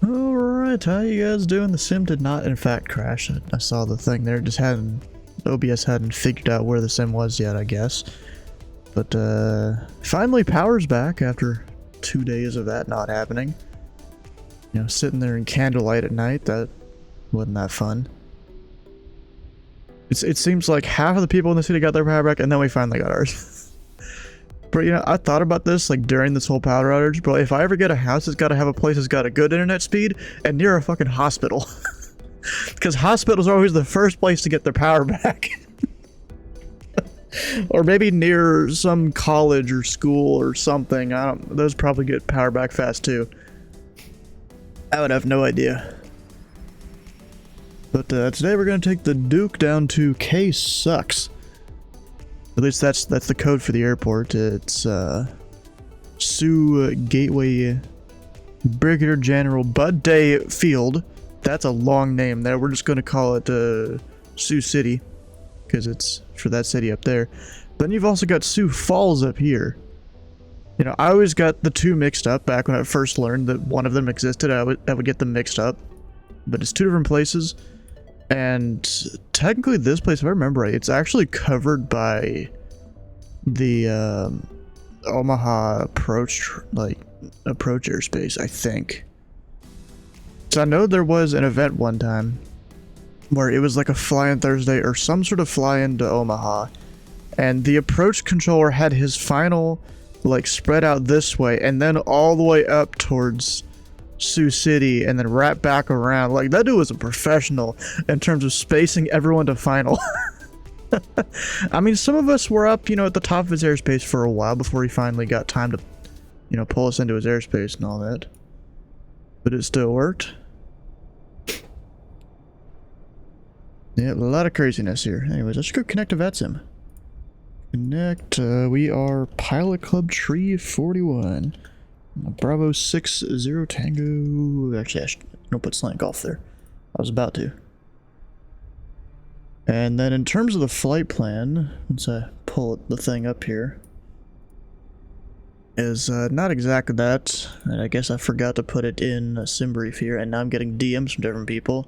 Alright, how you guys doing? The sim did not in fact crash. I saw the thing there, just OBS hadn't figured out where the sim was yet, I guess. But finally power's back after 2 days of that not happening. You know, sitting there in candlelight at night, that wasn't that fun. It seems like half of the people in the city got their power back, and then we finally got ours. But you know, I thought about this like during this whole power outage, but if I ever get a house, it's gotta have a place that's got a good internet speed and near a fucking hospital. Because hospitals are always the first place to get their power back. Or maybe near some college or school or something. Those probably get power back fast too. I would have no idea. But today we're gonna take the Duke down to K Sucks. At least that's the code for the airport. It's Sioux Gateway Brigadier General Bud Day Field. That's a long name there. We're just gonna call it Sioux City because it's for that city up there. Then you've also got Sioux Falls up here. You know, I always got the two mixed up back when I first learned that one of them existed. I would get them mixed up, but it's two different places. And technically this place, if I remember right, it's actually covered by the Omaha approach airspace, I think. So I know there was an event one time where it was like a fly-in Thursday or some sort of fly-in to Omaha, and the approach controller had his final like spread out this way and then all the way up towards Sioux City and then wrap back around. Like, that dude was a professional in terms of spacing everyone to final. I mean, some of us were up, you know, at the top of his airspace for a while before he finally got time to, you know, pull us into his airspace and all that. But it still worked. Yeah, a lot of craziness here. Anyways, let's go connect to VetSim. Connect, we are Pilot Club Tree 41. Bravo 60 Tango. Actually, I don't put slant golf there. I was about to. And then in terms of the flight plan, once I pull the thing up here, is not exactly that. And I guess I forgot to put it in a sim brief here, and now I'm getting DMs from different people.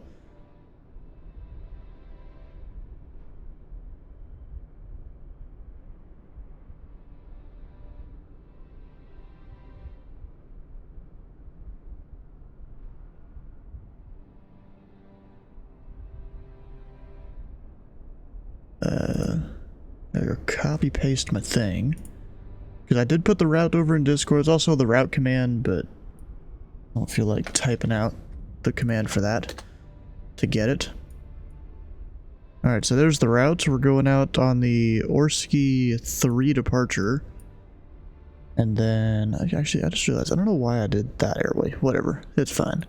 I'll copy paste my thing, because I did put the route over in Discord. It's also the route command, but I don't feel like typing out the command for that to get it. Alright, so there's the route. We're going out on the Orsky 3 departure. And then, actually, I just realized, I don't know why I did that airway. Whatever, it's fine.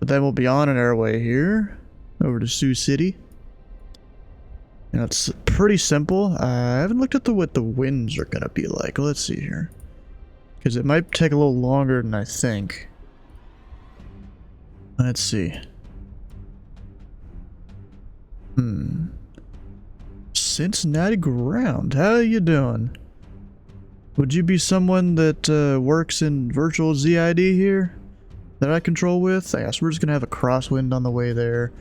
But then we'll be on an airway here, over to Sioux City. You know, it's pretty simple. I haven't looked at what the winds are gonna be like. Let's see here. Because it might take a little longer than I think. Let's see. Cincinnati ground. How you doing? Would you be someone that works in virtual ZID here that I control with? I guess we're just gonna have a crosswind on the way there.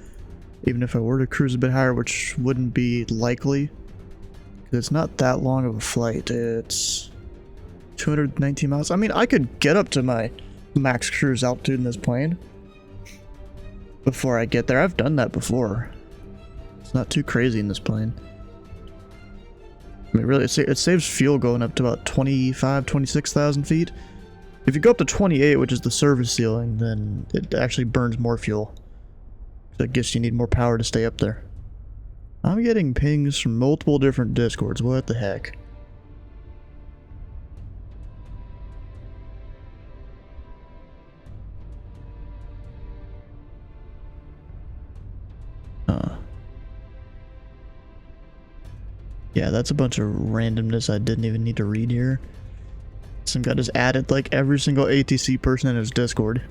Even if I were to cruise a bit higher, which wouldn't be likely. Because it's not that long of a flight. It's 219 miles. I mean, I could get up to my max cruise altitude in this plane before I get there. I've done that before. It's not too crazy in this plane. I mean, really, it saves fuel going up to about 26,000 feet. If you go up to 28, which is the service ceiling, then it actually burns more fuel. I guess you need more power to stay up there. I'm getting pings from multiple different discords. What the heck? Yeah, that's a bunch of randomness I didn't even need to read here. Some guy just added like every single ATC person in his Discord.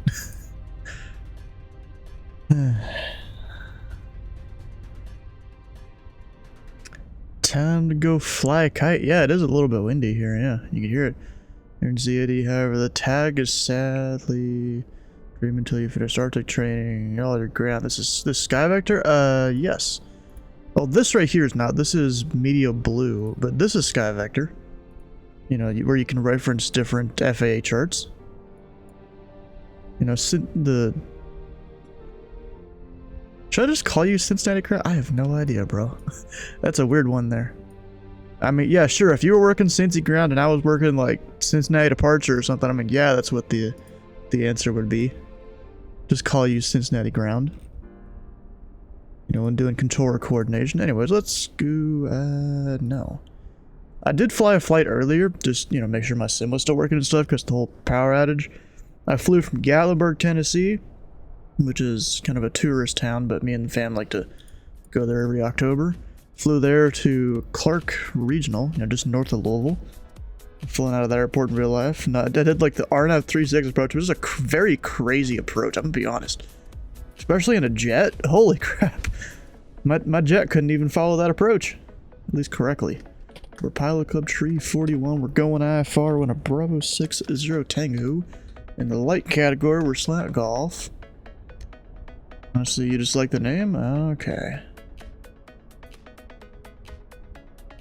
Time to go fly a kite. Yeah, it is a little bit windy here. Yeah, you can hear it. Here in ZAD, however, the tag is sadly Dream until you finish Arctic training. All your ground. This is this Sky Vector? Yes. Oh, this right here is not. This is Media Blue, but this is Sky Vector. You know, where you can reference different FAA charts. You know, should I just call you Cincinnati Crown? I have no idea, bro. That's a weird one there. I mean, yeah, sure. If you were working Cincy Ground and I was working like Cincinnati Departure or something, I mean, yeah, that's what the answer would be. Just call you Cincinnati Ground. You know, when doing controller coordination. Anyways, let's go. No. I did fly a flight earlier, just, you know, make sure my sim was still working and stuff because the whole power outage. I flew from Gatlinburg, Tennessee, which is kind of a tourist town, but me and the fam like to go there every October. Flew there to Clark Regional, you know, just north of Louisville. Flying out of that airport in real life. And I did like the RNAV 36 approach, which is a very crazy approach, I'm gonna be honest. Especially in a jet. Holy crap. My jet couldn't even follow that approach. At least correctly. We're Pilot Club Tree 41. We're going IFR. We're in a Bravo 60 Tango. In the light category, we're Slant Golf. Honestly, you just like the name? Okay.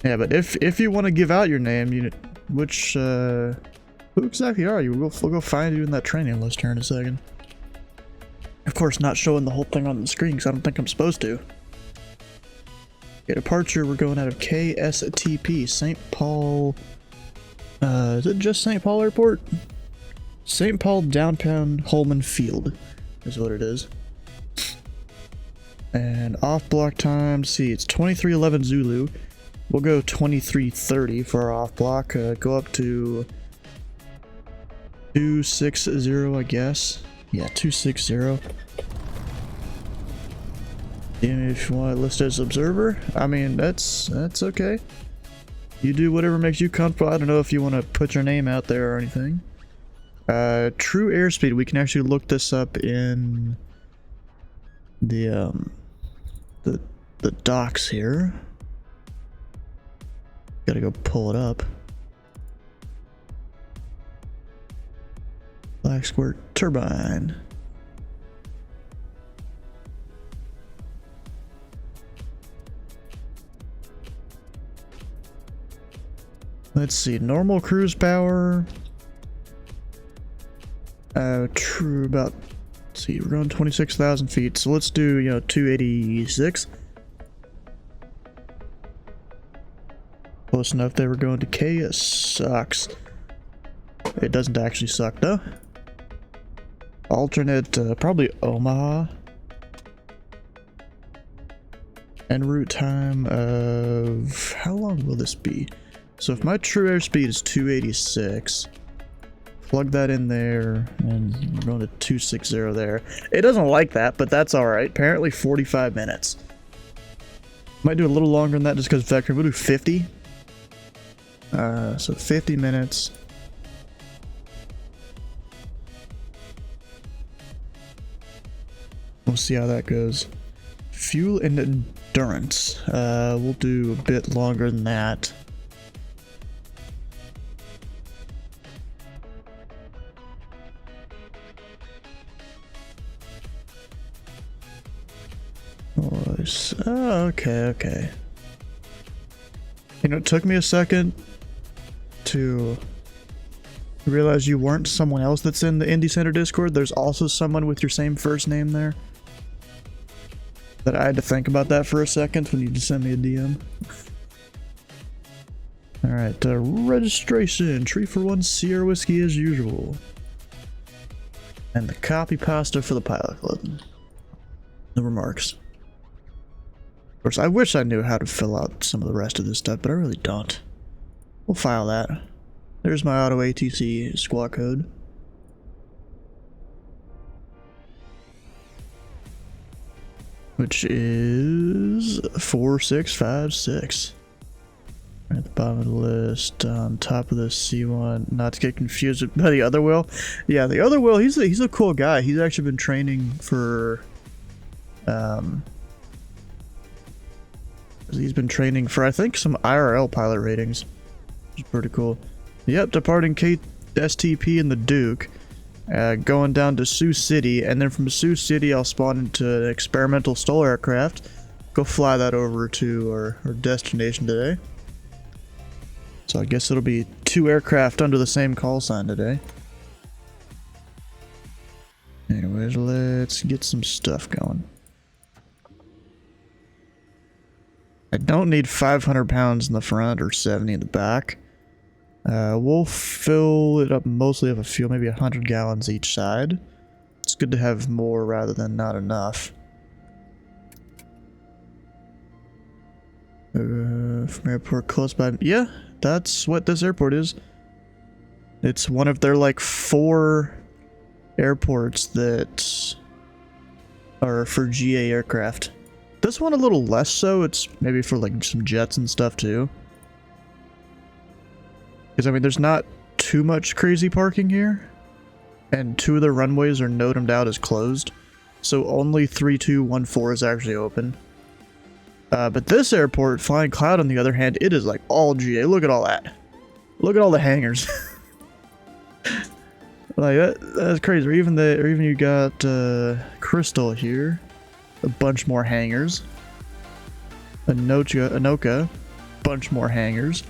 Yeah, but if you want to give out your name, you which who exactly are you? We'll go find you in that training list here in a second. Of course, not showing the whole thing on the screen because I don't think I'm supposed to. Okay, departure, we're going out of KSTP, St. Paul. Is it just St. Paul Airport? St. Paul Downtown Holman Field is what it is. And off block time, see, it's 2311 Zulu. We'll go 2330 for our off block. Go up to 260, I guess. Yeah, 260. And if you want to list as observer, I mean, that's okay. You do whatever makes you comfortable. I don't know if you want to put your name out there or anything. True airspeed, we can actually look this up in the docs here. Gotta go pull it up. Black squirt turbine. Let's see, normal cruise power. True about, let's see, we're going 26,000 feet, so let's do, you know, 286. Close enough. They were going to K. It sucks. It doesn't actually suck though. Alternate, probably Omaha. En route time of, how long will this be? So if my true airspeed is 286, plug that in there, and we're going to 260 there. It doesn't like that, but that's alright. Apparently 45 minutes. Might do a little longer than that just because vector. We'll do 50. So 50 minutes. We'll see how that goes. Fuel and endurance. We'll do a bit longer than that. Oh, okay. You know, it took me a second to realize you weren't someone else that's in the Indie Center Discord. There's also someone with your same first name there. That I had to think about that for a second when you just sent me a DM. Alright, registration. Tree for 1 Sierra Whiskey as usual. And the copy pasta for the Pilot Club. The remarks. Of course, I wish I knew how to fill out some of the rest of this stuff, but I really don't. We'll file that. There's my auto ATC squawk code. Which is 4656. Right at the bottom of the list, on top of the C1, not to get confused by the other Will. Yeah, the other Will, he's a cool guy. He's actually been training for, he's been training for, I think, some IRL pilot ratings. Which is pretty cool. Yep, departing KSTP in the Duke. going down to Sioux City, and then from Sioux City I'll spawn into an experimental STOL aircraft, go fly that over to our destination today. So I guess it'll be 2 aircraft under the same call sign today. Anyways, let's get some stuff going. I don't need 500 pounds in the front or 70 in the back. We'll fill it up mostly with fuel, maybe 100 gallons each side. It's good to have more rather than not enough. From airport close by. Yeah, that's what this airport is. It's one of their like 4 airports that are for GA aircraft. This one a little less so. It's maybe for like some jets and stuff too. Because I mean, there's not too much crazy parking here, and 2 of the runways are notamed out as closed, so only 3214 is actually open. But this airport, Flying Cloud, on the other hand, it is like all GA. Look at all that. Look at all the hangars. Like that's crazy. Or even you got Crystal here, a bunch more hangars. Anoka, bunch more hangars.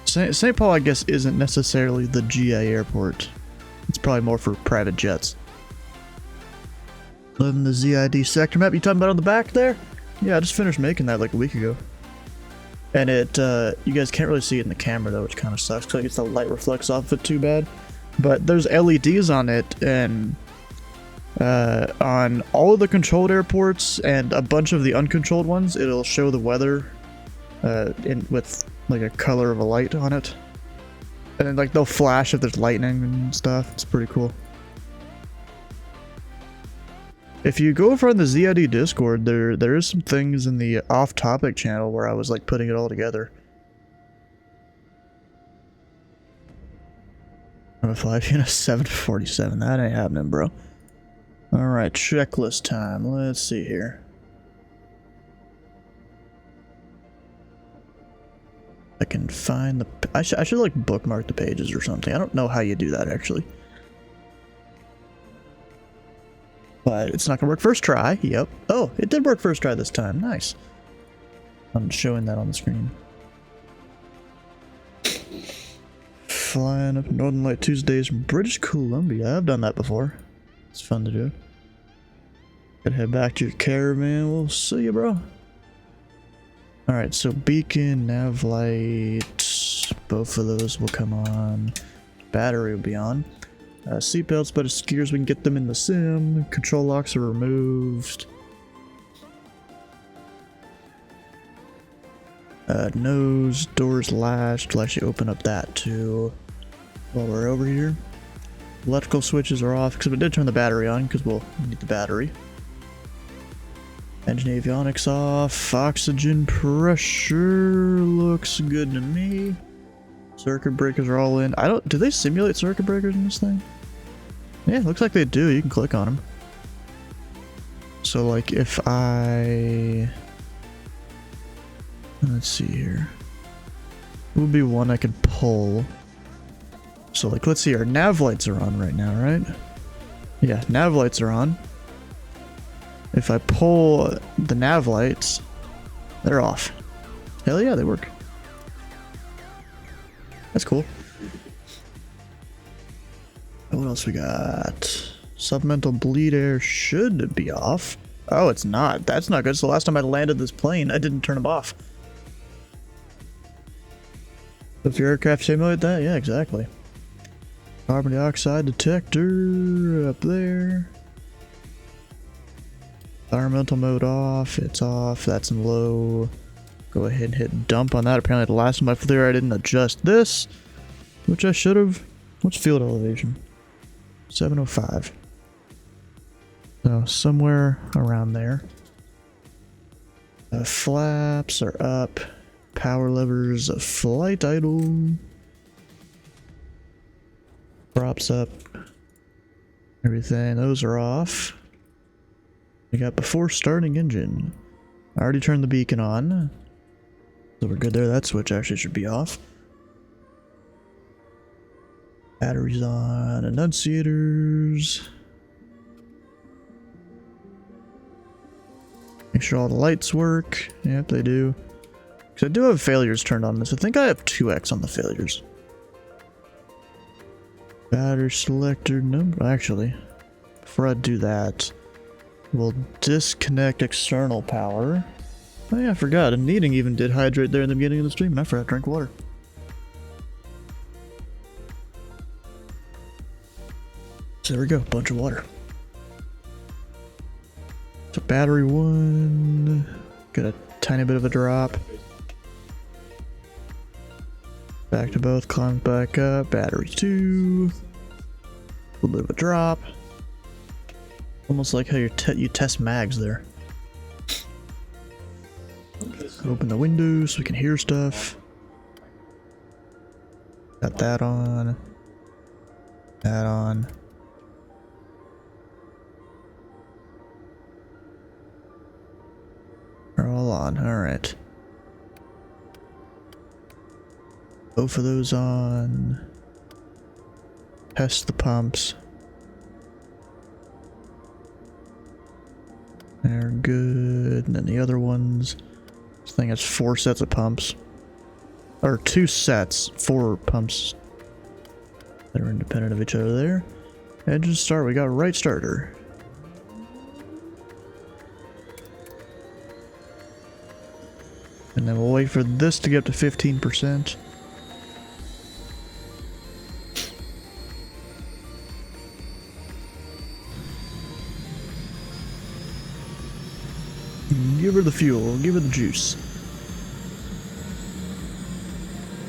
St. Paul, I guess, isn't necessarily the GA airport. It's probably more for private jets. Loving the ZID sector map you talking about on the back there? Yeah, I just finished making that like a week ago. And it, you guys can't really see it in the camera though, which kind of sucks because I guess the light reflects off it too bad. But there's LEDs on it, and on all of the controlled airports and a bunch of the uncontrolled ones, it'll show the weather with like a color of a light on it. And then like they'll flash if there's lightning and stuff. It's pretty cool. If you go over on the ZID Discord, there is some things in the off-topic channel where I was like putting it all together. I'm a 5 in a 747. That ain't happening, bro. Alright, checklist time. Let's see here. I can find the... I should like bookmark the pages or something. I don't know how you do that actually. But it's not gonna work first try. Yep. Oh, it did work first try this time. Nice. I'm showing that on the screen. Flying up Northern Light Tuesdays from British Columbia. I've done that before. It's fun to do. Gotta head back to your caravan. We'll see you, bro. Alright, so beacon, nav light, both of those will come on. Battery will be on. Seatbelts, but it's skiers, we can get them in the sim. Control locks are removed. Nose, doors latched. We'll actually open up that too while we're over here. Electrical switches are off because we did turn the battery on because we'll need the battery. Engine avionics off. Oxygen pressure looks good to me. Circuit breakers are all in. Do they simulate circuit breakers in this thing? Yeah, looks like they do. You can click on them. So like if let's see here. It would be one I could pull. So like let's see, our nav lights are on right now, right? Yeah, nav lights are on. If I pull the nav lights, they're off. Hell yeah, they work. That's cool. What else we got? Supplemental bleed air should be off. Oh, it's not. That's not good. So last time I landed this plane, I didn't turn them off. If your aircraft simulate that, yeah, exactly. Carbon dioxide detector up there. Environmental mode off. It's off. That's in low. Go ahead and hit dump on that. Apparently the last time I flew there I didn't adjust this, which I should have. What's field elevation? 705. So somewhere around there. Flaps are up. Power levers, flight idle. Props up. Everything, those are off. We got before starting engine. I already turned the beacon on. So we're good there. That switch actually should be off. Batteries on, annunciators. Make sure all the lights work. Yep, they do. Because I do have failures turned on this. I think I have 2x on the failures. Battery selector number. Actually, before I do that, we'll disconnect external power. Oh yeah, I forgot. A kneading even did hydrate there in the beginning of the stream, and I forgot to drink water. So there we go, bunch of water. So battery 1, got a tiny bit of a drop. Back to both, climbs back up. Battery 2, a little bit of a drop. Almost like how you test mags there. Open the windows so we can hear stuff. Got that on. That on. They're all on, alright. Both of those on. Test the pumps. They're good. And then the other ones. This thing has 4 sets of pumps. Or 2 sets, 4 pumps that are independent of each other there. Engine start, we got right starter. And then we'll wait for this to get up to 15%. Give her the fuel, give her the juice.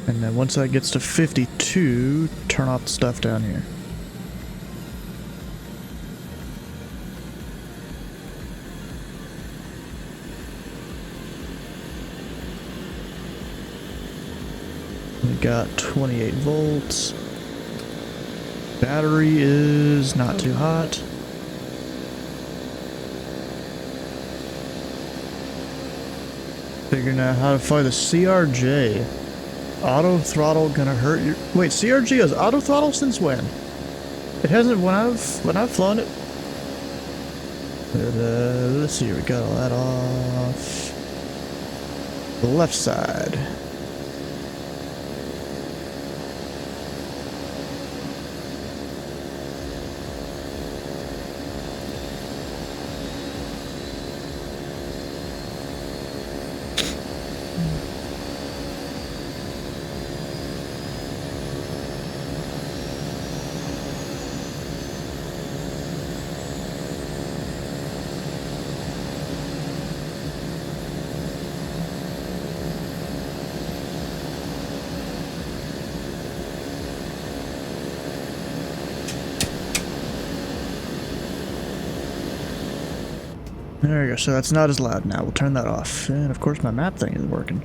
And then once that gets to 52, turn off the stuff down here. We got 28 volts. Battery is not too hot. Figuring out how to fly the CRJ. Auto throttle gonna hurt your... Wait, CRJ has auto throttle since when? It hasn't when I've flown it. But, let's see, we got all that off. The left side. There we go, so that's not as loud now. We'll turn that off. And of course my map thing isn't working.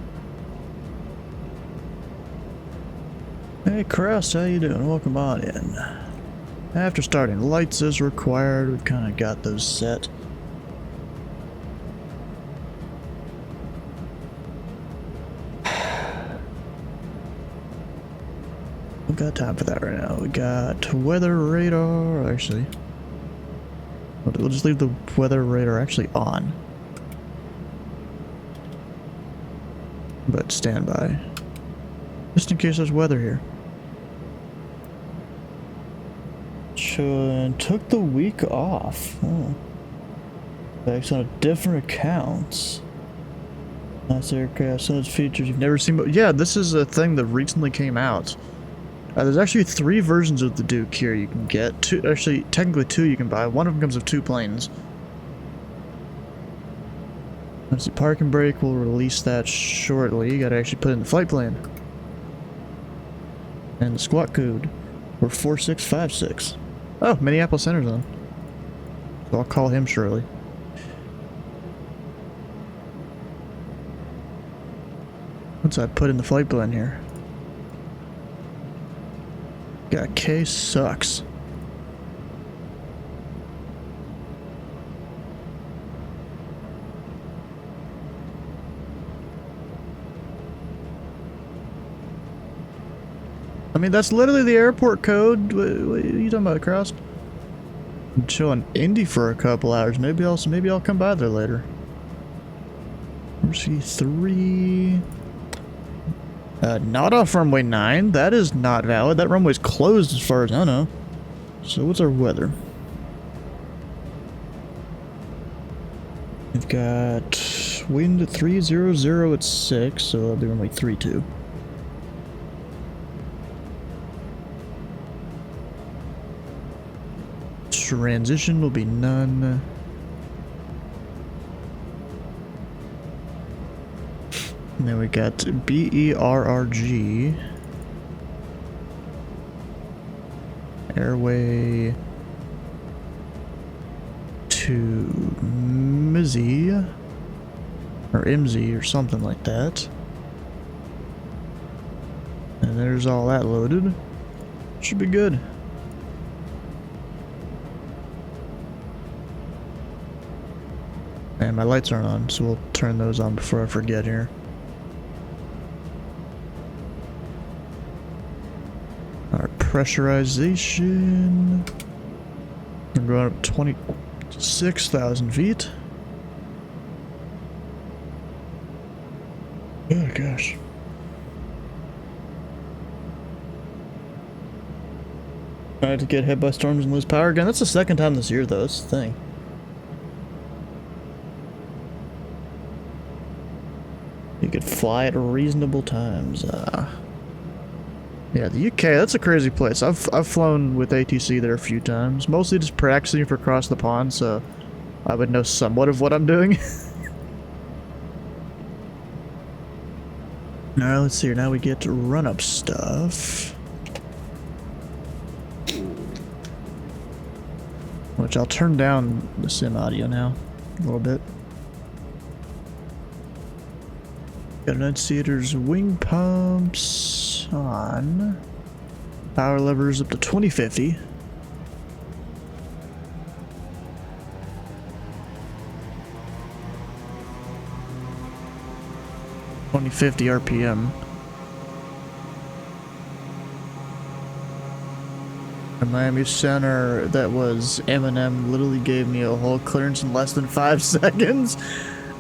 Hey Crust, how you doing? Welcome on in. After starting lights as required, we've kind of got those set. We've got time for that right now. We got weather radar, actually. We'll just leave the weather radar actually on. But stand by. Just in case there's weather here. Took the week off. Oh. Backs on a different accounts. Nice aircraft, some of its features you've never seen, but yeah, this is a thing that recently came out. There's actually 3 versions of the Duke here you can get. 2, actually, technically 2 you can buy. One of them comes with 2 planes. Let's see, park and brake, we'll release that shortly. You gotta actually put in the flight plan. And the squawk code. We're 4656. Oh, Minneapolis Center's on. So I'll call him shortly. Once I put in the flight plan here. Got K sucks. mean, that's literally the airport code. What are you talking about, Cross? I'm chilling Indy for a couple hours. Maybe I'll come by there later. RC3. Not off runway 9. That is not valid. That runway's closed as far as I know. So what's our weather? We've got wind 300 at 6, so that'll be runway 32. Transition will be none. And then we got BERRG. Airway to MZ or MZ or something like that. And there's all that loaded. Should be good. And my lights aren't on, so we'll turn those on before I forget here. Our pressurization. We're going up 26,000 feet. Oh gosh. Tried to get hit by storms and lose power again. That's the second time this year, though. That's the thing. You could fly at reasonable times. Yeah, the UK, that's a crazy place. I've flown with ATC there a few times. Mostly just practicing for across the pond, so I would know somewhat of what I'm doing. Alright, let's see here. Now we get to run-up stuff. Which I'll turn down the sim audio now a little bit. Got an Unseater's wing pumps on. Power levers up to 2050. RPM. At Miami Center, that was Eminem, literally gave me a whole clearance in less than 5 seconds.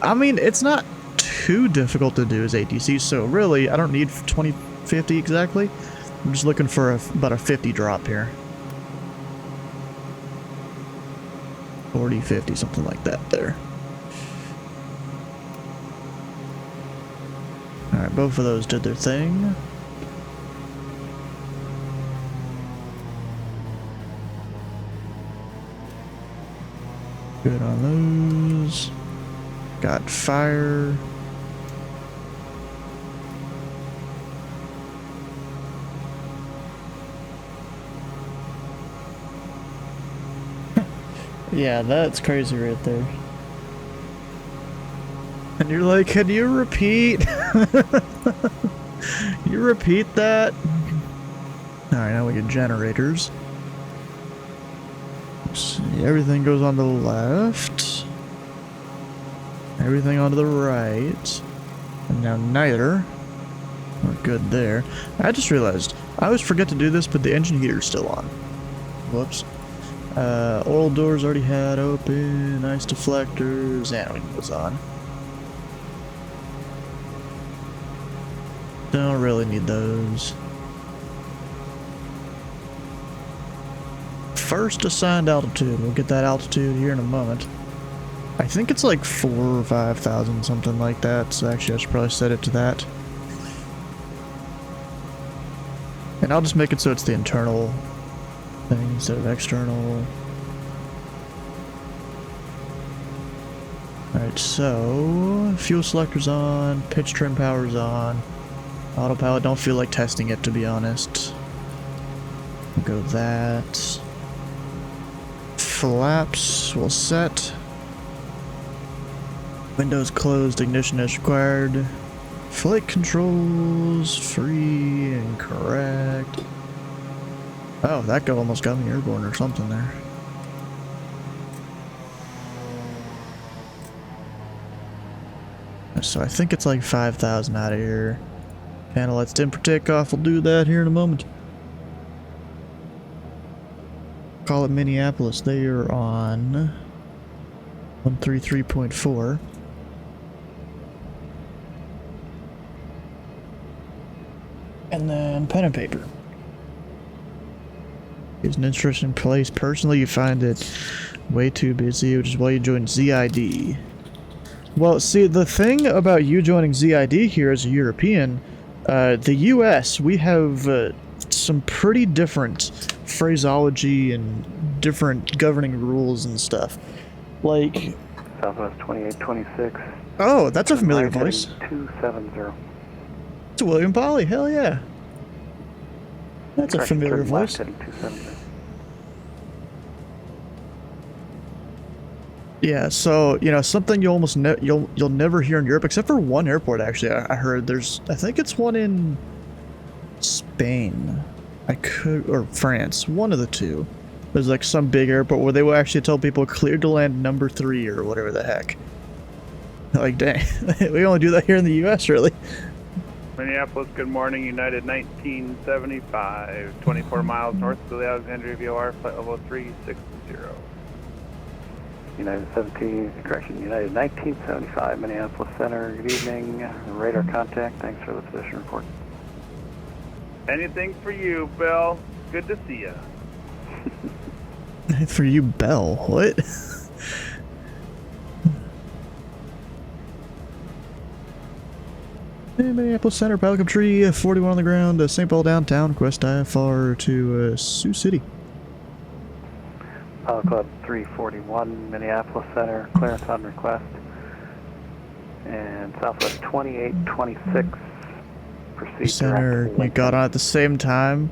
I mean, it's not too difficult to do as ATC, so really, I don't need 2050 exactly. I'm just looking for about a 50 drop here. 40, 50, something like that there. Alright, both of those did their thing. Good on those. Got fire. Yeah, that's crazy right there. And you're like, can you repeat? You repeat that? Alright, now we get generators. Let's see, everything goes on the left. Everything onto the right. And now neither. We're good there. I just realized, I always forget to do this, but the engine heater's still on. Whoops. Oil doors already had open, nice deflectors, and it was on. Don't really need those. First assigned altitude, we'll get that altitude here in a moment. I think it's like 4,000 or 5,000, something like that, so actually I should probably set it to that. And I'll just make it so it's the internal thing instead of external. Alright, so fuel selector's on, pitch trim power's on, autopilot, don't feel like testing it to be honest. We'll go that. Flaps will set. Windows closed, ignition as required. Flight controls, free and correct. Oh, that guy almost got me airborne or something there. So I think it's like 5,000 out of here. Panel lights dim for takeoff, we'll do that here in a moment. call it Minneapolis. They are on 133.4. And then pen and paper. It's an interesting place. Personally, you find it way too busy, which is why you join ZID. Well, see, the thing about you joining ZID here as a European, the US, we have some pretty different phraseology and different governing rules and stuff. Like... Southwest 2826. Oh, that's a familiar voice. 270. It's William Polly, hell yeah. That's a familiar voice. Yeah, so you know something you almost you'll never hear in Europe, except for one airport. Actually, I heard I think it's one in Spain, or France, one of the two. There's like some big airport where they will actually tell people clear to land number 3 or whatever the heck. Like, dang, we only do that here in the U.S. really. Minneapolis, good morning, United 1975, 24 miles north of the Alexandria VOR, flight level 360. United 1975, Minneapolis Center, good evening, radar contact, thanks for the position report. Anything for you, Bill, good to see you. For you, Bell, what? Minneapolis Center, Pelican Tree, 41 on the ground, St. Paul downtown, request IFR to Sioux City. Club 341, Minneapolis Center, clearance on request. And Southwest 2826, proceed Center, direct. you got on at the same time.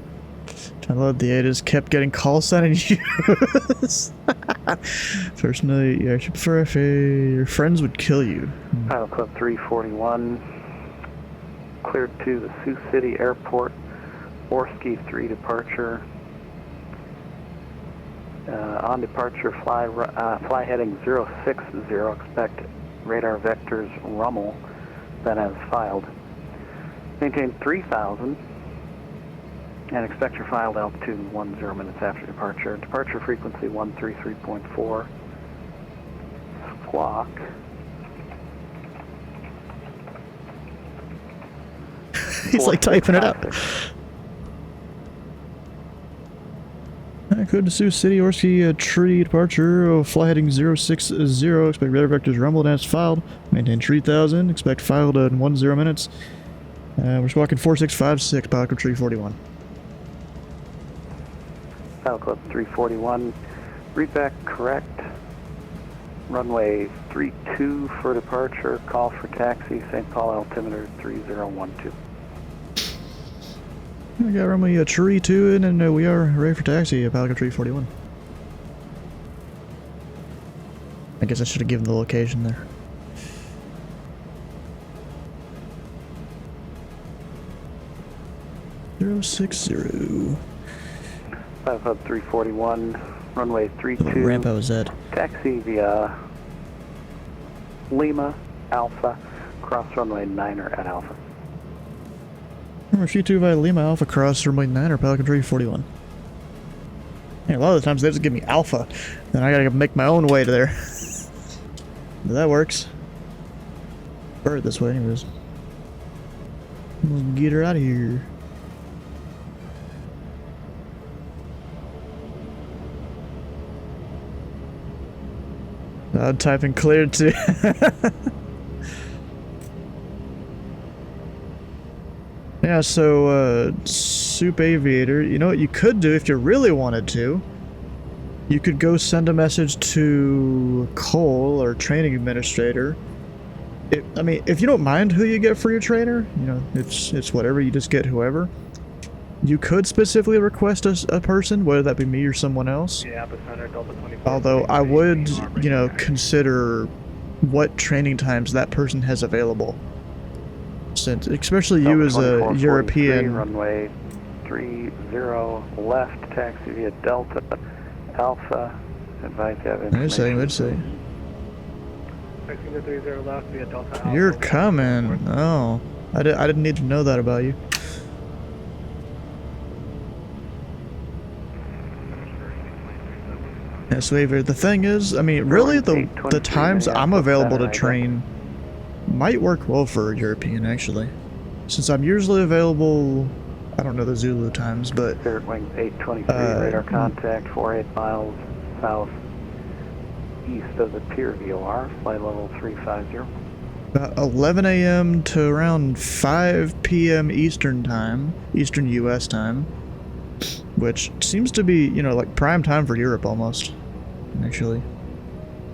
Trying to load the ADAs, kept getting call sign and use. Personally, you actually prefer if your friends would kill you. Pilot Club 341, cleared to the Sioux City Airport, Orski 3 departure. On departure, fly heading 060, expect radar vectors rumble, then as filed. Maintain 3000, and expect your filed altitude 10 minutes after departure. Departure frequency 133.4, squawk. He's like typing it up. Code to Sioux City, Orski, tree departure, fly heading 060, expect radar vectors rumbled as filed, maintain 3000, expect filed in 10 minutes. We're squawking 4656, Pilot Club 341. Pilot Club 341, read back correct, runway 32 for departure, call for taxi, St. Paul altimeter 3012. We got runway tree 2 in, and we are ready for taxi at Pelican Tree 41. I guess I should have given the location there. Zero 60. Pilot Club 341, runway 32. Ramp I was at. Taxi via Lima Alpha, cross runway 9er at Alpha. Number C2 via Lima Alpha cross runway 9 or Pelican Tree 41. Yeah, a lot of the times they just give me Alpha, then I gotta make my own way to there. But that works. Or this way, anyways. Let's get her out of here. I'm typing clear too. Yeah, so, Soup Aviator, you know what you could do if you really wanted to? You could go send a message to Cole, or training administrator. I mean, if you don't mind who you get for your trainer, you know, it's whatever, you just get whoever. You could specifically request a person, whether that be me or someone else. Although I would, you know, consider what training times that person has available. Since, especially you as a European. Runway 30 left, taxi via Delta Alpha. Advise you have information. Wait a second. Taxi to 30 left via Delta Alpha. You're coming. Oh, I didn't need to know that about you. Yeah, Swaver. The thing is, I mean, really, the times I'm available to train might work well for European, actually. Since I'm usually available, I don't know the Zulu times, but... Spirit Wing 823, radar contact, 48 miles south east of the Pier VOR, flight level 350. About 11 a.m. to around 5 p.m. Eastern time, Eastern U.S. time, which seems to be, you know, like prime time for Europe almost, actually.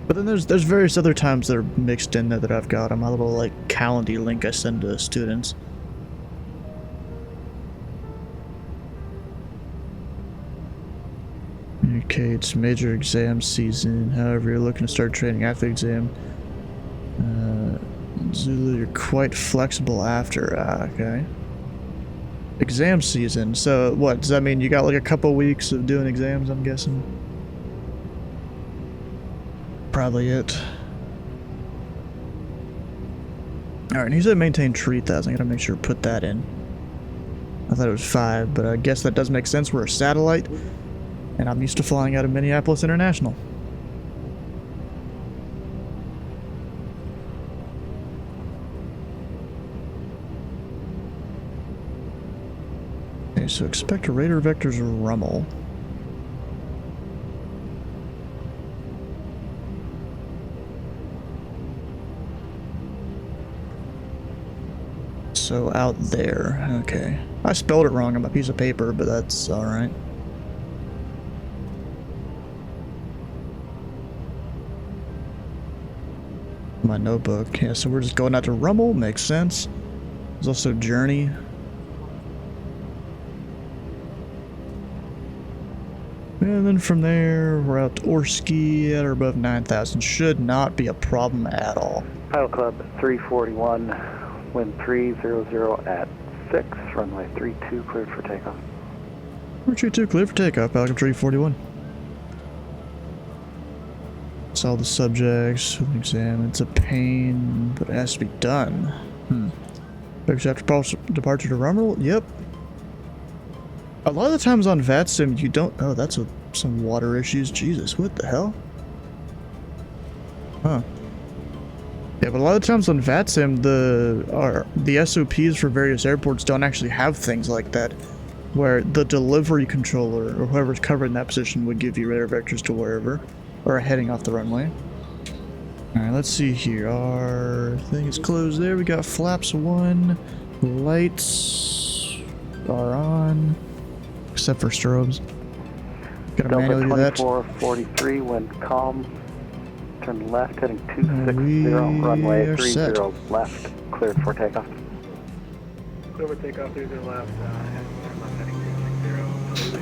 But then there's various other times that are mixed in there that I've got on my little, like, Calendly link I send to students. Okay, it's major exam season. However, you're looking to start training after the exam. Zulu, you're quite flexible after. Okay. Exam season. So, what? Does that mean you got like a couple weeks of doing exams, I'm guessing? Probably it. Alright, and he said maintain 3,000. I gotta make sure to put that in. I thought it was 5, but I guess that does make sense. We're a satellite. And I'm used to flying out of Minneapolis International. Okay, so expect a radar vector's rumble. So out there, okay. I spelled it wrong on my piece of paper, but that's alright. My notebook. Yeah, so we're just going out to Rummel. Makes sense. There's also Journey. And then from there, we're out to Orski at or above 9,000. Should not be a problem at all. Pilot Club 341, wind 300 at 6, runway 32, cleared for takeoff. Runway 32, cleared for takeoff, Pilot Club 341. It's all the subjects for the exam. It's a pain, but it has to be done. Focus after departure to Rummel? Yep. A lot of the times on VATSIM, you don't... Oh, that's with some water issues. Jesus, what the hell? Huh. Yeah, but a lot of times on VATSIM, the SOPs for various airports don't actually have things like that, where the delivery controller, or whoever's covering that position, would give you radar vectors to wherever. Or heading off the runway. Alright, let's see here. Our thing is closed there. We got flaps 1. Lights are on. Except for strobes. Gotta Delta manually do that. 2443, wind calm. Turn left, heading 260, runway 30 set. left, cleared for takeoff. Clear for takeoff, 30 left, turn left, heading 260.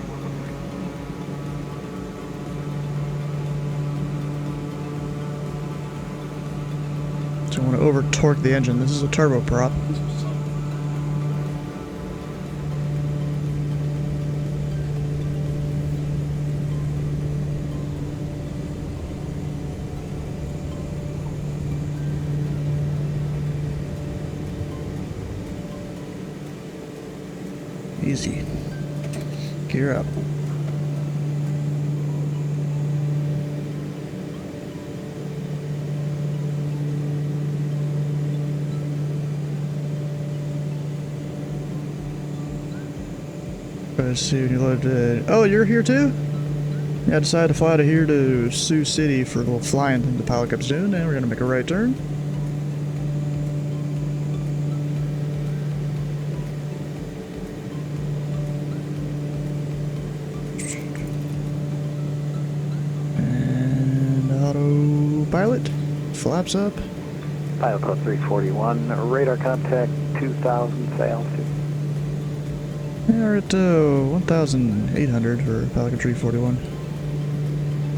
So I want to over torque the engine. This is a turboprop. Easy. Gear up. Let's see when you loaded. Oh, you're here too? Yeah, I decided to fly out of here to Sioux City for a little flying thing the pilot cup's doing, and we're gonna make a right turn. And autopilot, flaps up. Pilot Club 341, radar contact 2000, say altitude. Yeah, we're at 1,800 for Pelican 341.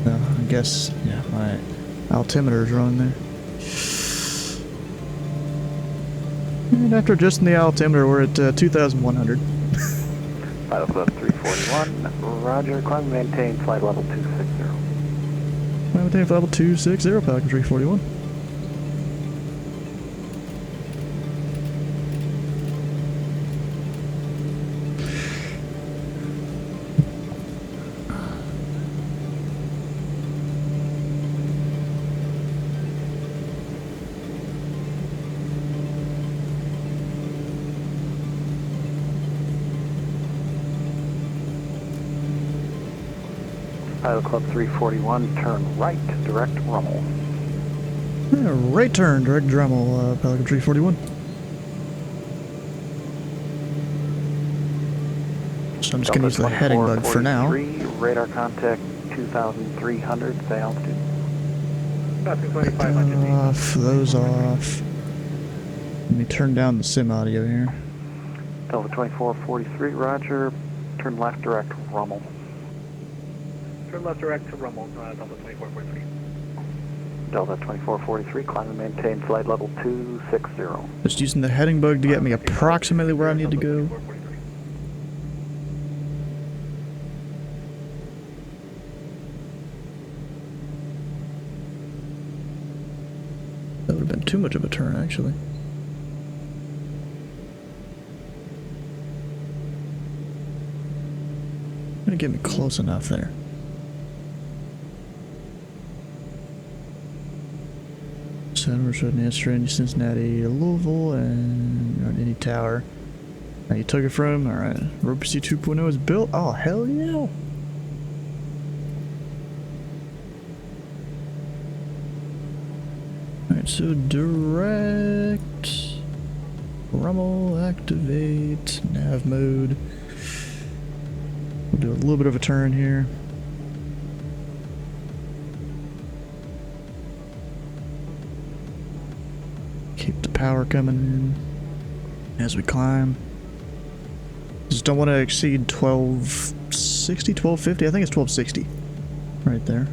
I guess, yeah, my altimeter is wrong there. And after adjusting the altimeter, we're at 2,100. Pilot Club 341, roger, climb, maintain flight level 260. Maintain flight level 260, Pelican 341. Pilot Club 341, turn right, direct Rummel. Yeah, right turn, direct Dremel, Pelican 341. So I'm just going to use the heading bug for now. Radar contact 2,300, say altitude. Off, those off. Let me turn down the sim audio here. Delta 2443, roger. Turn left, direct Rummel. Turn left direct to Rummel, Delta 2443. Delta 2443, climb and maintain flight level 260. Just using the heading bug to get me approximately where I need to go. That would have been too much of a turn, actually. Gonna get me close enough there. San Francisco, Cincinnati, Louisville, and you're on any tower. Now you took it from, alright. RoPC 2.0 is built. Oh, hell yeah! Alright, so direct. Rummel, activate, nav mode. We'll do a little bit of a turn here. Keep the power coming in as we climb. Just don't want to exceed 1260, 1250. I think it's 1260 right there.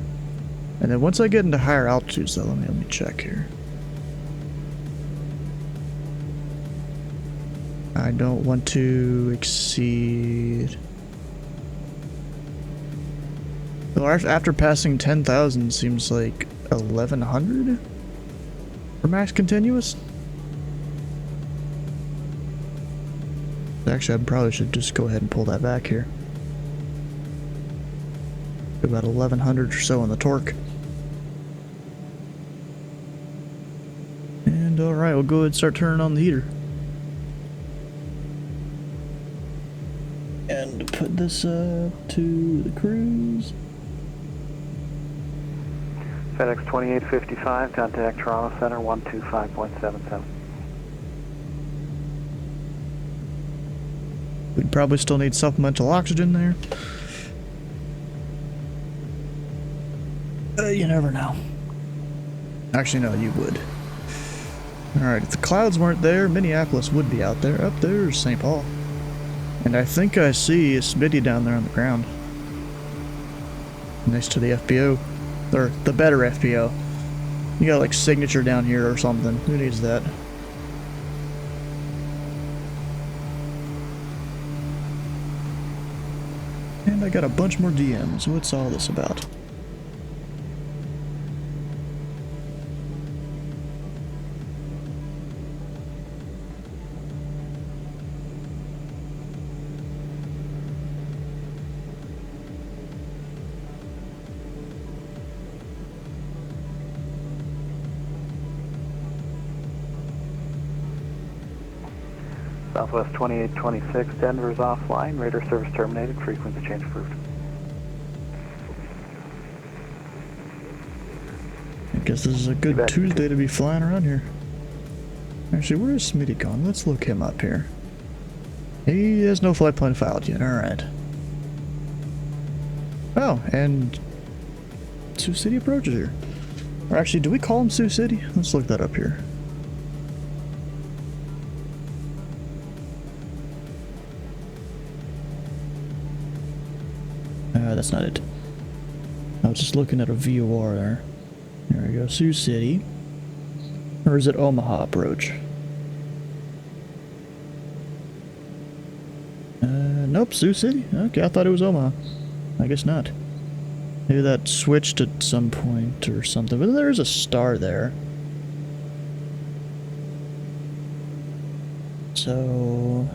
And then once I get into higher altitudes, though, let me check here. I don't want to exceed. Well, after passing 10,000, seems like 1,100 for max continuous. Actually, I probably should just go ahead and pull that back here. About 1,100 or so on the torque. And alright, we'll go ahead and start turning on the heater. And put this up to the cruise. FedEx 2855, contact Toronto Center 125.77. We'd probably still need supplemental oxygen there. You never know. Actually, no, you would. Alright, if the clouds weren't there, Minneapolis would be out there. Up there's St. Paul. And I think I see a Smitty down there on the ground. Next to the FPO. Or the better FPO. You got like signature down here or something. Who needs that? And I got a bunch more DMs. What's all this about? Southwest 2826, Denver's offline, radar service terminated, frequency change approved. I guess this is a good Tuesday to be flying around here. Actually, where is Smitty gone? Let's look him up here. He has no flight plan filed yet, alright. Oh, and Sioux City approaches here. Or actually, do we call him Sioux City? Let's look that up here. That's not it. I was just looking at a VOR there. There we go, Sioux City. Or is it Omaha approach? Nope, Sioux City. Okay, I thought it was Omaha. I guess not. Maybe that switched at some point or something, but there is a star there. So...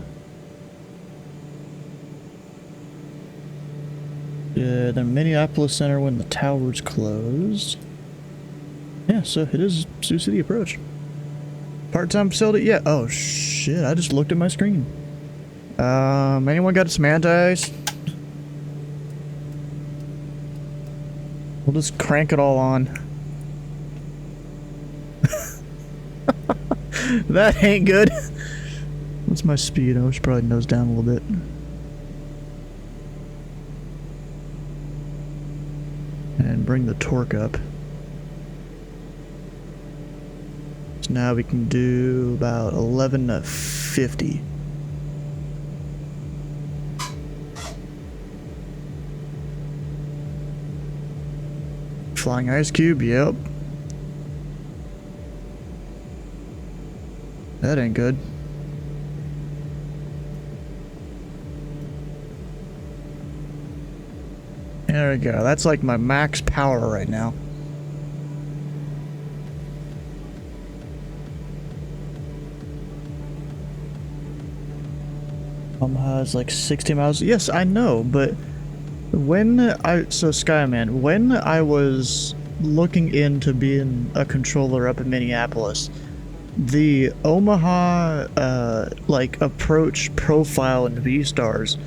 yeah, the Minneapolis Center when the tower's closed. Yeah, so it is Sioux City approach. Part-time facility? Yeah. Oh, shit, I just looked at my screen. Anyone got some anti-ice? We'll just crank it all on. That ain't good. What's my speed? I should probably nose down a little bit. And bring the torque up. So now we can do about 11 to 50. Flying ice cube, yep. That ain't good. There we go. That's like my max power right now. Omaha is like 60 miles. Yes, I know, but so Skyman, when I was looking into being a controller up in Minneapolis, the Omaha like approach profile in V-Stars,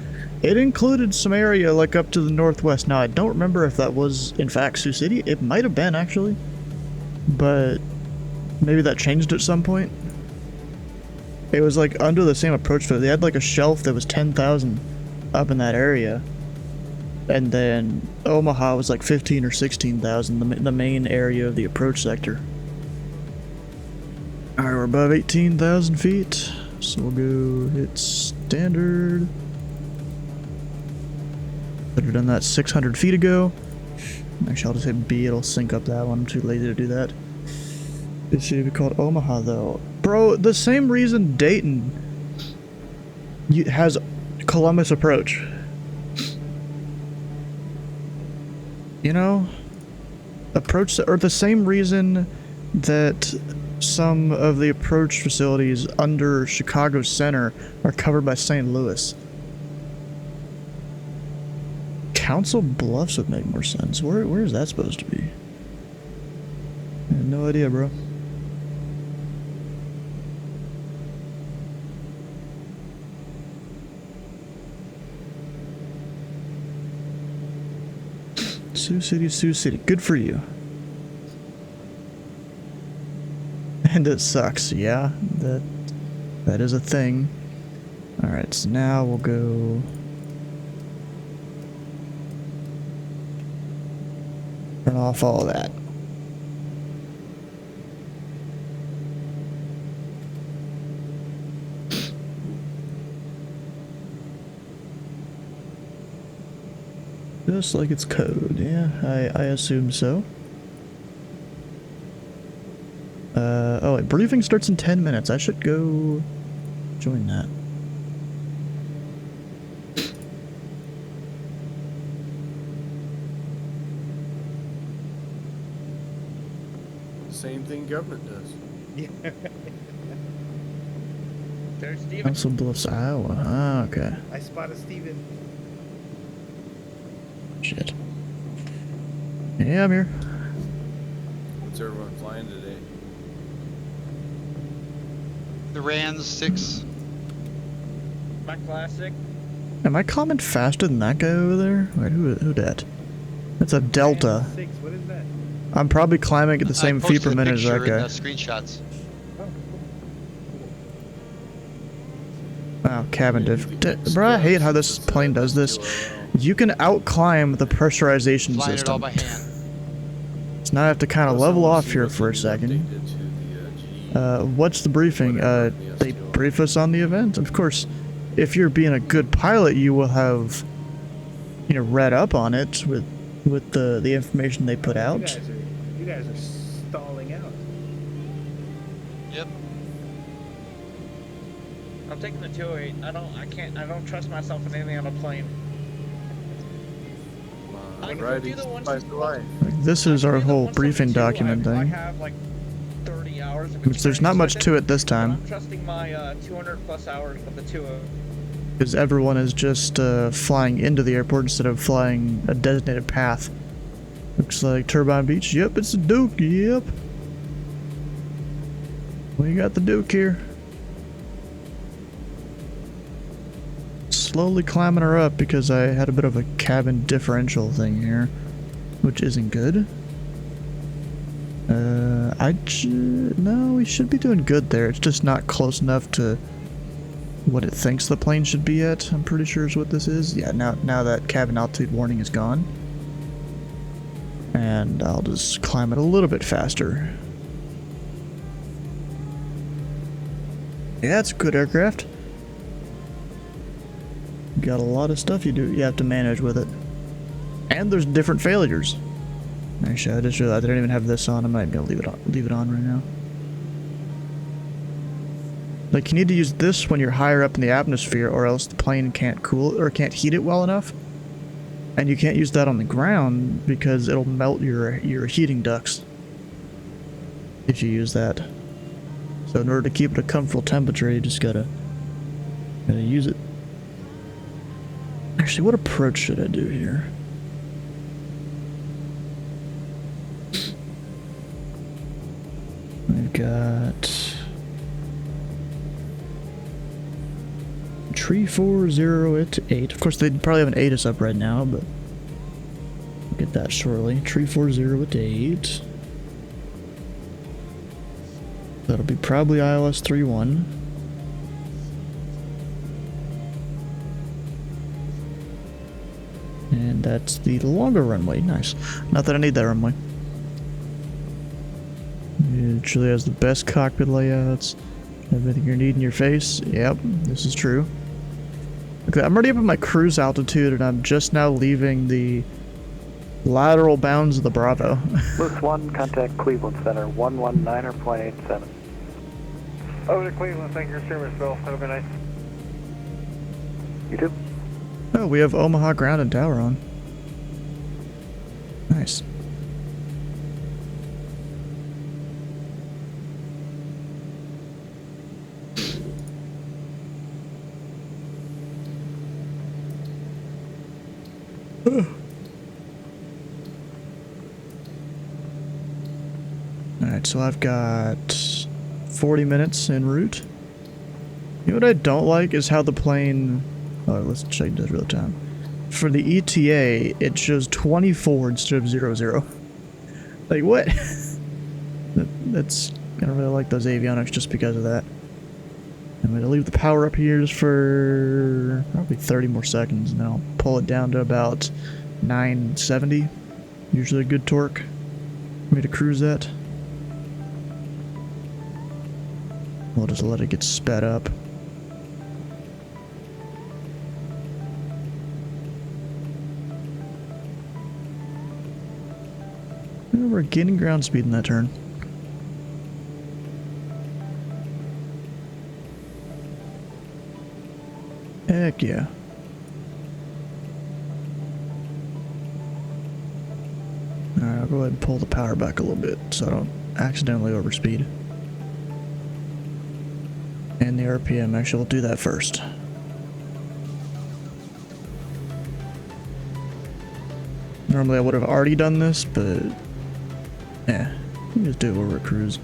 it included some area like up to the northwest. Now I don't remember if that was in fact Sioux City. It might have been actually, but maybe that changed at some point. It was like under the same approach, but they had like a shelf that was 10,000 up in that area. And then Omaha was like 15 or 16,000, the main area of the approach sector. Alright, we're above 18,000 feet, so we'll go hit standard. Could have done that 600 feet ago. Actually, I'll just hit B, it'll sync up that one. I'm too lazy to do that. This should be called Omaha, though. Bro, the same reason Dayton has Columbus approach. You know, approach, or the same reason that some of the approach facilities under Chicago Center are covered by St. Louis. Council Bluffs would make more sense. Where is that supposed to be? I have no idea, bro. Sioux City, Sioux City. Good for you. And it sucks, yeah. That is a thing. Alright, so now we'll go... turn off all of that. Just like it's code, yeah, I assume so. Oh wait, briefing starts in 10 minutes. I should go join that. Same thing government does. Yeah. There's Steven. Council Bluffs, Iowa. Ah, okay. I spotted Steven. Shit. Yeah, I'm here. What's everyone flying today? The Rans 6. My classic. Am I climbing faster than that guy over there? Wait, who that? That's a Delta. 6, what is that? I'm probably climbing at the same feet per minute as that guy. Screenshots. Wow, cabin diff. Bro, I hate how this plane does this. You can out-climb the pressurization Flying it all system. by hand. So now I have to kind of level off here for a second. What's the briefing? They brief us on the event. Of course, if you're being a good pilot, you will have, you know, read up on it with the information they put out. You guys are stalling out. Yep. I'm taking the 208. I don't trust myself in anything on a plane. This is our whole briefing document I thing. have like 30 hours of Which there's not much to it this time. I'm trusting my 200 plus hours of the 208. Because everyone is just flying into the airport instead of flying a designated path. Looks like Turbine Beach. Yep, it's the Duke. Yep. We got the Duke here. Slowly climbing her up because I had a bit of a cabin differential thing here. which isn't good. No, we should be doing good there. It's just not close enough to what it thinks the plane should be at. I'm pretty sure is what this is. Yeah, now that cabin altitude warning is gone. And I'll just climb it a little bit faster. Yeah, it's a good aircraft. Got a lot of stuff you have to manage with it. And there's different failures. Actually, I just realized I didn't even have this on. I might be able to leave it on right now. Like, you need to use this when you're higher up in the atmosphere, or else the plane can't cool or can't heat it well enough. And you can't use that on the ground because it'll melt your heating ducts if you use that. So in order to keep it a comfortable temperature, you just gotta use it. Actually, what approach should I do here? We've got tree 40 at 8. Of course, they probably haven't ate us up right now, but we'll get that shortly. Tree 40 at 8. That'll be probably ILS 31. And that's the longer runway. Nice. Not that I need that runway. It truly has the best cockpit layouts. Everything you need in your face. Yep, this is true. Okay, I'm already up at my cruise altitude, and I'm just now leaving the lateral bounds of the Bravo. Loose 1, contact Cleveland Center, 119.87. Over to Cleveland, thank you for your service, Bill. Have a good night. You too. Oh, we have Omaha ground and tower on. Nice. Alright, so I've got 40 minutes en route. You know what I don't like is how the plane... Oh, let's check this real time. For the ETA, it shows 24 instead of 00. Like, what? That's... I don't really like those avionics just because of that. I'm going to leave the power up here just for probably 30 more seconds, and then I'll pull it down to about 970. Usually a good torque for me to cruise at. We'll just let it get sped up. And we're gaining ground speed in that turn. Heck yeah. Alright, I'll go ahead and pull the power back a little bit so I don't accidentally overspeed. And the RPM, actually we'll do that first. Normally I would have already done this, but yeah, we just do it over a cruise.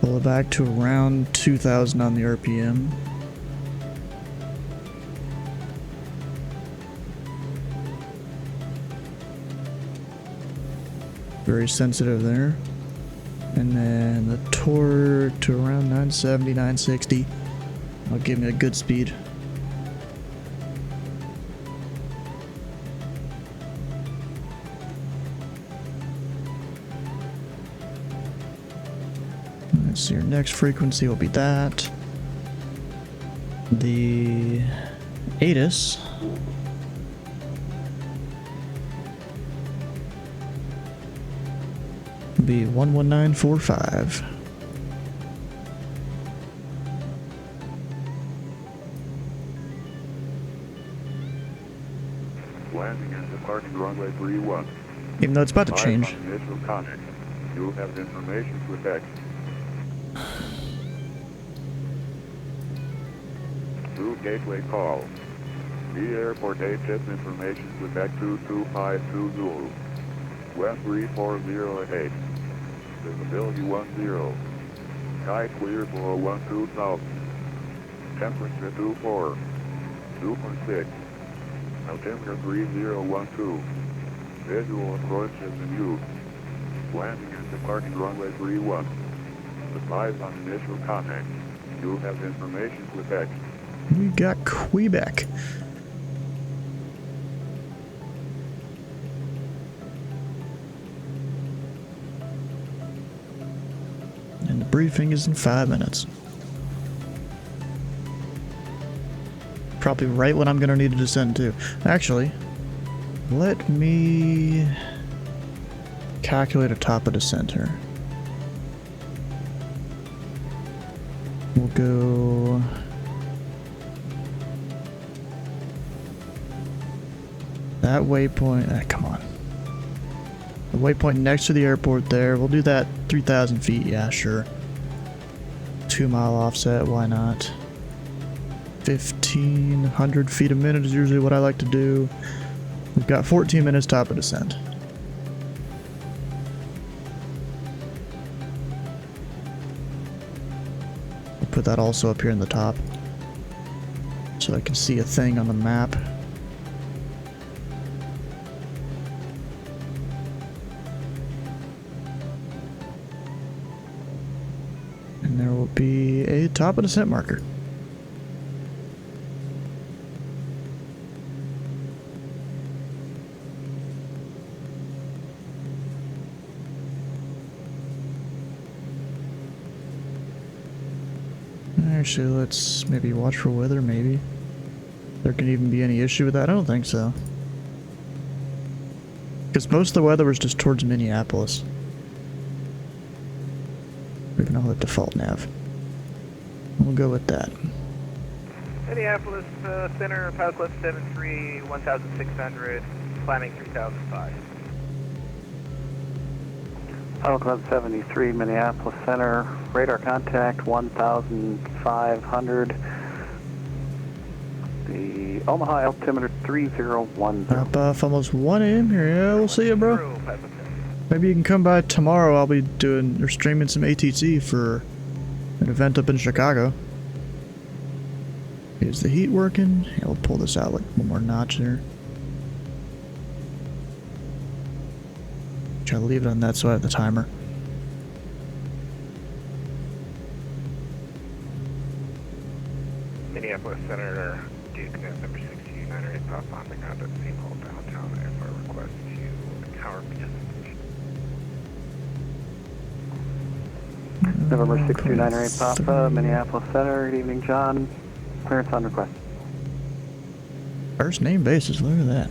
Pull it back to around 2,000 on the RPM. Very sensitive there. And then the torque to around 970, 960. That'll give me a good speed. Let's see, your next frequency will be that. The ATIS. Be 11945. Landing and departing runway 31. Even though it's about to change. Initial contact. You have information to text. To gateway call. The airport HS information to back 2252 Zulu. West 340 at 8. Visibility 10. Sky clear for 12,000. Temperature 24. 2.6. Altimeter 3012. Visual approach has been used. Landing is departing runway 31. Advise on initial contact. You have information to effect. We got Quebec. And the briefing is in 5 minutes. Probably right when I'm gonna need to descend too. Actually, let me calculate a top of descent here. We'll go that waypoint. Come on. The waypoint next to the airport there. We'll do that 3,000 feet. Yeah, sure. 2 mile offset. Why not? 1,500 feet a minute is usually what I like to do. We've got 14 minutes top of descent. I'll put that also up here in the top so I can see a thing on the map. And there will be a top of descent marker. Actually, let's maybe watch for weather, maybe. There can even be any issue with that? I don't think so. Because most of the weather was just towards Minneapolis. We can all hit default nav. We'll go with that. Minneapolis Center, Pilot Club 73, 1,600, climbing 3,005. Pilot Club 73, Minneapolis Center, radar contact 1,500. The Omaha altimeter 3010. Hop off almost 1 a.m. here. Yeah, we'll see you, bro. Maybe you can come by tomorrow. I'll be doing or streaming some ATC for an event up in Chicago. Is the heat working? Yeah, we'll pull this out like one more notch there. Try to leave it on that so I have the timer. Minneapolis Center, Duke number 6908, pop on the ground at St. Paul downtown. Airport request to tower participation. November 6298 Papa, Minneapolis Center. Good evening, John. Clearance on request. First name basis, look at that.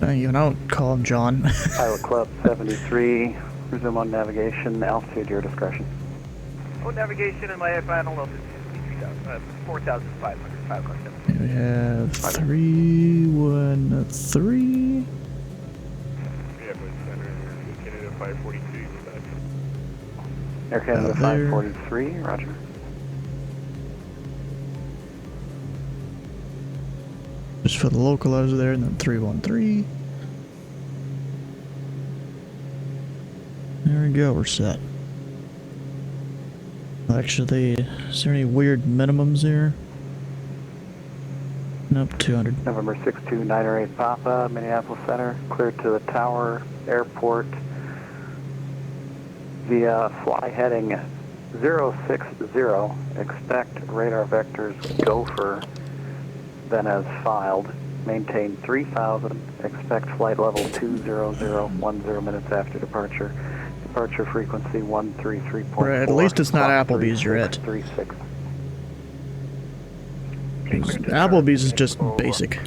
I don't call him John. Pilot Club 73, resume on navigation, altitude, your discretion. Oh, navigation in my final altitude is 4,500, Pilot Club 73. We have 313. Minneapolis Center, Canada 543. Air Canada Out there. 543, roger. Just for the localizer there, and then 313. There we go, we're set. Actually, is there any weird minimums here? Nope, 200. November 6298 Papa, Minneapolis Center, cleared to the tower, airport, via fly heading 060, expect radar vectors Gopher, then as filed, maintain 3,000, expect flight level 20010 minutes after departure. Departure frequency 133.4. Right, at least it's not Applebee's you're at. 36. Applebee's is just basic.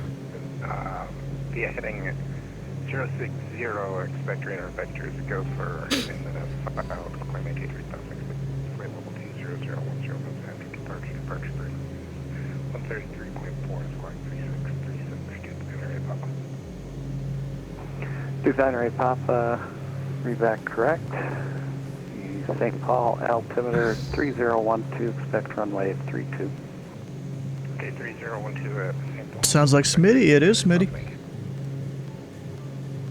Via heading 060, expect radar vectors Gopher, and then as filed, climb maintain 3,000, expect flight level 20010 minutes after departure. Departure frequency 133.4 is flying 3636, Duke 908 Papa. Duke 908 Papa, read back correct. The St. Paul altimeter 3012, expect runway 32. Okay, 3012 at St. Paul. Sounds like Smitty. It is Smitty.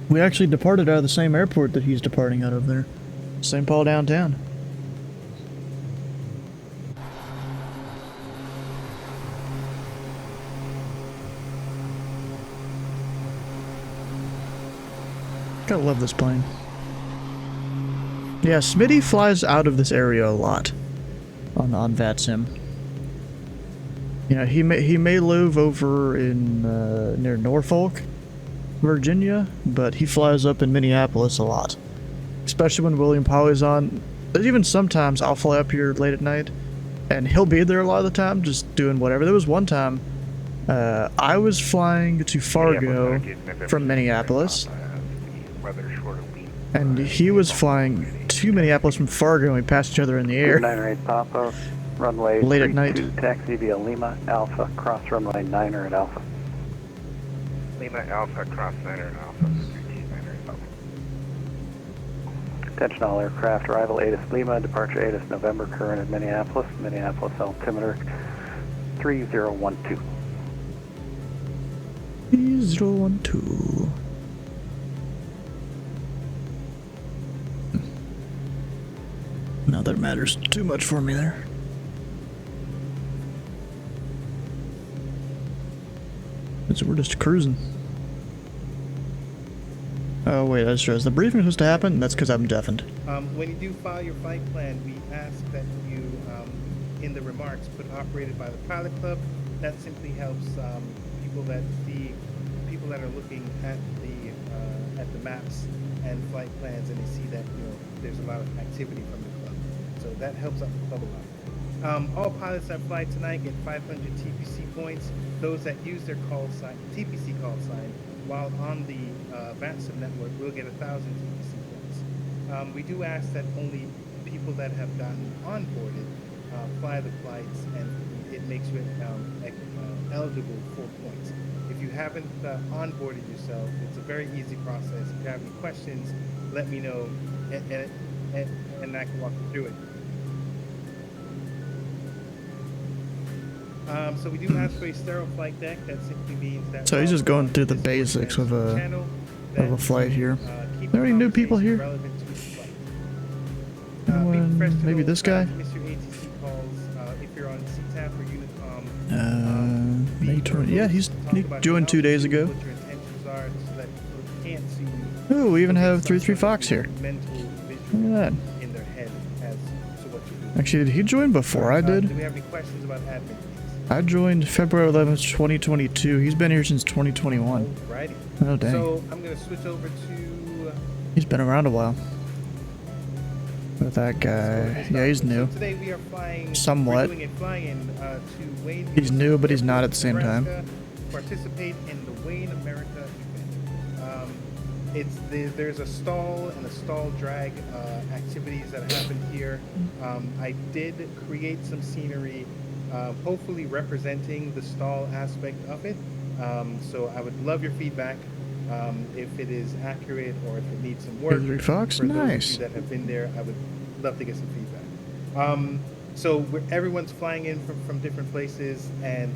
We actually departed out of the same airport that he's departing out of there. St. Paul downtown. Gotta love this plane. Yeah, Smitty flies out of this area a lot on VATSIM. You know, he may live over in near Norfolk, Virginia, but he flies up in Minneapolis a lot. Especially when William Polly's on. There's even sometimes I'll fly up here late at night, and he'll be there a lot of the time, just doing whatever. There was one time I was flying to Fargo from Minneapolis, and he was flying to Minneapolis from Fargo, and we passed each other in the air. 908 Papa, runway Late at night. 32, taxi via Lima Alpha, cross runway 9er at Alpha. Lima Alpha, cross 9er and Alpha, 9er Alpha. Attention all aircraft, arrival ATIS Lima, departure ATIS November, current at Minneapolis, Minneapolis altimeter 3012. 3012. Now that matters too much for me there. So we're just cruising. Oh wait, that's true. Is the briefing supposed to happen? That's because I'm deafened. When you do file your flight plan, we ask that you, in the remarks, put operated by the pilot club. That simply helps people that are looking at the maps and flight plans, and they see that there's a lot of activity from the club. So that helps out the club a lot. All pilots that fly tonight get 500 TPC points. Those that use their TPC call sign while on the VATSIM network will get 1,000 TPC points. We do ask that only people that have gotten onboarded fly the flights, and it makes you eligible for points. If you haven't onboarded yourself, it's a very easy process. If you have any questions, let me know, and I can walk you through it. So we do ask for a sterile flight deck. That simply means that. So he's just going through the basics of a flight here. Are there any new people here? Maybe this guy? Mr. ATC calls if you're on CTAP or Unicom. Yeah, he joined 2 days ago. What your intentions are, so that people can't see you. Ooh, we even have 33 Fox here. Mental Look visual at that. in their head as to what you're doing. Actually, did he join before I did? Do we have any questions about admin, please? I joined February 11th, 2022. He's been here since 2021. Alrighty. Oh, dang. So I'm going to switch over to. He's been around a while. With that guy. Yeah, he's new. So today we are flying. Somewhat. We're doing a fly-in to Wayne. He's new, but he's not at the same time. Participate in the Wayne America event. There's a stall and a stall drag activities that happen here. I did create some scenery, hopefully representing the stall aspect of it. So I would love your feedback. If it is accurate or if it needs some work. Fox? For those of Nice. you that have been there, I would love to get some feedback. So everyone's flying in from different places, and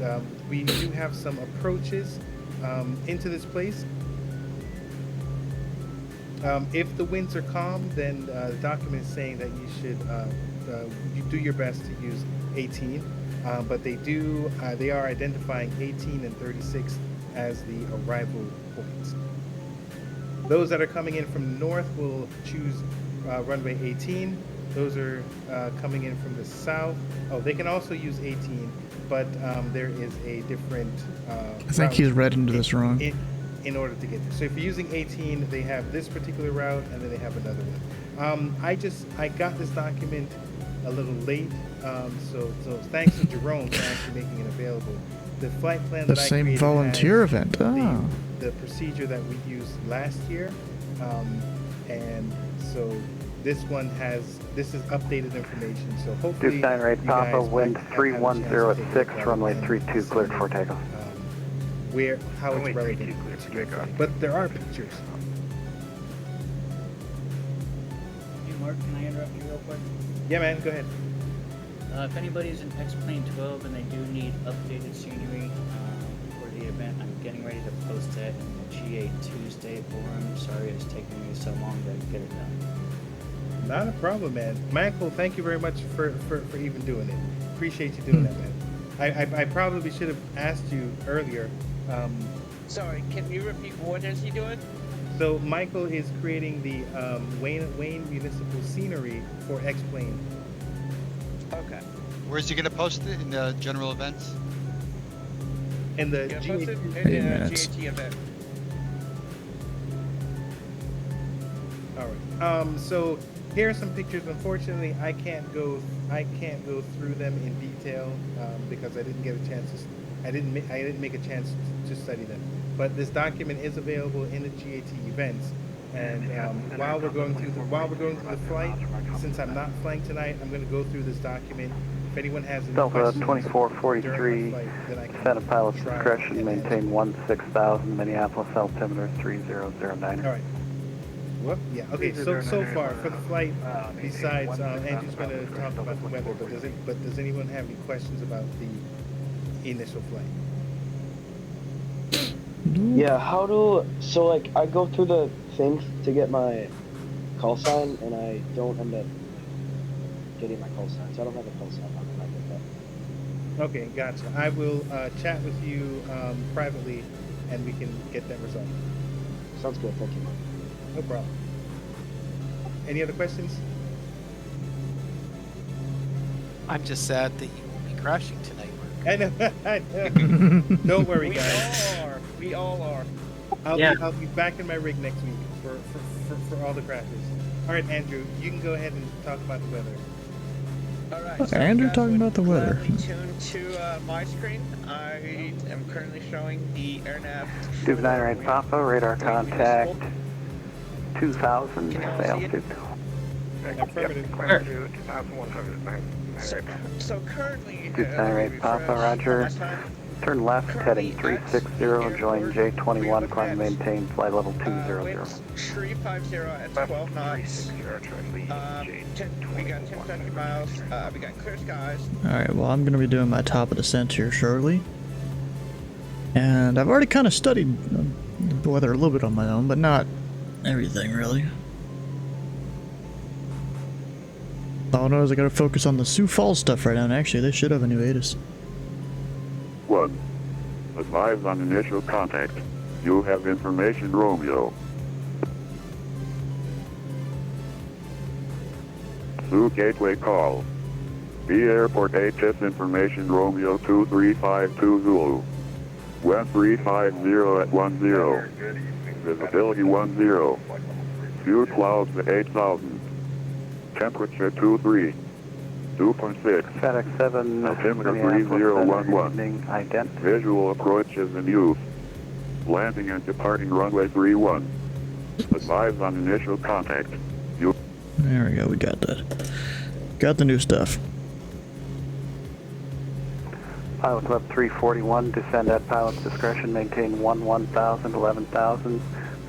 we do have some approaches into this place. If the winds are calm, then the document is saying that you should you do your best to use 18, but they are identifying 18 and 36 as the arrival points. Those that are coming in from the north will choose runway 18. Those are coming in from the south. Oh, they can also use 18, but there is a different I think he's read into this wrong. In order to get there. So if you're using 18, they have this particular route, and then they have another one. I got this document a little late, so thanks to Jerome for actually making it available. The flight plan that I created same volunteer has event. Oh. the procedure that we used last year, and so this is updated information. So hopefully, Duke 9-8 Papa, wind might have a 3106, chance to take it runway and 32 cleared for takeoff. How Only it's relevant 32 cleared to for your takeoff. flight. But there are pictures. Hey Mark, can I interrupt you real quick? Yeah, man, go ahead. If anybody's in X-Plane 12 and they do need updated scenery for the event, I'm getting ready to post that in the GA Tuesday forum. Sorry it's taking me so long to get it done. Not a problem, man. Michael, thank you very much for even doing it. Appreciate you doing that, man. I probably should have asked you earlier. Sorry, can you repeat what is he doing? So Michael is creating the Wayne Municipal Scenery for X-Plane. Okay. Where's he gonna post it? In the general events? And the Yeah, GA post it in 8 the minutes. GAT event. All right. So here are some pictures. Unfortunately, I can't go through them in detail because I didn't get a chance to. I didn't make a chance to study them. But this document is available in the GAT events. And while we're going through the flight, since I'm not flying tonight, I'm going to go through this document. If anyone has any Delta questions 2443, during my flight, then I can set of pilot's try discretion, and maintain 16,000, Minneapolis altimeter 3009. All right. Whoop. Yeah. Okay. So far for the flight, besides Andrew's going to talk about the weather, but does anyone have any questions about the initial flight? Yeah, like, I go through the thing to get my call sign, and I don't end up getting my call sign, so I don't have a call sign when I get that. Okay, gotcha. I will chat with you privately, and we can get that resolved. Sounds good, thank you. No problem. Any other questions? I'm just sad that you won't be crashing tonight, Mark. I know. I know. Don't worry, guys. We all are. I'll be back in my rig next week for all the crashes. All right, Andrew, you can go ahead and talk about the weather. All right. So Andrew you guys talking would about the weather. gladly tune to my screen. I am currently showing the AirNav. Duke 98 Papa, radar contact 2000, Can you all see it? altitude. Affirmative. Climb to 2,100. So currently, Duke 98 Papa, roger. Turn left, heading 360, join J21, climb maintain, flight level 200. 350 at 12 knots. We got 10 miles. We got clear skies. Alright, well, I'm going to be doing my top of descent here shortly. And I've already kind of studied the weather a little bit on my own, but not everything, really. All I know is I gotta focus on the Sioux Falls stuff right now, and actually, they should have a new ATIS. 1. Advise on initial contact. You have information, Romeo. Sioux Gateway call. B Airport HS information, Romeo 2352 Zulu. Wind 350 at 10. Visibility 10. Few clouds at 8,000. Temperature 23. 2.6. FedEx 7, Altimeter Minneapolis, 3011. ident. Visual approach is in use. Landing and departing runway 31. Advise on initial contact. You. There we go, we got that. Got the new stuff. Pilot Club 341, descend at pilot's discretion, maintain 11,000, 11,000.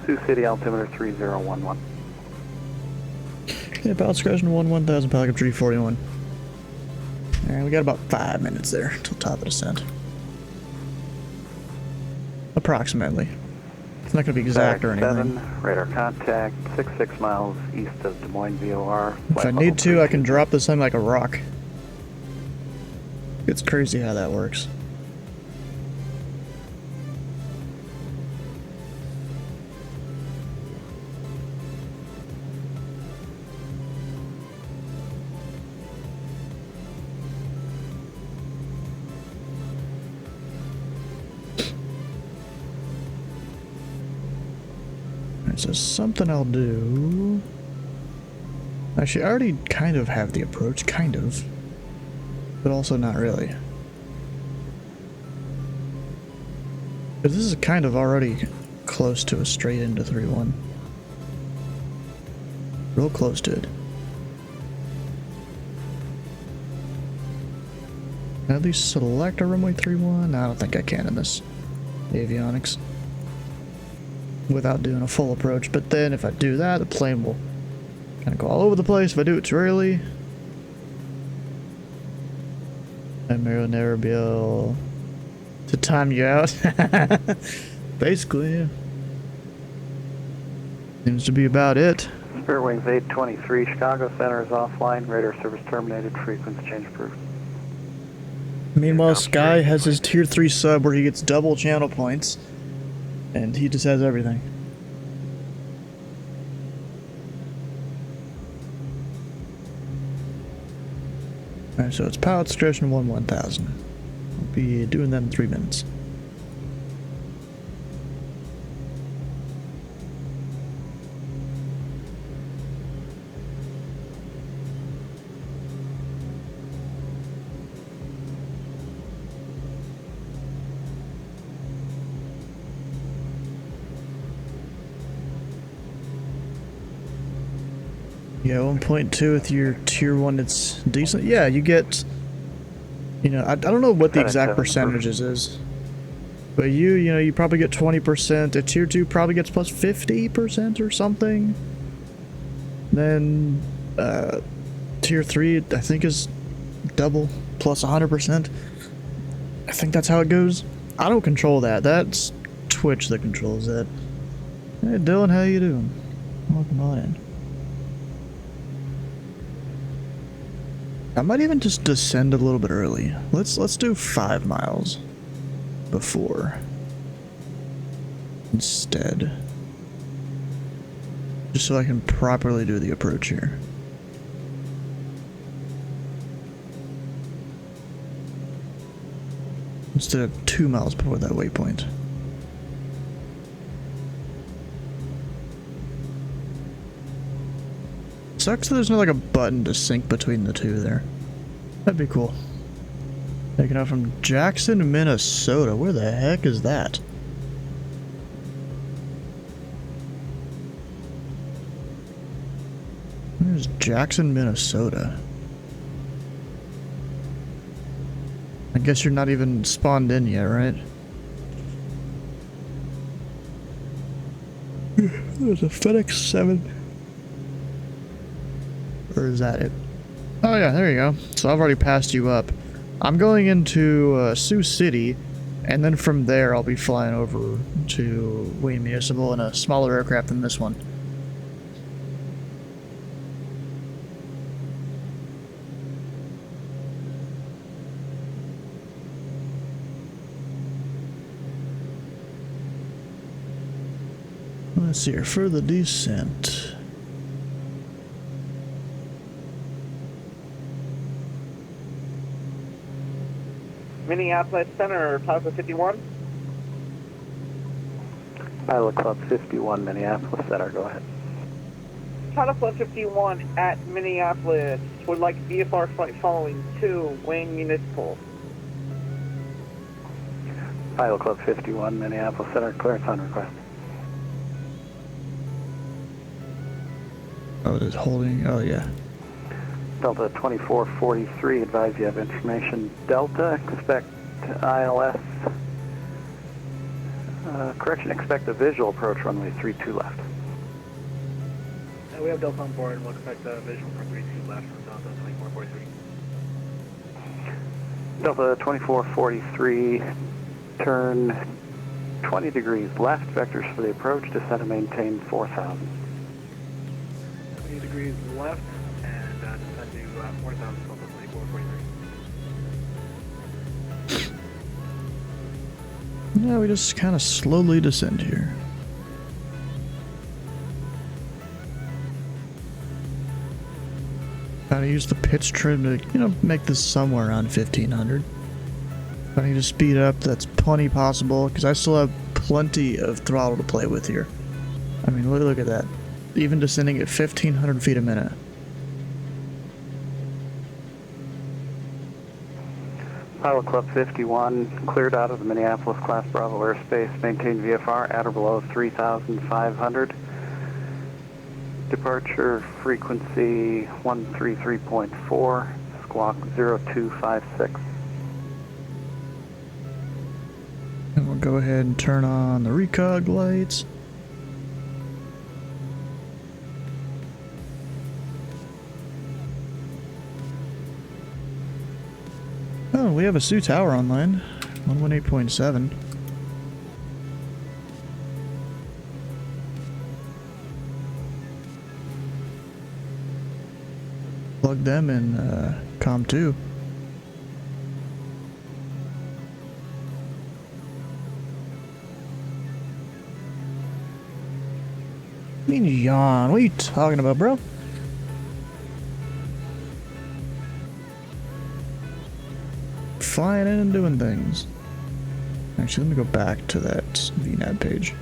Sioux City altimeter 3011. Okay, pilot discretion 1000, pilot 341. Alright, we got about 5 minutes there till top of descent. Approximately. It's not going to be exact or anything. 7, radar contact 66 miles east of Des Moines VOR. If I need to, I can drop this thing like a rock. It's crazy how that works. So something I'll do... Actually, I already kind of have the approach, kind of. But also not really. But this is kind of already close to a straight into 3-1. Real close to it. Can I at least select a runway 3-1? I don't think I can in this avionics. Without doing a full approach, but then if I do that, the plane will kind of go all over the place. If I do it too early, I may never be able to time you out. Basically, yeah. Seems to be about it. Spirit Wings 823, Chicago Center is offline, radar service terminated, frequency change approved. Meanwhile, Sky has his tier 3 sub where he gets double channel points. And he just has everything. Alright, so it's pilot discretion 1000. I'll be doing that in 3 minutes. Yeah, 1.2 with your tier 1, it's decent. Yeah, you get, you know, I don't know what the exact percentages is, but you know, you probably get 20%. A tier 2 probably gets plus 50% or something. Then, tier 3, I think, is double plus 100%. I think that's how it goes. I don't control that. That's Twitch that controls that. Hey, Dylan, how you doing? Welcome on in. I might even just descend a little bit early. Let's do 5 miles before instead. Just so I can properly do the approach here. Instead of 2 miles before that waypoint. Sucks that there's no like a button to sync between the two there. That'd be cool. Taking out from Jackson, Minnesota. Where the heck is that? Where's Jackson, Minnesota? I guess you're not even spawned in yet, right? There's a FedEx 7. Or is that it? Oh yeah, there you go. So I've already passed you up. I'm going into Sioux City, and then from there I'll be flying over to Wayne Municipal in a smaller aircraft than this one. Let's see here, for the descent. Minneapolis Center, Plaza 51. Pilot Club 51, Minneapolis Center, go ahead. Pilot Club 51 at Minneapolis would like VFR flight following to Wayne Municipal. Pilot Club 51, Minneapolis Center, clearance on request. Oh, it is holding. Oh, yeah. Delta 2443, advise you have information. Delta, expect ILS. Correction, expect a visual approach runway 32 left. We have Delta on board and we'll expect a visual from 32 left from Delta 2443. Delta 2443, turn 20 degrees left, vectors for the approach, descend and maintain 4,000. 20 degrees left. Descend to 4,000 Delta 2443. Yeah, we just kind of slowly descend here. Gotta use the pitch trim to, you know, make this somewhere around 1500. If I need to speed up, that's plenty possible, because I still have plenty of throttle to play with here. I mean, look at that. Even descending at 1500 feet a minute. Pilot Club 51, cleared out of the Minneapolis Class Bravo airspace, maintain VFR at or below 3,500. Departure frequency 133.4, squawk 0256. And we'll go ahead and turn on the recog lights. Oh, we have a Sioux Tower online. 118.7. Plug them in COM 2. Mean yawn. What are you talking about, bro? flying in and doing things. Actually, let me go back to that VNAV page.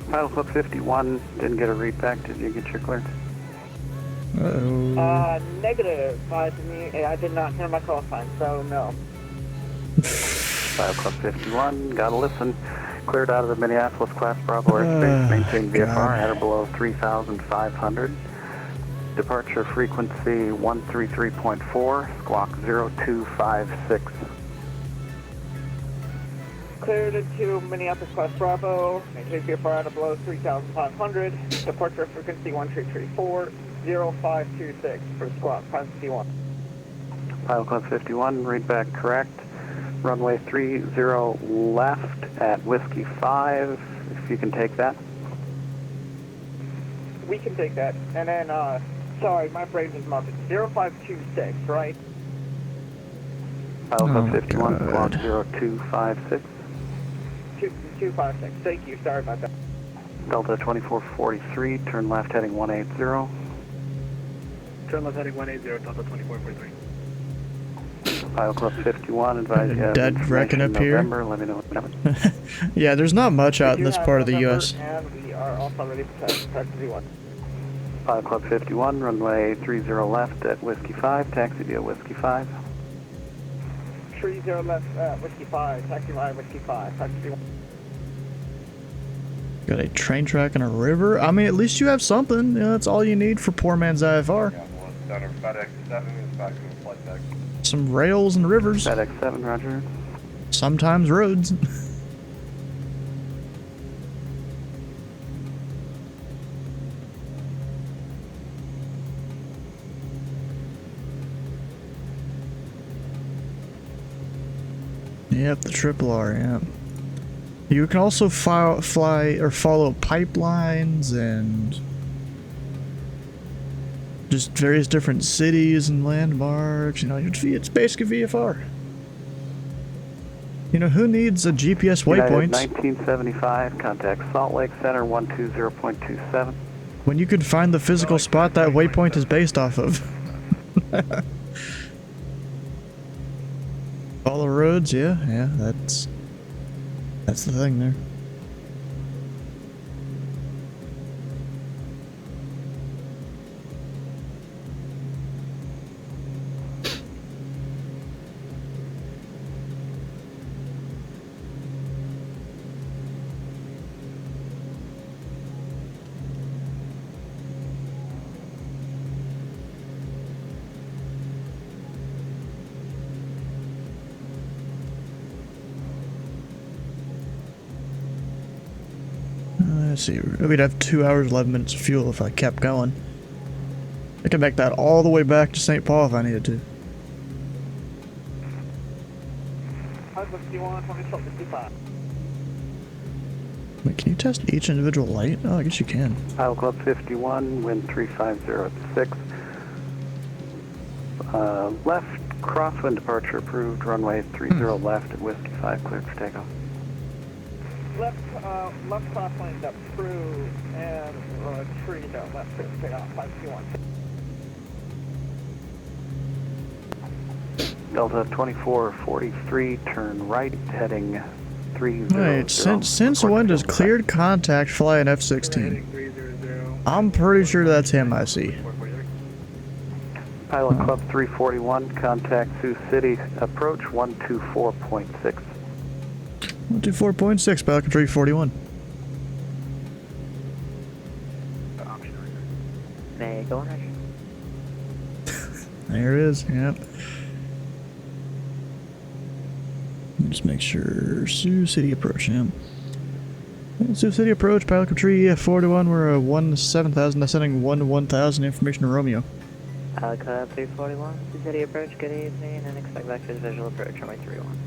Pilot Club 51 didn't get a read back. Did you get your clearance? Uh-oh. Negative. I did not hear my call sign, so no. Pilot Club 51, gotta listen. Cleared out of the Minneapolis class Bravo airspace. Maintain VFR at or below 3,500. Departure frequency 133.4, squawk 0256. Cleared into Minneapolis class Bravo. Maintain VFR at or below 3,500. Departure frequency 1334, 0526 for squawk 551. Pilot Club 51, read back correct. Runway 30 left at Whiskey 5, if you can take that. We can take that. And then, sorry, my brain is muffled. 0526, right? Pilot Club 51, squawk 0256. 256. Thank you. Sorry about that. Delta 2443, turn left heading 180. Turn left heading 180, Delta 2443. Pilot Club 51, advise you have Dead wrecking up here. November, let me know what happens. Yeah, there's not much out in this part of the November, U.S. And we are also ready for taxi 1. Pilot Club 51, runway 30 left at Whiskey 5, taxi via Whiskey 5. 30 left Whiskey 5, taxi via Whiskey 5, taxi 1. Got a train track and a river. I mean, at least you have something. You know, that's all you need for poor man's IFR. FedEx 7 is back to the flight deck. Some rails and rivers. FedEx 7, roger. Sometimes roads. Yep, the triple R, yeah. You can also fly or follow pipelines and just various different cities and landmarks. You know, it's basically VFR. You know, who needs a GPS waypoint? 1975, contact Salt Lake Center 120.27. When you could find the physical spot that waypoint is based off of. Follow roads, yeah, that's the thing there. Let's see, we'd have 2 hours, 11 minutes of fuel if I kept going. I could make that all the way back to St. Paul if I needed to. Wait, can you test each individual light? Oh, I guess you can. Pilot Club 51, wind 350 at 6. Left crosswind departure approved, runway 30 left at Whiskey 5, cleared for takeoff. Left crosswind approved and tree down left to takeoff 521. Delta 2443, turn right heading 30. Right, since when does cleared contact fly an F-16? I'm pretty sure that's him I see. Pilot Club 341, contact Sioux City, approach 124.6. 124.6, Pilot Club 341. May I go on, Roger? There it is, yep. Just make sure Sioux City approach, yeah. Sioux City approach, Pilot Club 341, we're 7000, ascending 1000, information to Romeo. Pilot Club 341, Sioux City approach, good evening, and expect vectors visual approach, runway 31.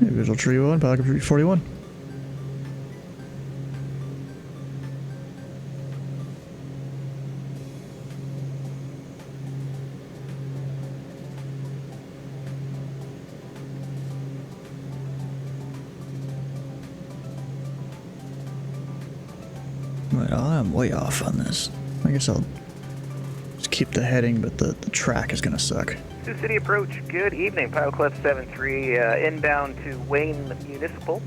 Yeah, visual 31, Pilot Club 341. Right, I'm way off on this. I guess I'll just keep the heading, but the track is gonna suck. Sioux City approach, good evening. Pilot Club 73, inbound to Wayne Municipal.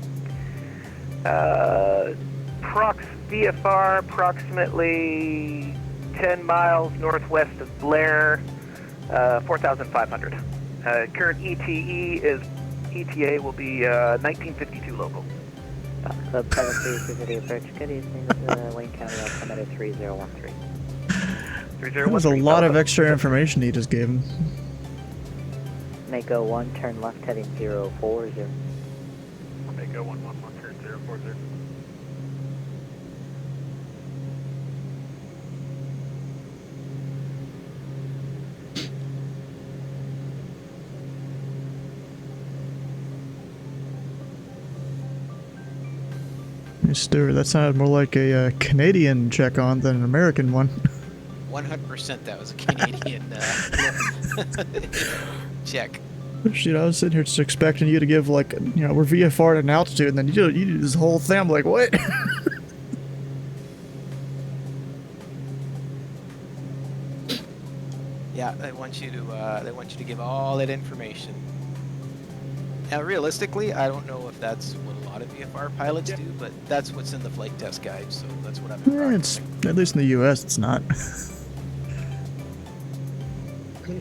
VFR approximately 10 miles northwest of Blair, 4,500. Current ETA will be 1952 local. Club 73, Sioux City approach, good evening. This is Wayne County altimeter 3013. That was a lot of extra information he just gave him. Mako 1, turn left heading 040. Mako 111, turn 040. Hey, Stuart, that sounded more like a Canadian check-on than an American one. 100% that was a Canadian check. You know, I was sitting here just expecting you to give, like, you know, we're VFR at an altitude, and then you do this whole thing. I'm like, what? Yeah, they want you to give all that information. Now, realistically, I don't know if that's what a lot of VFR pilots do, but that's what's in the flight test guide, so that's what I've been It's, practicing. at least in the U.S., it's not.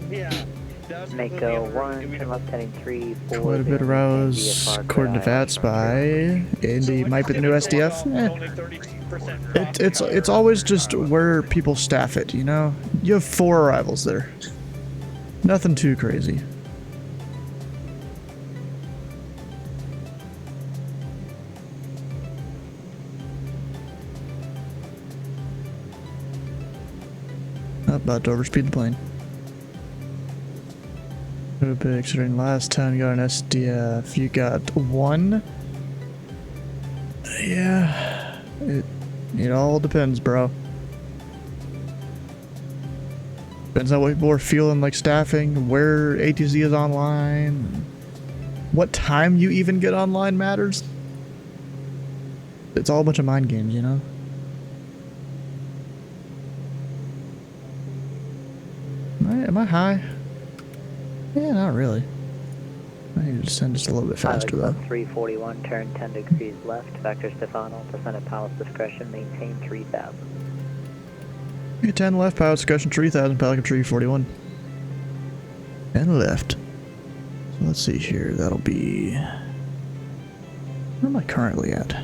Yeah. Mako 1, turn left heading 340. Quite a bit of rows, according to that spy. Indy might be the new SDF. It's always just where people staff it, you know? You have 4 arrivals there. Nothing too crazy. About to overspeed the plane. Considering last time you got an SDF, you got 1. Yeah, it all depends, bro. Depends on what people are feeling like staffing, where ATC is online, what time you even get online matters. It's all a bunch of mind games, you know? Am I high? Yeah, not really. I need to descend just a little bit faster, Pilot though. Club 341, turn 10 degrees left, vector Stefano, descend at pilot's discretion, maintain 3000. Yeah, 10 left, pilot discussion 3000, pilot Club 341. And left. So let's see here, that'll be... Where am I currently at?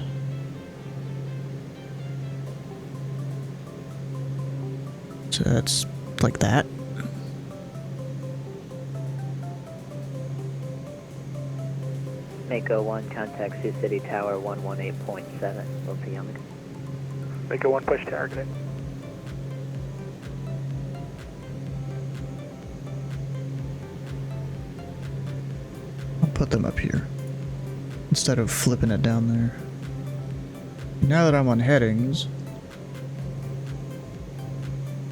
So that's like that. Mako 1, contact Sioux City Tower 118.7, Delta Young. Mako 1, push target. I'll put them up here instead of flipping it down there. Now that I'm on headings,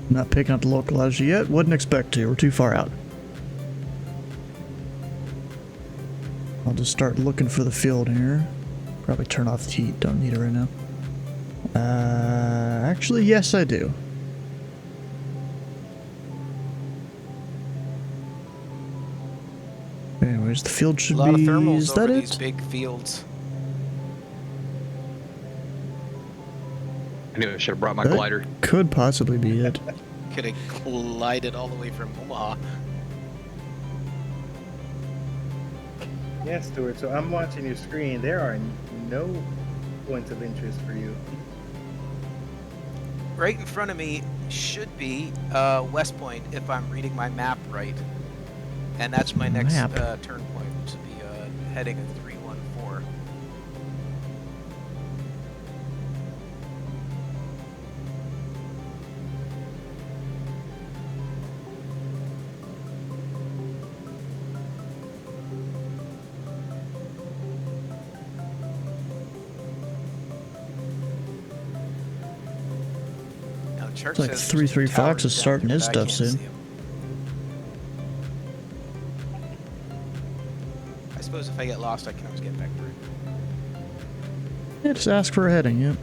not picking up the localizer yet, wouldn't expect to, we're too far out. I'll just start looking for the field here. Probably turn off the heat, don't need it right now. Actually, yes I do. Anyways, the field should A lot of be... thermals Is over that these it? big fields. I knew I should have brought my That glider. could possibly be it. Could have glided all the way from Omaha. Yeah, Stuart, so I'm watching your screen. There are no points of interest for you. Right in front of me should be West Point, if I'm reading my map right. And that's my next Map. turn point, which will be heading of 314. Now, Church It's like says 33 there's Fox is towers down starting there, his but I stuff can't soon. see 'em. I suppose if I get lost, I can always get back through. Yeah, just ask for a heading, yep.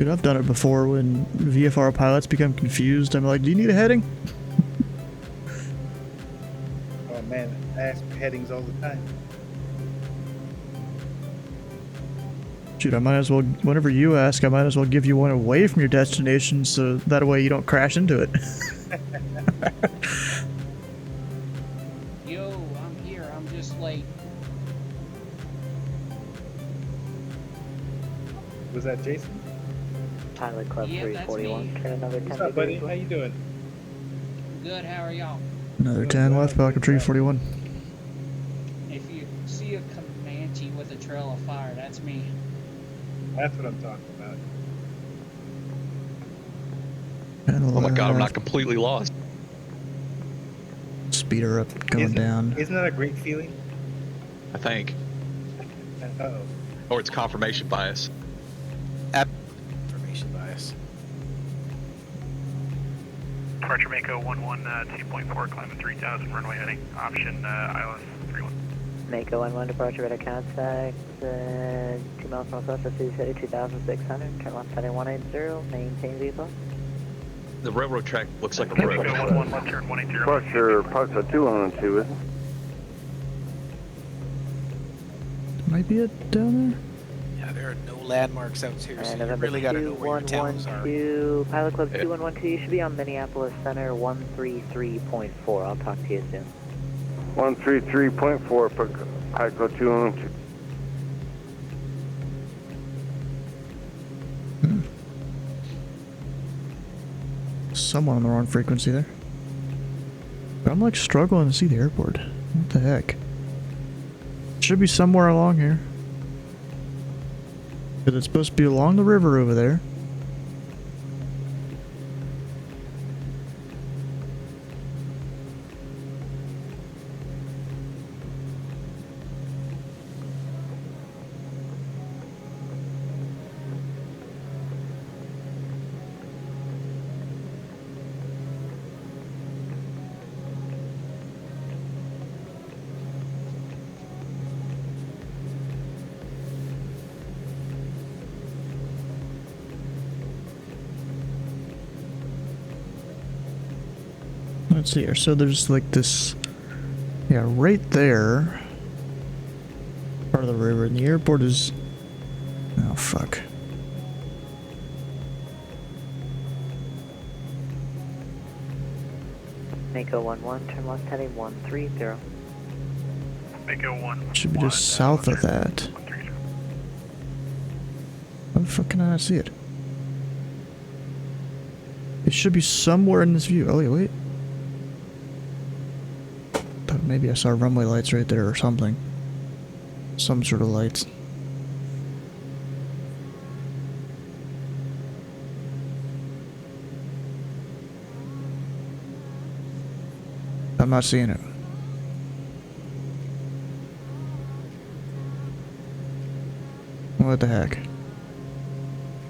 Dude, I've done it before when VFR pilots become confused. I'm like, do you need a heading? Oh man, I ask for headings all the time. Dude, I might as well, whenever you ask, I might as well give you one away from your destination so that way you don't crash into it. Yo, I'm here. I'm just late. Was that Jason? Pilot Club Yeah, that's 341. me. Turn another 10 What's up, buddy? degrees. How you doing? Good, how are y'all? Another 10 left, Falcon Tree 41. If you see a Comanche with a trail of fire, that's me. That's what I'm talking about. And Oh my god, I'm not completely lost. Speed her up, going down. Isn't that a great feeling? I think. Uh-oh. Or it's confirmation bias. Information bias. Departure Mako 11, 2.4, climbing 3000, runway heading, option ILS 31. Mako 11 departure radar contact, 2 miles northwest of Sioux City 2600, turn left heading 180, maintain V+. The railroad track looks like a road. Mako 11, left turn 180. Departure, Parksa 212. Might be it down there? Yeah, there are no landmarks out here, so And you November really got to know where your towns are. 2112, Pilot Club Yeah. 2112, you should be on Minneapolis Center 133.4. I'll talk to you soon. 133.4, Pilot Club 212. Someone on the wrong frequency there. But I'm like struggling to see the airport. What the heck? Should be somewhere along here. Because it's supposed to be along the river over there. Let's see here. So there's like this, yeah, right there, part of the river, and the airport is, oh fuck. Mako 11, turn left heading 130. Mako 1. Should be just south of that. How the fuck can I not see it? It should be somewhere in this view. Oh, wait. Thought maybe I saw runway lights right there or something. Some sort of lights. I'm not seeing it. What the heck?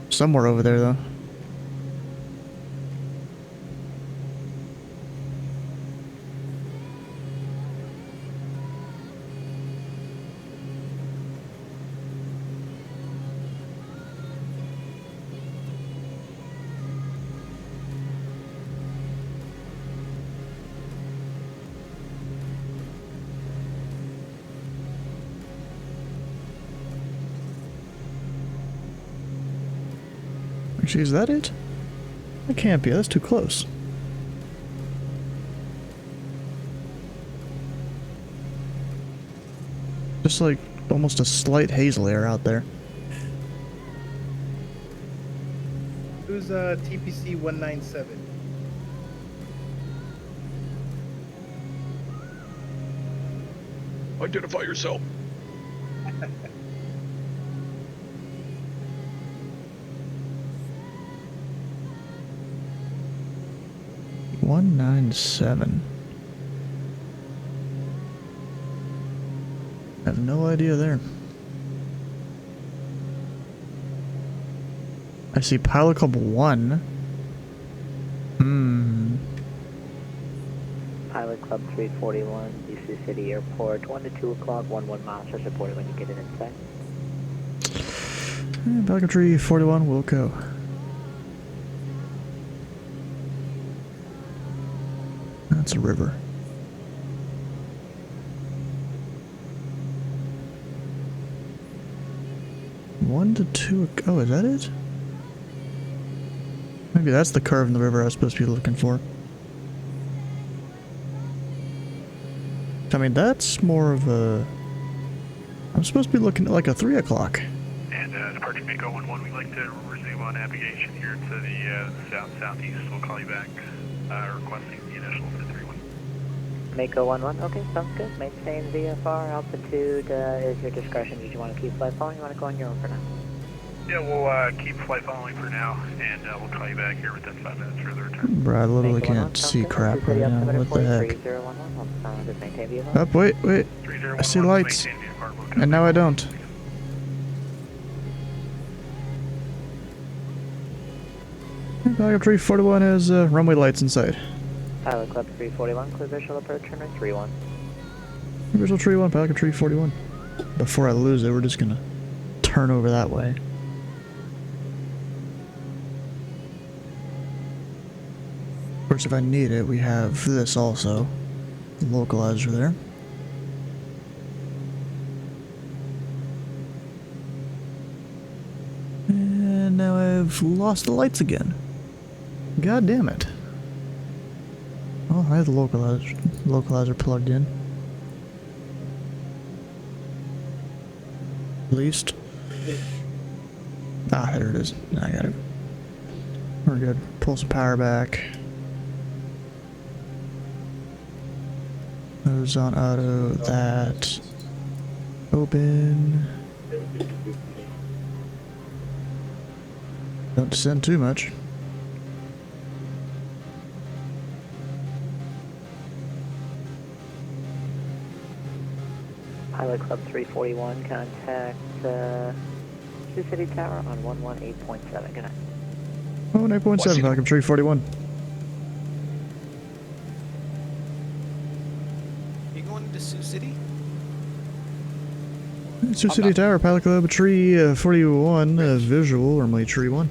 Somewhere over there, though. Actually, is that it? It can't be. That's too close. Just like almost a slight haze layer out there. Who's TPC 197? Identify yourself. $197. I have no idea there. I see Pilot Club 1. Pilot Club 341, Sioux City Airport, 1 to 2 o'clock, 11 miles are supported when you get it inside. Pilot Club 341 will go. that's a river. One to two. Oh, is that it? Maybe that's the curve in the river I was supposed to be looking for. I mean, that's more of a... I'm supposed to be looking at like a 3 o'clock. And departure Mako 11, we'd like to resume on navigation here to the south-southeast. We'll call you back, requesting the initial to 31. Mako 11, okay, sounds good. Maintain VFR, altitude is your discretion. Did you want to keep flight following? You want to go on your own for now? Yeah, we'll keep flight following for now, and we'll call you back here within 5 minutes for the return. Bro, I literally can't see crap right now. What the heck? Up, wait. I see lights. And now I don't. Pilot 341 has runway lights inside. Pilot Club 341, clear visual approach, runway 31. Visual 31, Pilot 341. Before I lose it, we're just gonna turn over that way. Of course, if I need it, we have this also. The localizer there. And now I've lost the lights again. God damn it. Oh, I have the localizer plugged in. At least. Ah, there it is. I got it. We're good. Pull some power back. Those on auto. That. Open. Don't descend too much. Pilot Club 341, contact Sioux City Tower on 118.7. Good night. Oh, 9.7, Falcon 341. You going to Sioux City? Sioux City Tower, Pilot Club 341, visual, normally tree 1.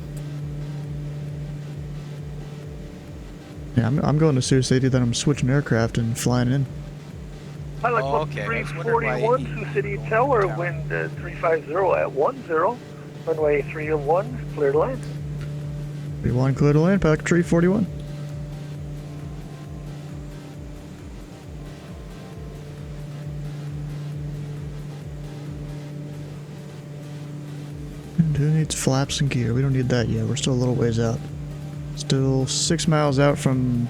Yeah, I'm going to Sioux City, then I'm switching aircraft and flying in. Pilot Club 341, Sioux City Tower, wind 350 at 10, runway 31, clear to land. 31, clear to land, Pilot 341. And who needs flaps and gear? We don't need that yet, we're still a little ways out. Still 6 miles out from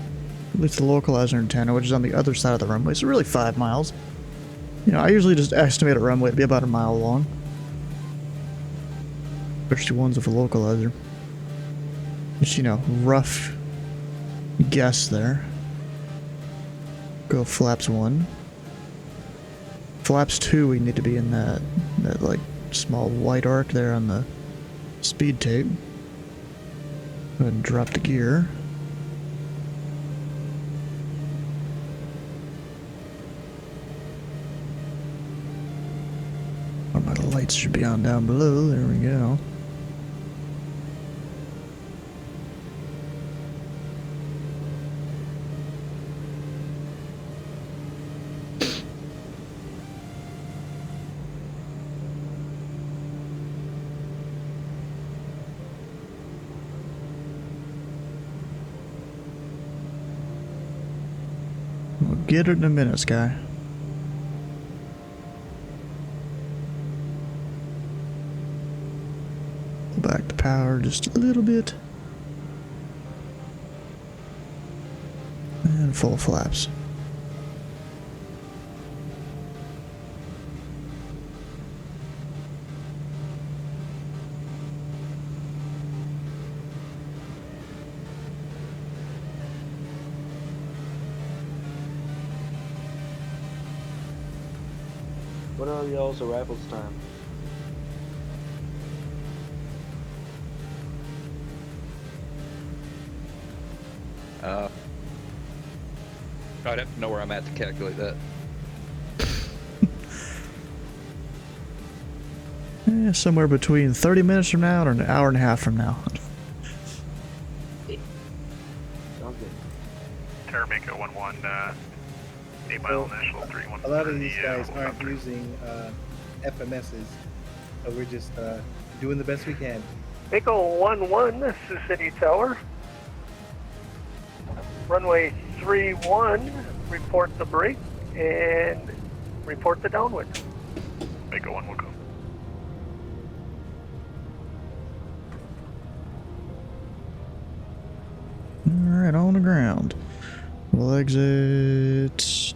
at least the localizer antenna, which is on the other side of the runway, so really 5 miles. You know, I usually just estimate a runway to be about a mile long. Especially ones with a localizer. Just, you know, rough guess there. Go flaps 1. Flaps 2, we need to be in that like small white arc there on the speed tape. Go ahead and drop the gear. Oh, my lights should be on down below. There we go. We'll get it in a minute, Sky. Pull back the power just a little bit. And full flaps. What are y'all's arrivals time? I'd have to know where I'm at to calculate that. Somewhere between 30 minutes from now and an hour and a half from now. Sounds good. Terra Mako 1-1, 8 mile initial 3-1. A lot of these guys aren't using FMSs, so we're just doing the best we can. Mako 1-1, Sioux City Tower. Runway 31, report the break and report the downwind. Mako 1 will go. Alright, on the ground. We'll exit.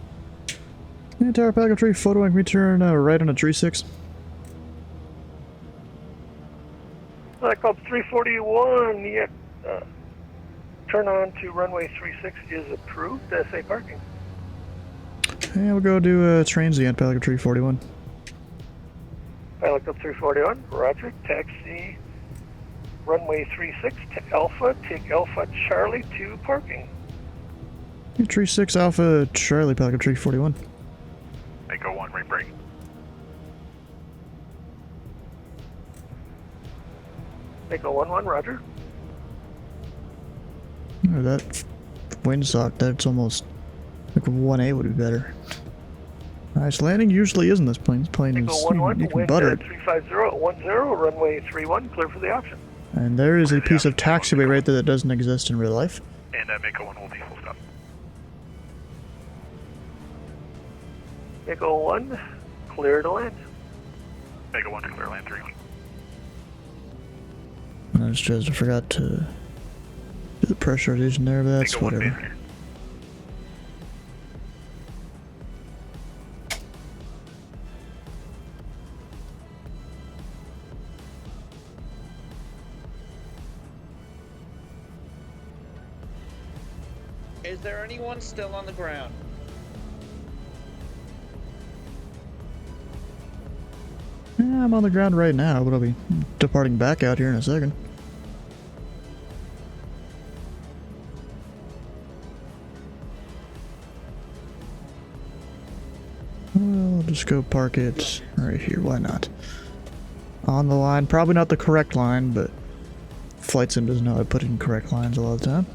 Tower pack tree photo and we turn right on a tree 6. Flight Club 341, yeah, turn on to runway 36 is approved. SA parking. Yeah, we'll go do transient Pelican Tree 41. Pilot Club 341, roger, taxi runway 36 to Alpha, take Alpha Charlie to parking. Tree 6 Alpha Charlie Pelican Tree 41. Mako 1, rebreak. Mako 1-1, roger. Oh, that windsock, that's almost like a 1A would be better. Nice landing usually isn't this plane. This plane is, Mako 1-1, you can wind butter it. 350 at 10, runway 31, clear for the option. And there is a piece of taxiway right there that doesn't exist in real life. And Mako 1 will be full stop. Mako 1, clear to land. Mako 1 to clear land 3-1. I just forgot to do the pressurization there, but that's Mako 1 whatever. base clear. Is there anyone still on the ground? Yeah, I'm on the ground right now, but I'll be departing back out here in a second. Well, I'll just go park it right here, why not? On the line, probably not the correct line, but Flight Sim doesn't know how to put it in correct lines a lot of the time.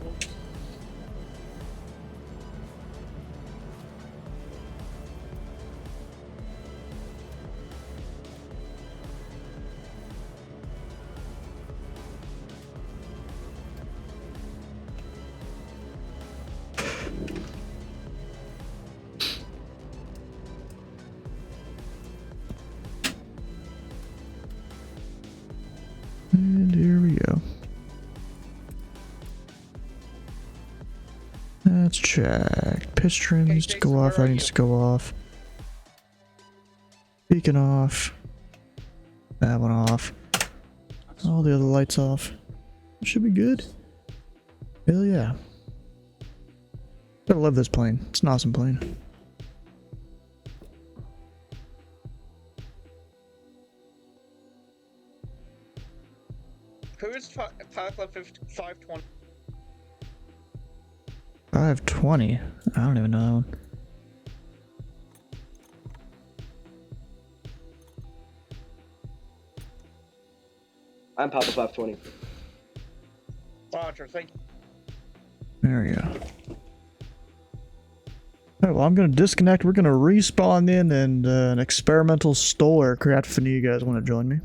And here we go. Let's check. Pitch trim needs to go off, that needs to go off. Beacon off. That one off. All the other lights off. Should be good. Hell yeah. I love this plane. It's an awesome plane. Who's Pilot Club 520? 520? I don't even know that one. I'm Papa 520. Roger, thank you. There we go. Alright, well, I'm gonna disconnect. We're gonna respawn in and an experimental STOL aircraft if any of you guys want to join me.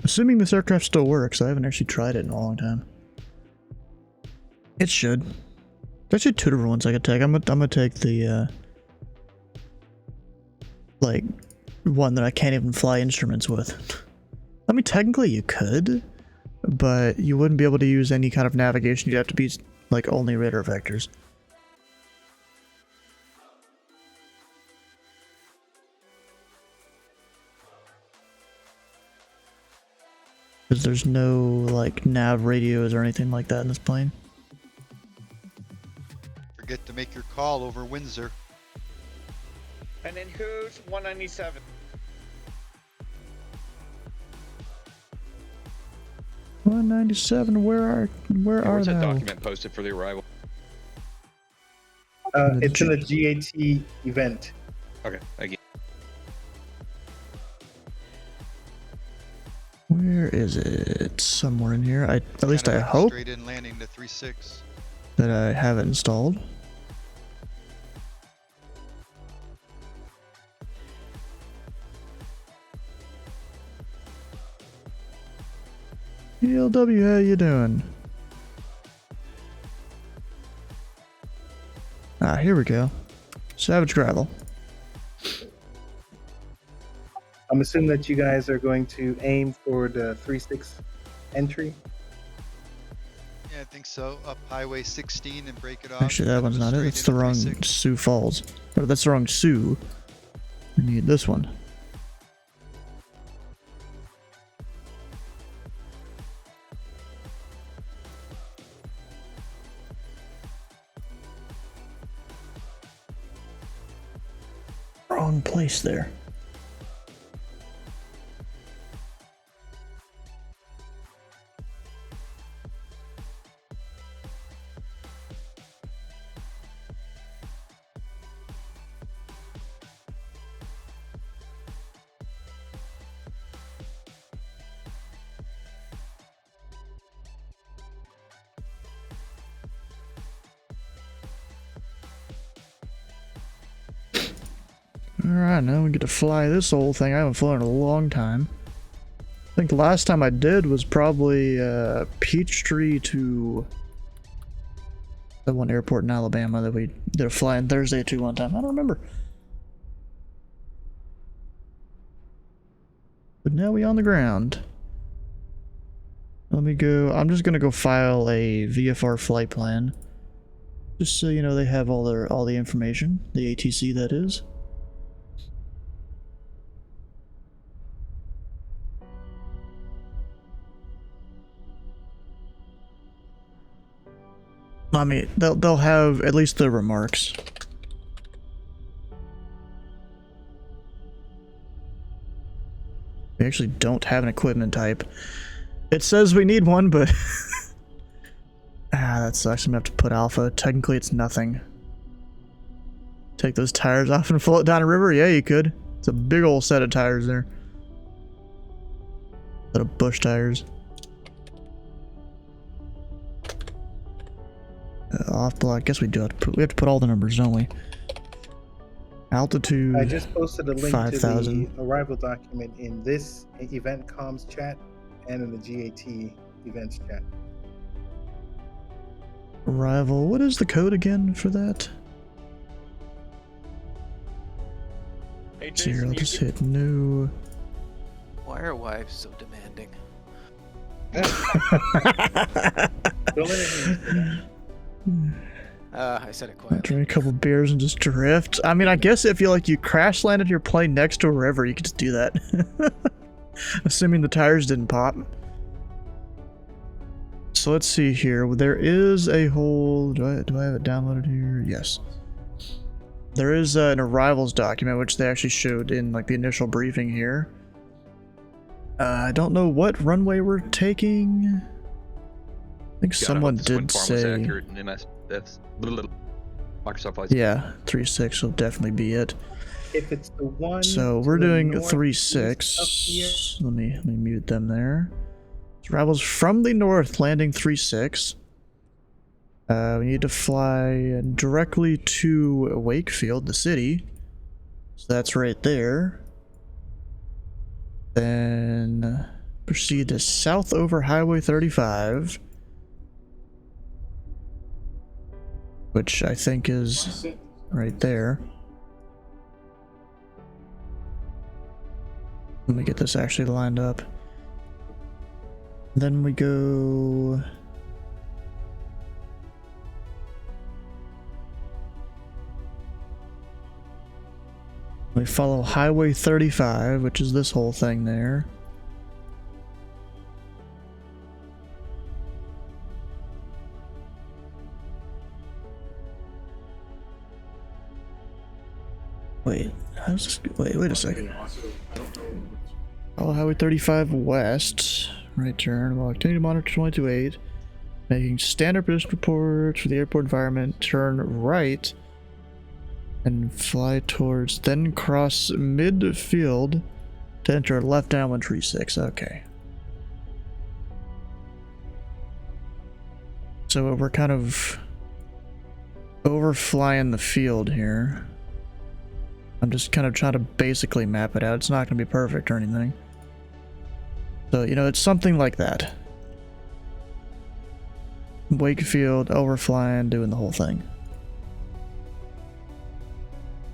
Assuming this aircraft still works, I haven't actually tried it in a long time. It should. There's actually two different ones I could take. I'm gonna take the like one that I can't even fly instruments with. I mean, technically you could, but you wouldn't be able to use any kind of navigation. You'd have to be like only radar vectors. Because there's no like nav radios or anything like that in this plane. Forget to make your call over Windsor. And then who's 197? $197. Where are Where's that thou? document posted for the arrival? It's in the GAT event. Okay, again. Where is it? Somewhere in here. At least I hope. Straight in landing to 36. that I haven't installed. ELW, how you doing? Ah, here we go. Savage gravel. I'm assuming that you guys are going to aim for the 3-6 entry. Yeah, I think so. Up Highway 16 and break it off. Actually, that one's not it. That's the wrong Sioux Falls. Or that's the wrong Sioux. We need this one. Wrong place there. Alright, now we get to fly this old thing. I haven't flown in a long time. I think the last time I did was probably Peachtree to that one airport in Alabama that we did a flying Thursday to one time. I don't remember. But now we on the ground. Let me go. I'm just gonna go file a VFR flight plan. Just so you know they have all the information. The ATC, that is. I mean, they'll have at least the remarks. We actually don't have an equipment type. It says we need one, but that sucks. I'm gonna have to put alpha. Technically, it's nothing. Take those tires off and float down a river? Yeah, you could. It's a big old set of tires there. Set of bush tires. Off block. I guess we do have to put all the numbers, don't we? Altitude. I just posted a link 5,000. to the arrival document in this event comms chat and in the GAT events chat. Arrival. What is the code again for that? Hey, So here, I'll just hit new. Why are wives so demanding? Don't let it I said it quietly. Drink a couple beers and just drift. I mean, I guess if you crash landed your plane next to a river, you could just do that. Assuming the tires didn't pop. So let's see here. There is a whole. Do I have it downloaded here? Yes. There is an arrivals document which they actually showed in like the initial briefing here. I don't know what runway we're taking. I think someone did say. Accurate in MS. That's Microsoft Flight. Yeah, 3.6 will definitely be it. If it's the one. So we're doing 3.6. Let me mute them there. Travels from the north, landing 3.6. We need to fly directly to Wakefield, the city. So that's right there. Then proceed to south over Highway 35. Which I think is right there. Let me get this actually lined up. Then we go. We follow Highway 35, which is this whole thing there. Wait, how's this? Wait a second. Follow Highway 35 west. Right turn. While continue to monitor 22.8. Making standard position reports for the airport environment. Turn right. And fly towards. Then cross midfield to enter left downwind 36. Okay. So we're kind of overflying the field here. I'm just kind of trying to basically map it out. It's not going to be perfect or anything. So, you know, it's something like that. Wakefield, overflying, doing the whole thing.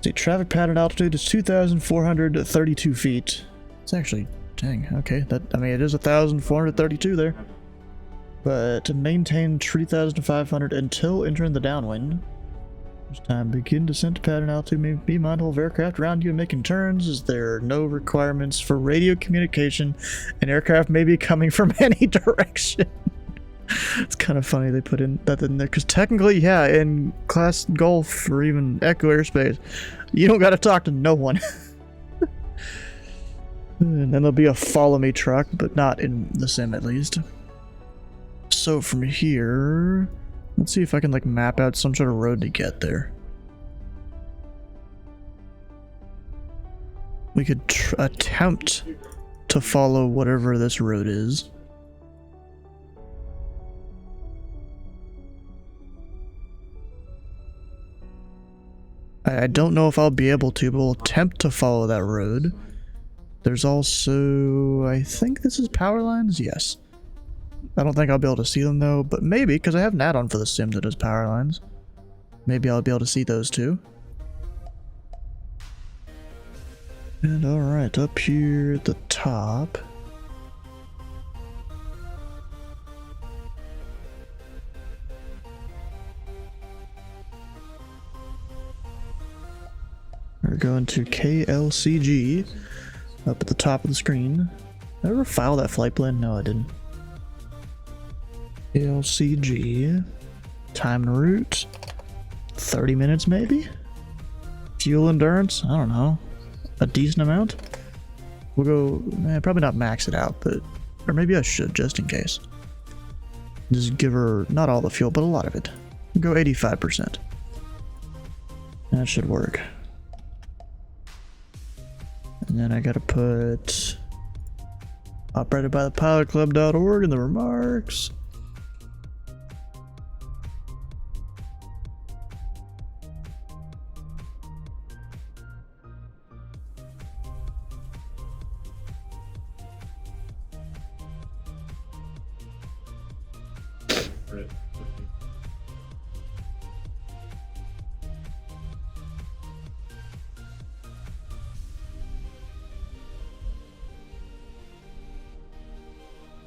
See, traffic pattern altitude is 2,432 feet. It's actually, dang, okay. I mean, it is 1,432 there. But to maintain 3,500 until entering the downwind. This time, begin descent to pattern altitude. Be mindful of aircraft around you and making turns, as there are no requirements for radio communication, and aircraft may be coming from any direction. It's kind of funny they put in that in there, because technically, yeah, in Class Golf or even Echo Airspace, you don't got to talk to no one. And then there'll be a follow me truck, but not in the sim at least. So from here, let's see if I can like map out some sort of road to get there. We could attempt to follow whatever this road is. I don't know if I'll be able to, but we'll attempt to follow that road. There's also, I think this is power lines? Yes. I don't think I'll be able to see them though, but maybe, because I have an add-on for the sim that does power lines. Maybe I'll be able to see those too. And alright, up here at the top. We're going to KLCG up at the top of the screen. Did I ever file that flight plan? No, I didn't. KLCG. Time and route. 30 minutes maybe? Fuel endurance? I don't know. A decent amount? We'll go, probably not max it out, but, or maybe I should just in case. Just give her, not all the fuel, but a lot of it. We'll go 85%. That should work. And then I gotta put operated by the pilotclub.org in the remarks.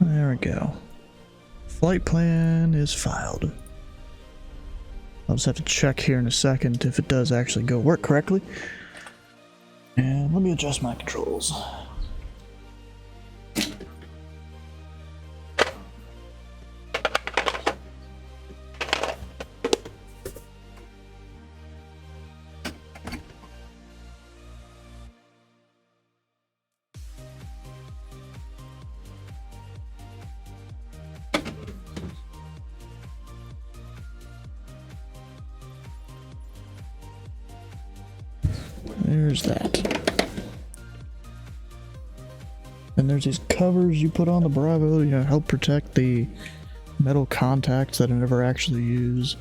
There we go. Flight plan is filed. I'll just have to check here in a second if it does actually go work correctly. And let me adjust my controls. There's that. And there's these covers you put on the Bravo, you know, help protect the metal contacts that I never actually use.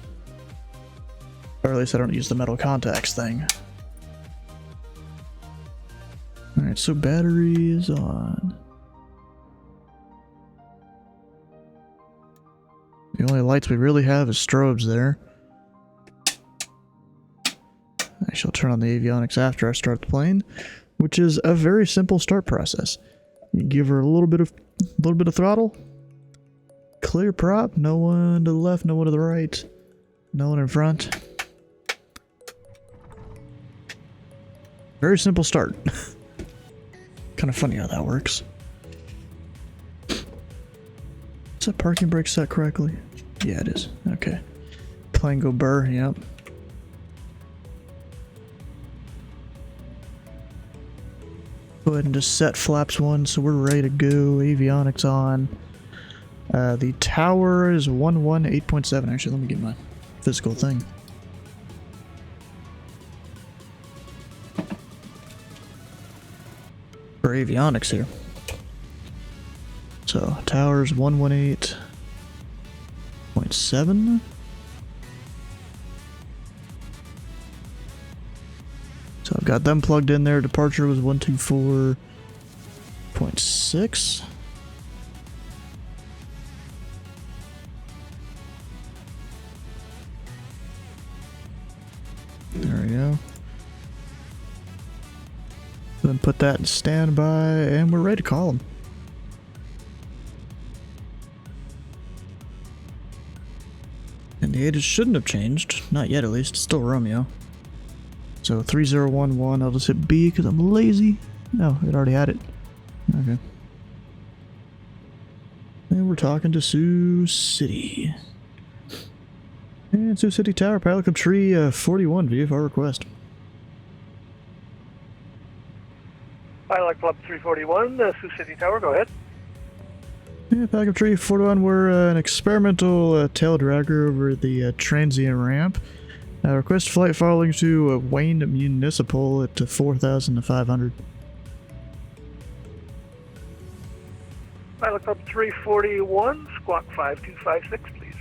Or at least I don't use the metal contacts thing. Alright, so battery is on. The only lights we really have is strobes there. I shall turn on the avionics after I start the plane, which is a very simple start process. You give her a little bit of throttle, clear prop, no one to the left, no one to the right, no one in front. Very simple start. Kind of funny how that works. Is that parking brake set correctly? Yeah, it is. Okay. Plane go burr, yep. Go ahead and just set flaps 1 so we're ready to go. Avionics on. The tower is 118.7. Actually, let me get my physical thing. For avionics here. So, tower's 118.7. got them plugged in there. Departure was 124.6. There we go. Then put that in standby, and we're ready to call them. And the ages shouldn't have changed. Not yet, at least. It's still Romeo. So 3011, I'll just hit B because I'm lazy. No, it already had it. Okay. And we're talking to Sioux City. And Sioux City Tower, Pilot Club Tree 41, VFR request. Pilot Club 341, Sioux City Tower, go ahead. Yeah, Pilot Club Tree 41, we're an experimental tail dragger over the transient ramp. Request flight following to Wayne Municipal at 4,500. Pilot Club 341, squawk 5256, please.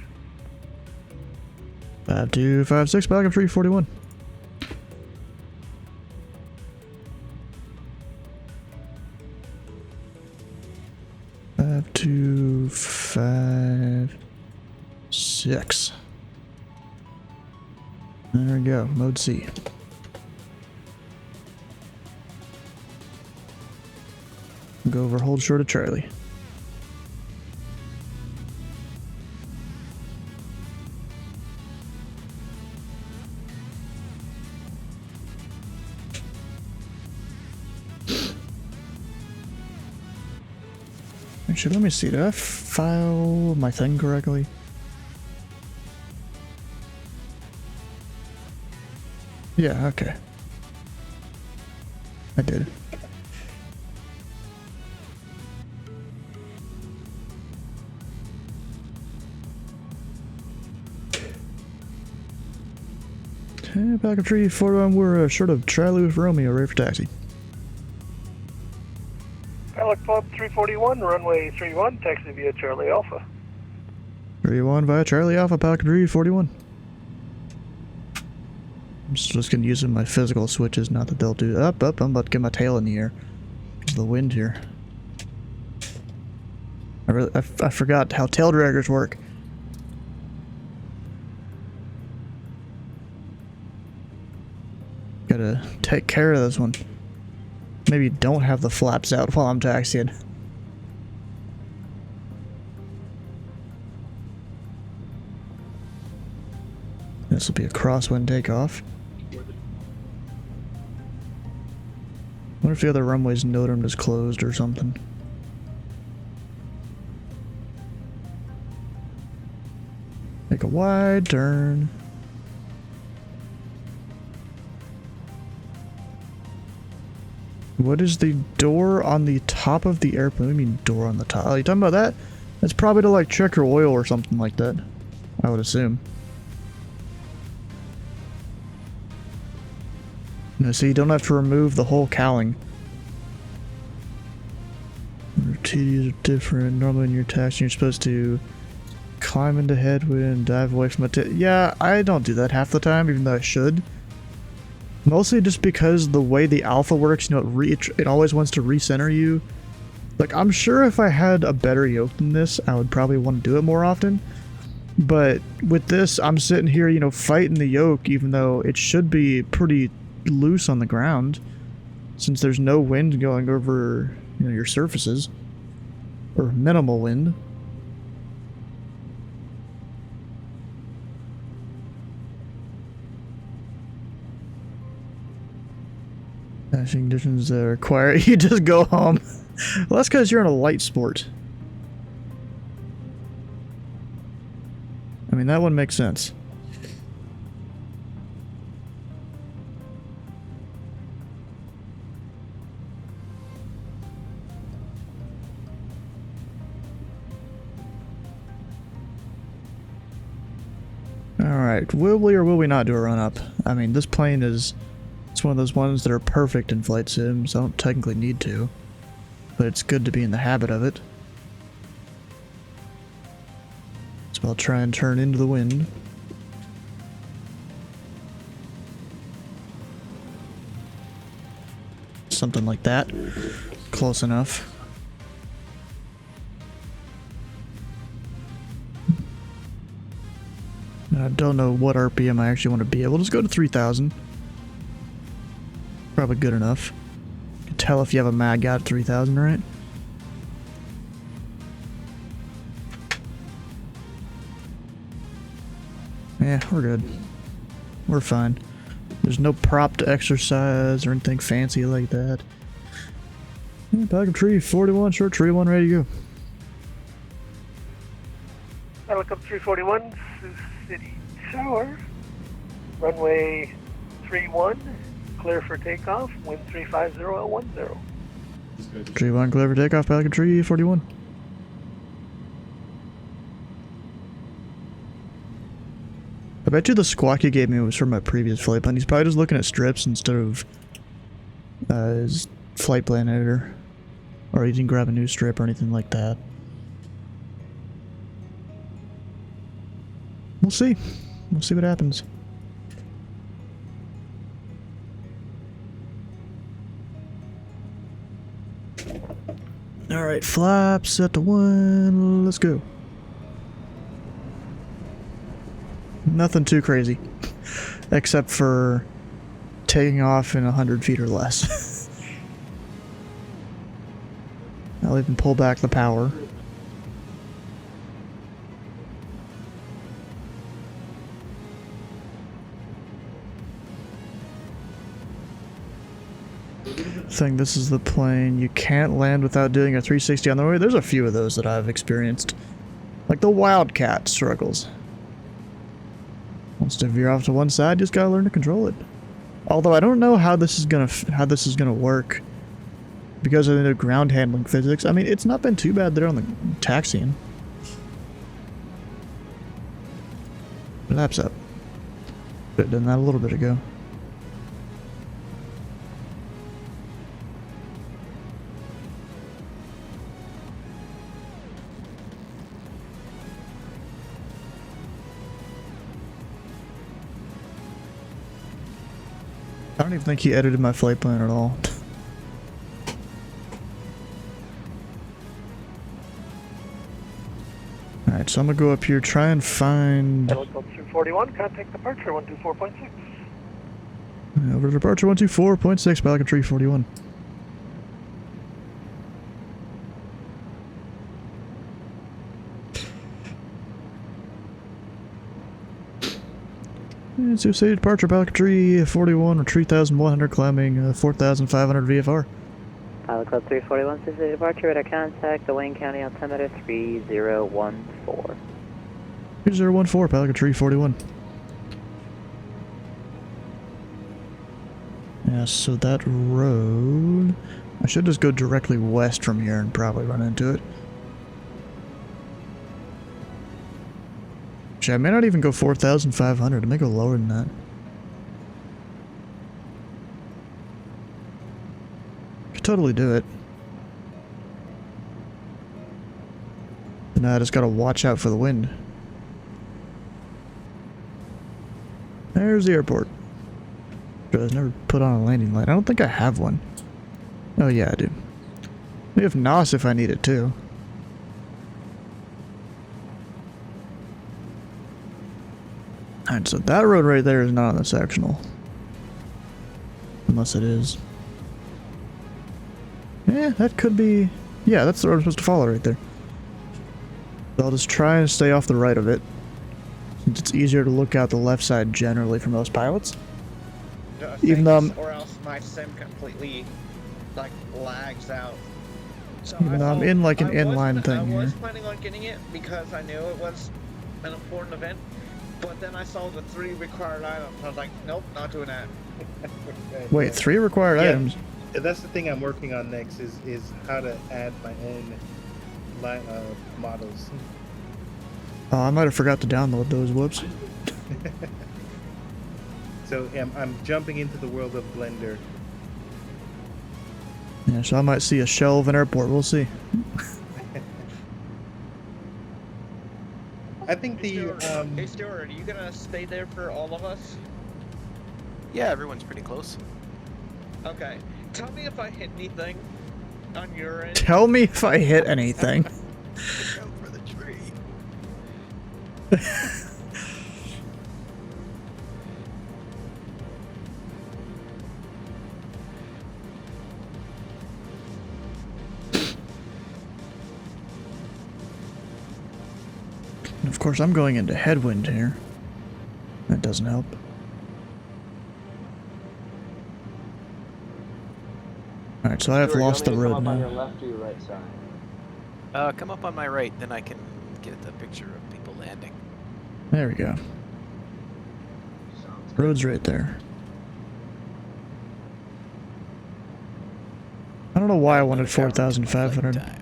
5256, Pilot Club 341. Five, 2, 5, 6. There we go, mode C. Go over hold short of Charlie. Actually, let me see, did I file my thing correctly? Yeah, okay. I did. Okay, back of tree 41, we're short of Charlie with Romeo, ready for taxi. Pilot Club 341, runway 31, taxi via Charlie Alpha. 31 via Charlie Alpha, Pilot Club Tree 41. I'm just gonna use my physical switches, not that they'll do up. I'm about to get my tail in the air because of the wind here. I forgot how tail draggers work. Gotta take care of this one. Maybe don't have the flaps out while I'm taxiing. This will be a crosswind takeoff. What if the other runway's NOTAM is closed or something? Make a wide turn. What is the door on the top of the airplane? What do you mean door on the top? Are you talking about that? That's probably to like check your oil or something like that, I would assume. No, so you don't have to remove the whole cowling. TDs are different. Normally when you're taxiing, you're supposed to climb into headwind, dive away from it. Yeah, I don't do that half the time, even though I should. Mostly just because the way the alpha works, you know, it always wants to recenter you. Like, I'm sure if I had a better yoke than this, I would probably want to do it more often. But with this, I'm sitting here, you know, fighting the yoke, even though it should be pretty loose on the ground, since there's no wind going over, you know, your surfaces, or minimal wind. Crashing conditions require you just go home. Well, that's because you're in a light sport. I mean, that one makes sense. Alright, will we or will we not do a run-up? I mean, this plane is... It's one of those ones that are perfect in flight sims. I don't technically need to. But it's good to be in the habit of it. So I'll try and turn into the wind. something like that. Close enough. I don't know what RPM I actually want to be. We'll just go to 3,000. Probably good enough. You can tell if you have a mag guy at 3,000, right? Yeah, we're good. We're fine. There's no prop to exercise or anything fancy like that. Yeah, Pelican Tree 41, short tree 1, ready to go. Helicopter 341, Sioux City Tower. Runway 31, clear for takeoff, wind 350 at 10. Tree 1, clear for takeoff, Pelican Tree 41. I bet you the squawk you gave me was from my previous flight plan. He's probably just looking at strips instead of his flight plan editor. Or he didn't grab a new strip or anything like that. We'll see. We'll see what happens. Alright, flap set to 1. Let's go. Nothing too crazy. Except for taking off in 100 feet or less. I'll even pull back the power. Thing, this is the plane you can't land without doing a 360 on the way. There's a few of those that I've experienced. Like the Wildcat struggles. Wants to veer off to one side, just gotta learn to control it. Although I don't know how this is gonna work because of the ground handling physics. I mean, it's not been too bad there on the taxiing. Laps up. Could have done that a little bit ago. I don't even think he edited my flight plan at all. Alright, so I'm gonna go up here, try and find... Helicopter 41, contact departure 124.6. Over to departure 124.6, Pelican Tree 41. Sioux City departure, Pelican Tree 41, 3,100 climbing, 4,500 VFR. Pilot Club 341, Sioux City departure, radar contact, the Wayne County altimeter 3014. 3014, Pelican Tree 41. Yeah, so that road... I should just go directly west from here and probably run into it. Actually, I may not even go 4,500. I may go lower than that. Could totally do it. But now I just gotta watch out for the wind. There's the airport. I've never put on a landing light. I don't think I have one. Oh yeah, I do. We have NOS if I need it too. Alright, so that road right there is not on the sectional. Unless it is. Yeah, that could be... Yeah, that's the road I'm supposed to follow right there. So I'll just try and stay off the right of it. Since it's easier to look out the left side generally for most pilots. Even though I'm... Or else my sim completely, like, lags out. So Even though I'm in like an inline thing I was here. planning on getting it because I knew it was an important event. But then I saw the 3 required items. I was like, nope, not doing that. Wait, 3 required items? That's the thing I'm working on next is how to add my own line models. Oh, I might have forgot to download those, whoops. So I'm jumping into the world of Blender. Yeah, so I might see a shell of an airport, we'll see. I think the Hey Stuart, are you gonna stay there for all of us? Yeah, everyone's pretty close. Okay. Tell me if I hit anything on your end. Tell me if I hit anything. Look out for the tree. And of course, I'm going into headwind here. That doesn't help. Alright, so I have Stuart, lost the you want road me to come up now. on your left or your right side? Come up on my right, then I can get the picture of people landing. There we go. Road's right there. I don't know why I wanted 4,500.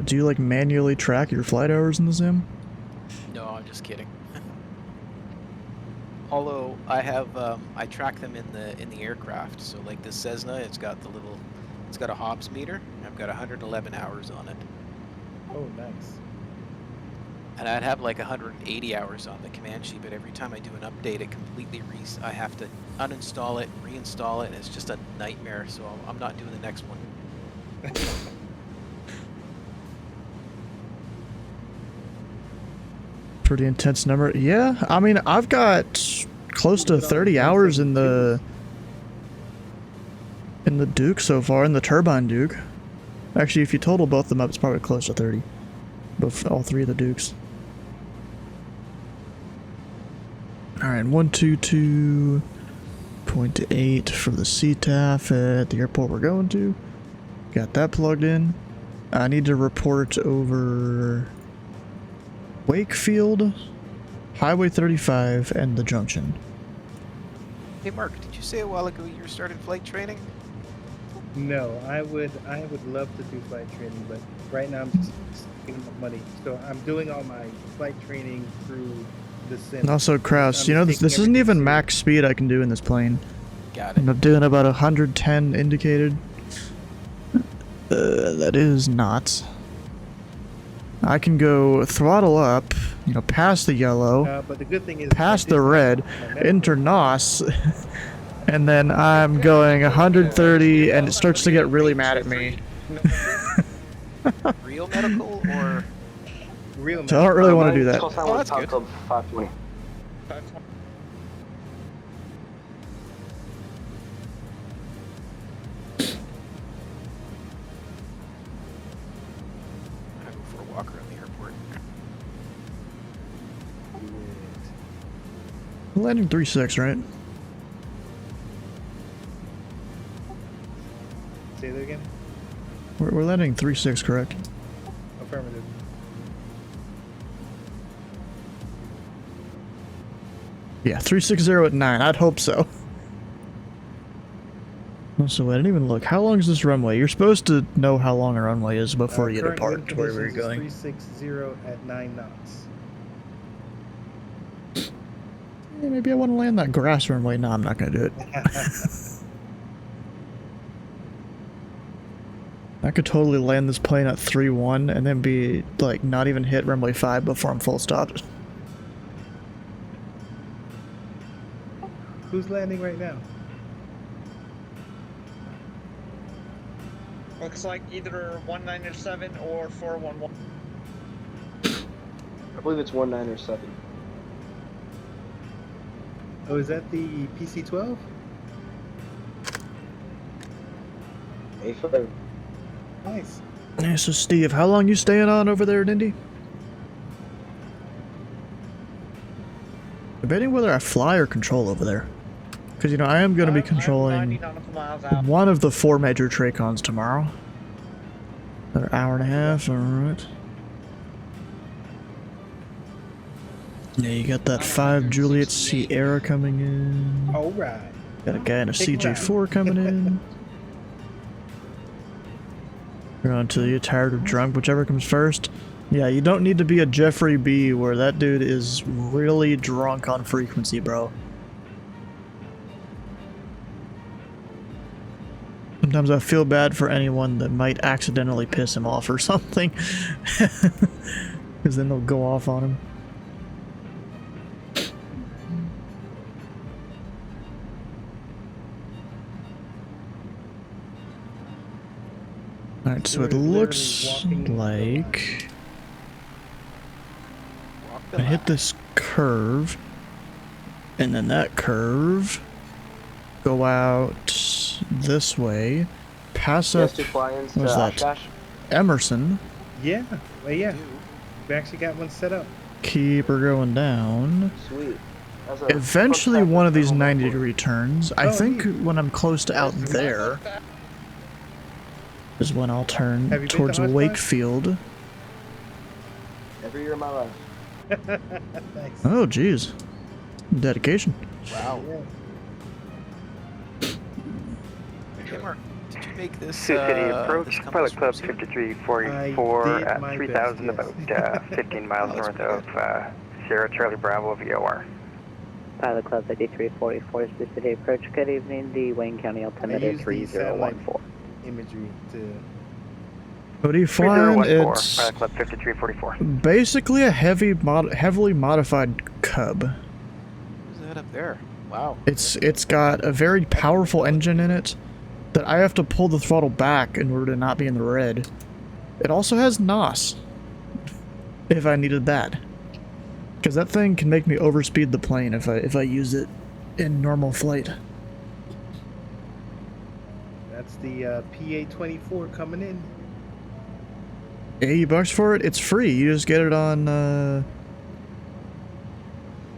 Do you like manually track your flight hours in the sim? No, I'm just kidding. Although I have, I track them in the aircraft. So like this Cessna, it's got a Hobbs meter. I've got 111 hours on it. Oh, nice. And I'd have like 180 hours on the Comanche, but every time I do an update, it completely I have to uninstall it, reinstall it, and it's just a nightmare. So I'm not doing the next one. Pretty intense number. Yeah, I mean, I've got close to 30 hours in the Duke so far, in the Turbine Duke. Actually, if you total both of them up, it's probably close to 30. Both, all three of the Dukes. Alright, 122.8 for the CTAF at the airport we're going to. Got that plugged in. I need to report over Wakefield, Highway 35, and the junction. Hey Mark, did you say a while ago you were starting flight training? No, I would love to do flight training, but right now I'm just saving up money. So I'm doing all my flight training through the sim. And also, Kraus, you know, this isn't even max speed I can do in this plane. Got it. I'm doing about 110 indicated. That is not. I can go throttle up, you know, past the yellow, But the good thing is past the red, enter NOS, and then I'm going 130, and it starts to get really mad at me. Real medical or real medical? So I don't really want to do that. Oh, that's good. 520. I go for a walk around the airport. We're landing 3-6, right? Say that again? We're landing 3-6, correct? Affirmative. Yeah, 360 at 9. I'd hope so. Also, I didn't even look. How long is this runway? You're supposed to know how long a runway is before you Current depart wind to where we're conditions is going. 360 at 9 knots. Yeah, maybe I want to land that grass runway. No, I'm not going to do it. I could totally land this plane at 3-1 and then be, like, not even hit runway 5 before I'm full stopped. Who's landing right now? Looks like either 197 or 411. I believe it's 197. Oh, is that the PC-12? A5. Nice. Yeah, so Steve, how long you staying on over there at Indy? Debating whether I fly or control over there. Because, you know, I am going to be controlling one of the 4 major Tracons tomorrow. Another hour and a half, alright. Yeah, you got that 5 Juliet Sierra coming in. Alright. Got a guy in a Take him CJ4 coming in. You're on until you're tired or drunk, whichever comes first. Yeah, you don't need to be a Jeffrey B where that dude is really drunk on frequency, bro. Sometimes I feel bad for anyone that might accidentally piss him off or something. Because then they'll go off on him. Alright, so it looks like I hit this curve, and then that curve, go out this way, pass up, what's that, Emerson, Yeah, well, yeah. We actually got one set up. keep her going down. Sweet. Eventually one of these 90-degree turns, I think when I'm close to out there, is when I'll turn towards Wakefield. Every year of my life. Nice. Oh, jeez. Dedication. Wow. Hey, Mark, did you make this? Sioux City approach, this Pilot Club Sioux? 5344 at 3000, about 15 miles north of Sierra Charlie Bravo VOR. Pilot Club 5344, Sioux City approach. Good evening, the Wayne County altimeter 3014. Imagery to. What do you find? 3014, It's Pilot Club 5344. basically a heavily modified Cub. Who's that up there? Wow. It's got a very powerful engine in it that I have to pull the throttle back in order to not be in the red. It also has NOS, if I needed that, because that thing can make me overspeed the plane if I use it in normal flight. That's the PA-24 coming in. $80 for it? It's free. You just get it on.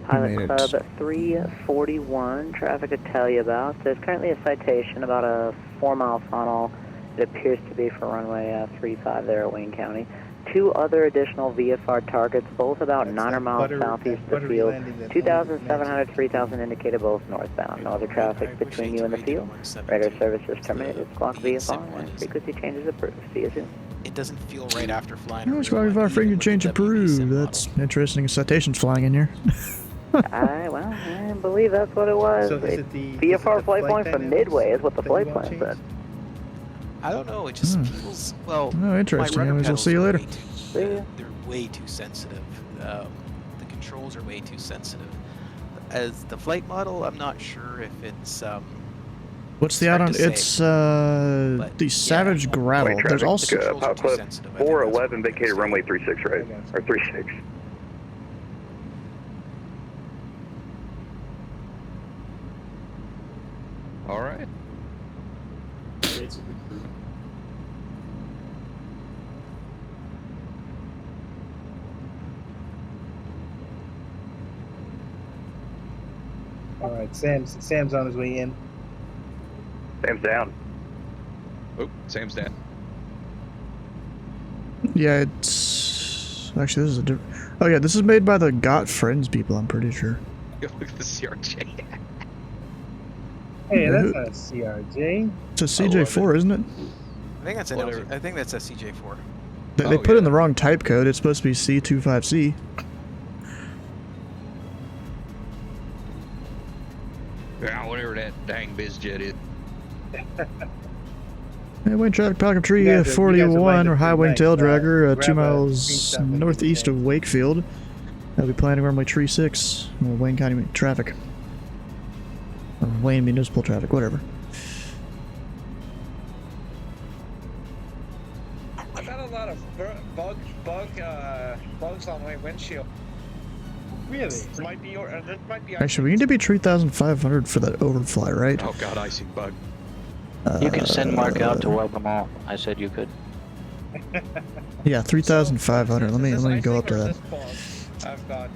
Pilot Club 341, traffic to tell you about. There's currently a citation about a 4-mile funnel. It appears to be for runway 35 there at Wayne County. 2 other additional VFR targets, both about 9 miles southeast of the field. 2,700, 3,000 indicated both northbound. No other traffic between you and the field. Radar services terminated. Squawk VFR and frequency changes approved. See you soon. It doesn't feel right after flying. That's why our frequency change approved. That's interesting. Citations flying in here. I believe that's what it was. So is it the VFR flight point from Midway is what the flight plan change? said. I don't know. It just feels well. Oh, interesting. My rudder Anyways, I'll pedals see you are later. They're way too sensitive. The controls are way too sensitive. As the flight model, I'm not sure if it's. What's the add-on? It's the Savage Gravel. There's also Pilot Club 411 vacated runway 36 right, or 36. All right. All right, Sam's on his way in. Sam's down. Oh, Sam's down. Yeah, it's actually this is a different. Oh yeah, this is made by the Got Friends people. I'm pretty sure. Look at the CRJ. Hey, that's not a CRJ. It's a CJ4, isn't it? I think that's an. I think that's a CJ4. They put in the wrong type code. It's supposed to be C25C. Yeah, whatever that dang bizjet is. Hey, Wayne traffic, Pelican Tree You guys are 41 or High Wing nice. Tail Dragger, Grab 2 a miles screenshot when you northeast can. of Wakefield. I'll be planning runway 36, or Wayne County traffic. Or Wayne Municipal traffic, whatever. I've had a lot of bugs on my windshield. Really? This might be this might be. Actually, we need to be 3,500 for that overfly, right? Oh god, icing bug. You can send Mark out to wipe them all. I said you could. Yeah, 3,500. Let me go up to that. I've got.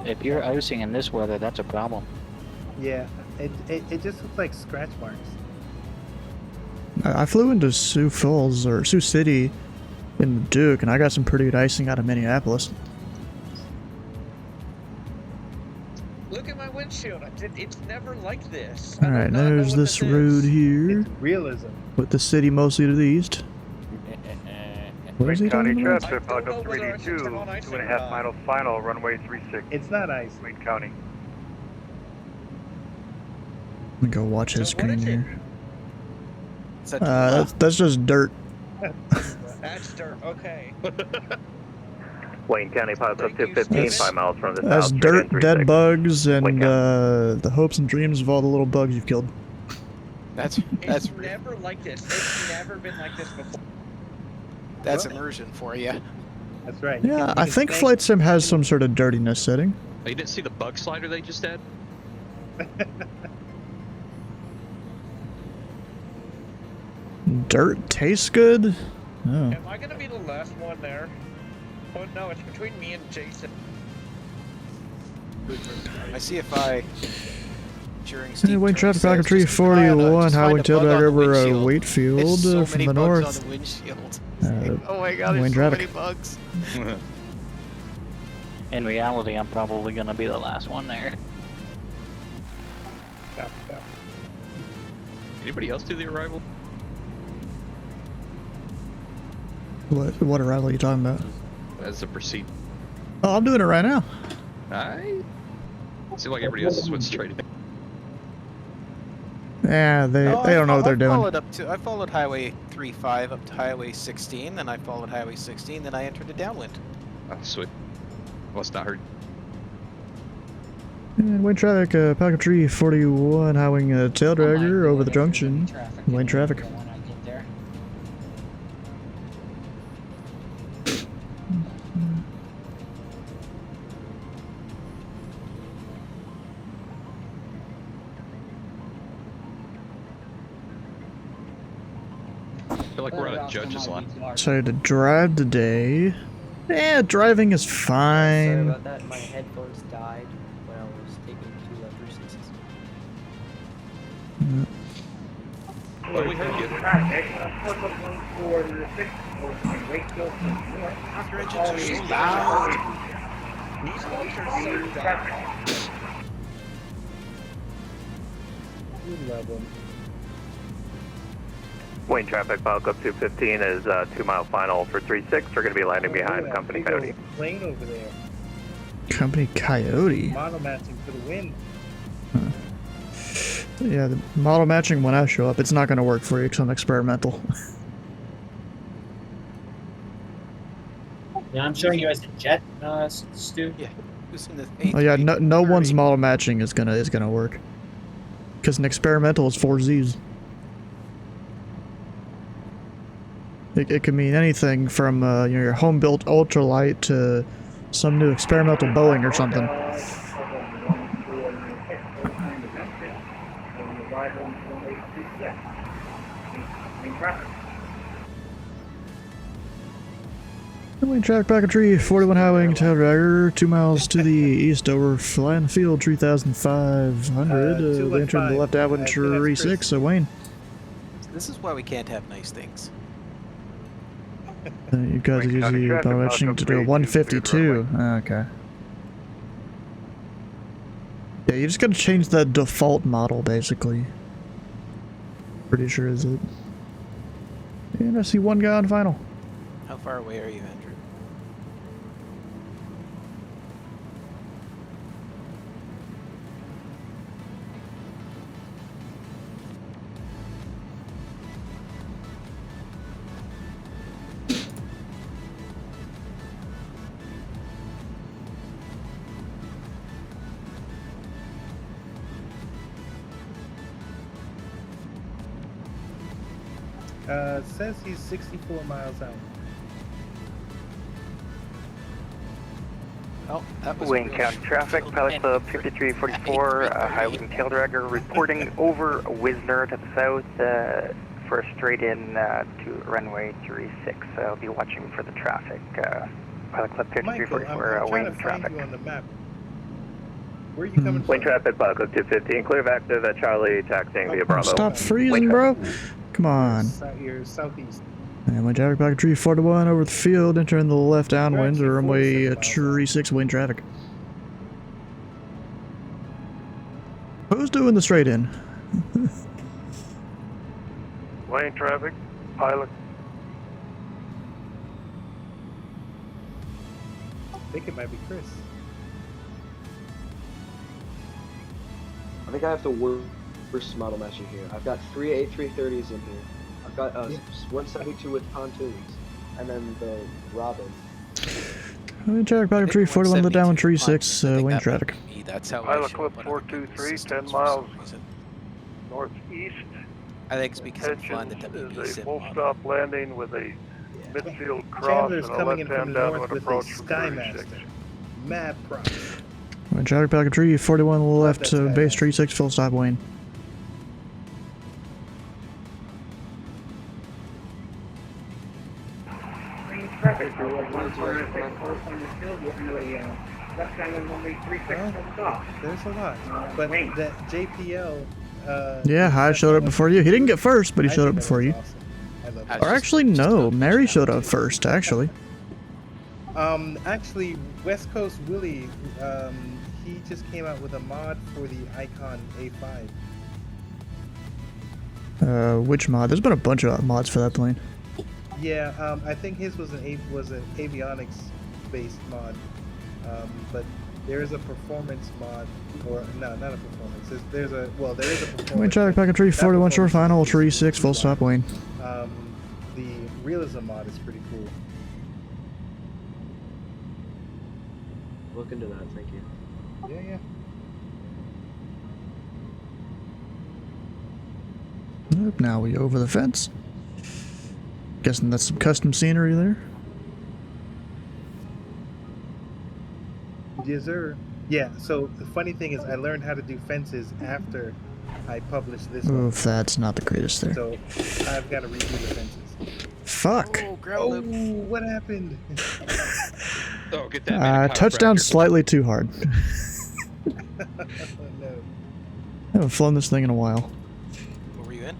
If you're icing in this weather, that's a problem. Yeah, it just looks like scratch marks. I flew into Sioux Falls or Sioux City in the Duke, and I got some pretty good icing out of Minneapolis. Look at my windshield. It's never like this. All right, there's this road here Realism. with the city mostly to the east. What is he County talking about? traffic, Pilot 382, 2.5 miles final, runway 36. It's not ice. Wayne County. me go watch his So what screen is it? here. It's a That's just dirt. That's dirt. Okay. Wayne County Pilot Club Thank you, 215, Steven. 5 miles from the That's south. dirt, straight in dead 36. bugs, and Wayne the hopes and dreams of all the little bugs you've killed. That's It's never like this. It's never been like this before. That's immersion for you. That's right. Yeah, I think Flight Sim has some sort of dirtiness setting. Oh, you didn't see the bug slider they just had? Dirt tastes good? Oh. Am I gonna be the last one there? Oh no, it's between me and Jason. I see if I during Hey, steep Wayne turns traffic back says, at tree just keep an eye on 41, just highway find a tail bug drag on the over windshield. Waitfield There's so from many the bugs north. on the windshield. Uh, Oh my god, Wayne there's so traffic. many bugs. In reality, I'm probably gonna be the last one there. Anybody else do the arrival? What arrival are you talking about? As a proceed. Oh, I'm doing it right now. I seems like everybody else just went straight in. Yeah, they don't know what they're doing. I followed Highway 35 up to Highway 16, then I followed Highway 16, then I entered a downwind. Oh, sweet. Must not heard. And Wayne traffic, pack of tree 41, highway tail dragger over the junction. Wayne traffic. When I get there. I feel like we're on a judge's line. Decided to drive today. Yeah, driving is Sorry fine. about that. My headphones died when I was taking 2 360s. Well, we heard you. Your engines are so loud. These bugs are so dumb. You love them. Wayne traffic, Pilot Club 215 is 2 mile final for 36. We're going to be landing behind Company Big old Coyote. plane over there. Company Coyote. Model matching for the win. Yeah, the model matching when I show up, it's not going to work for you because I'm experimental. Yeah, I'm showing you as a jet, Stu. Yeah. Who's in the Oh yeah, no one's model matching is gonna work. Because an experimental is 4 Z's. It could mean anything from your home-built ultralight to some new experimental Boeing or something. Wayne traffic back a tree, 41 highway tail dragger, 2 miles to the east over flying field, 3,500. They entered the left downwind tree 6, so Wayne. This is why we can't have nice things. You guys are usually matching to do a 152. Okay. Yeah, you just gotta change the default model, basically. Pretty sure is it. And I see one guy on final. How far away are you, Andrew? Says he's 64 miles out. Oh, that was Wayne real County traffic, Pilot Club 5344, highway tail dragger reporting over Wisner to the south for a straight in to runway 36. I'll be watching for the traffic. Pilot Club Michael, 5344, I'm trying Wayne to find traffic. you on the map. Where are you coming from? Wayne traffic, Pilot Club 215, clear back to the Charlie taxiing via Bravo. Stop freezing, bro. Come on. You're southeast. And Wayne traffic back a tree 41 over the field, entering the left downwind to runway tree 6 Wayne traffic. Who's doing the straight in? Wayne traffic, pilot. I think it might be Chris. I think I have to work Super Model Master here. I've got 3 A330s in here. I've got 172 with pontoons, and then the Robin. Traffic Packet Tree 41, the down 36, wind traffic. That's how I Pilot show Clip up on other 423, people's 10 systems miles for some reason. northeast. I think it's because I'm flying the Intentions WB is a sim full model. stop landing with a midfield cross Chandler's and a coming in from left-hand the north downwind with a approach from 36. Skymaster. Mad props. Wind traffic Packet Tree 41, left, base 36, full stop, Wayne. There's a lot, but that JPL. Yeah, I showed up before you. He didn't get first, but he showed up before you. Or actually, no, Mary showed up first, actually. Actually, West Coast Willie, he just came out with a mod for the Icon A5. Which mod? There's been a bunch of mods for that plane. Yeah, I think his was an avionics based mod, but there is a performance mod, or no, not a performance. There is a performance. Wind traffic Packet Tree 41, short final, 36, full stop, Wayne. The realism mod is pretty cool. Look into that, thank you. Yeah. Nope, now we over the fence. Guessing that's some custom scenery there. Yes, sir. Yeah, so the funny thing is I learned how to do fences after I published this one. Oof, that's not the greatest there. So I've got to redo the fences. Fuck. Oh, what happened? Oh, get that. Touchdown slightly too hard. No. I haven't flown this thing in a while. What were you in?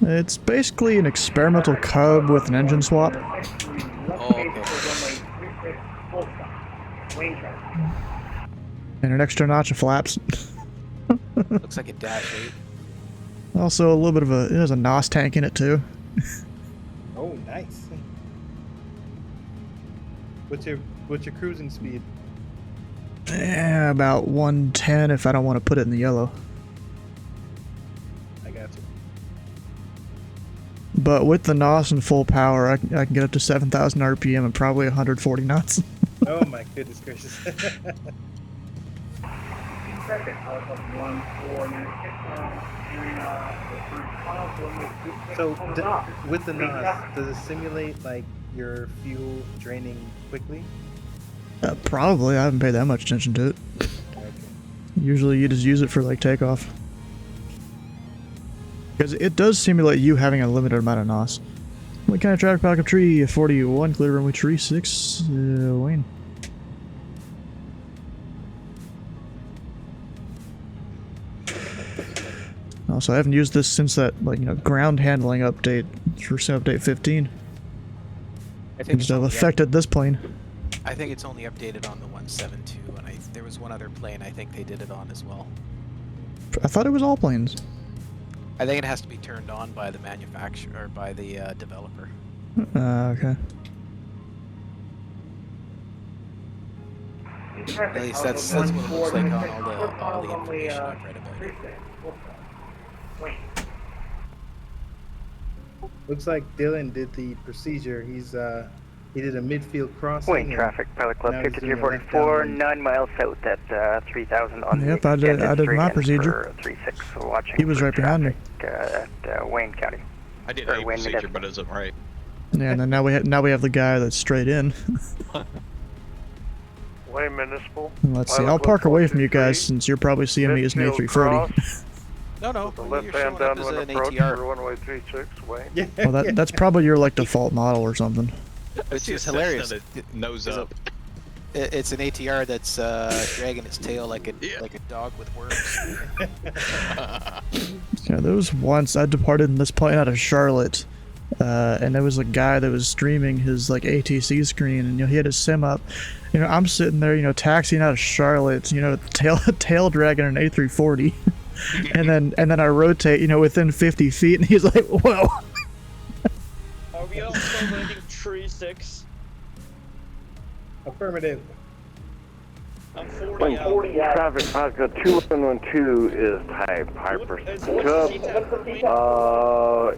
It's basically an experimental Cub with an engine swap. Oh, okay. And an extra notch of flaps. Looks like a Dash 8. Also a little bit of it has a NOS tank in it too. Oh, nice. What's your cruising speed? Yeah, about 110 if I don't want to put it in the yellow. I got you. But with the NOS and full power, I can get up to 7,000 RPM and probably 140 knots. Oh my goodness gracious. So, with the NOS, does it simulate like your fuel draining quickly? Probably. I haven't paid that much attention to it. Okay. Usually you just use it for like takeoff. Because it does simulate you having a limited amount of NOS. What kind of traffic Packet Tree 41, clear runway 36, Wayne. Also, I haven't used this since that, ground handling update for update 15. I think It's affected this plane. I think it's only updated on the 172, and there was one other plane I think they did it on as well. I thought it was all planes. I think it has to be turned on by the manufacturer or by the developer. Okay. At least that's what it looks like on all the information I've read about it. Looks like Dylan did the procedure. He did a midfield crossing. Wayne traffic, Pilot Club 5244, 9 miles south at 3,000 on Yep, I did my procedure. 36, watching He was right behind me. at Wayne County. I did a procedure, but it isn't right. Yeah, and then now we have the guy that's straight in. Wayne Municipal. Let's see. I'll park away from you guys since you're probably seeing me as an A340. No, The you're left-hand showing up as downwind an approach ATR. for runway 36, Wayne. Yeah. Well, that's probably your default model or something. Which is hilarious. Nose up. It's an ATR that's dragging its tail like a dog with worms. Yeah, there was once I departed in this plane out of Charlotte, and there was a guy that was streaming his ATC screen, and he had his sim up. I'm sitting there, taxiing out of Charlotte, tail dragging an A340, and then I rotate, within 50 feet, and he's like, "Whoa." Are we also landing tree 6? Affirmative. I'm 40 out. Traffic Pasco 2112 is type Piper Cub.